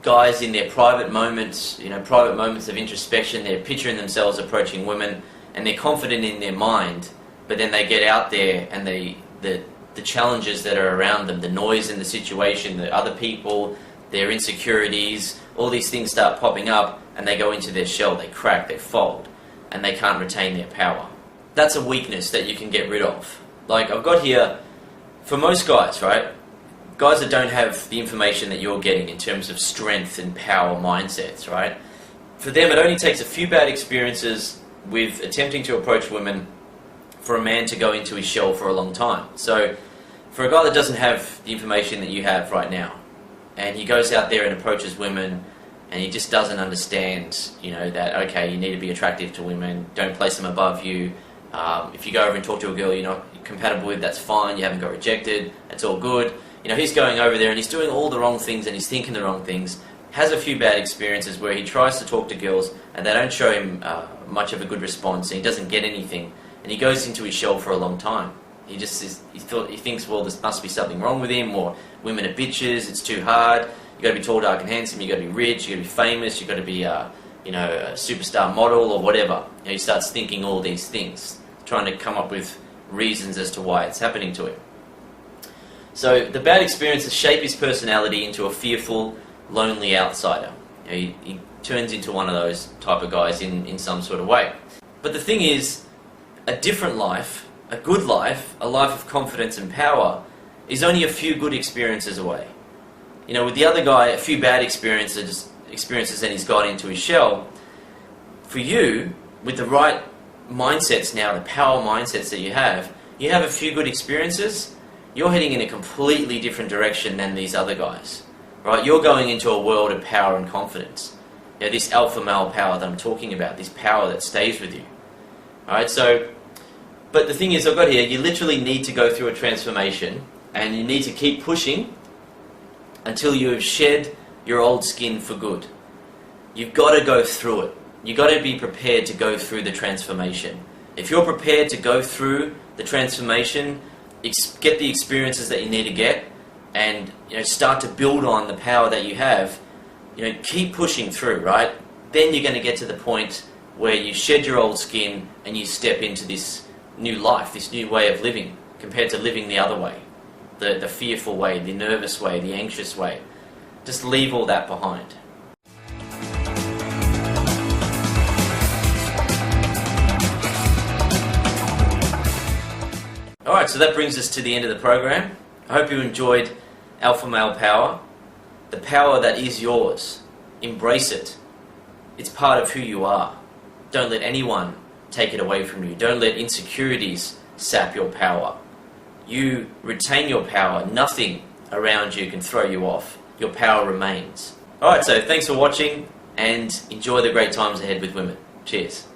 guys in their private moments of introspection, they're picturing themselves approaching women, and they're confident in their mind, but then they get out there, and the challenges that are around them, the noise in the situation, the other people, their insecurities, all these things start popping up, and they go into their shell, they crack, they fold, and they can't retain their power. That's a weakness that you can get rid of. Like I've got here, for most guys, right? Guys that don't have the information that you're getting in terms of strength and power mindsets, right? For them, it only takes a few bad experiences with attempting to approach women for a man to go into his shell for a long time. So, for a guy that doesn't have the information that you have right now, and he goes out there and approaches women, and he just doesn't understand, that, okay, you need to be attractive to women, don't place them above you. If you go over and talk to a girl you're not compatible with, that's fine, you haven't got rejected, that's all good. He's going over there and he's doing all the wrong things and he's thinking the wrong things, has a few bad experiences where he tries to talk to girls and they don't show him much of a good response, and he doesn't get anything, and he goes into his shell for a long time. He thinks, well, there must be something wrong with him, or women are bitches, it's too hard, you got to be tall, dark and handsome, you got to be rich, you got to be famous, you got to be a superstar model or whatever. He starts thinking all these things, trying to come up with reasons as to why it's happening to him. So the bad experiences shape his personality into a fearful, lonely outsider. He turns into one of those type of guys in some sort of way. But the thing is, a different life, a good life, a life of confidence and power, is only a few good experiences away. With the other guy, a few bad experiences and he's got into his shell. For you, with the right mindsets now, the power mindsets that you have a few good experiences, you're heading in a completely different direction than these other guys, right? You're going into a world of power and confidence. This alpha male power that I'm talking about, this power that stays with you. Alright, but the thing is, I've got here, you literally need to go through a transformation, and you need to keep pushing until you have shed your old skin for good. You've got to go through it. You've got to be prepared to go through the transformation. If you're prepared to go through the transformation, get the experiences that you need to get, and start to build on the power that you have, keep pushing through, right? Then you're going to get to the point where you shed your old skin and you step into this new life, this new way of living, compared to living the other way, the fearful way, the nervous way, the anxious way. Just leave all that behind. Alright, so that brings us to the end of the program. I hope you enjoyed Alpha Male Power. The power that is yours. Embrace it. It's part of who you are. Don't let anyone take it away from you. Don't let insecurities sap your power. You retain your power. Nothing around you can throw you off. Your power remains. Alright, so thanks for watching, and enjoy the great times ahead with women. Cheers.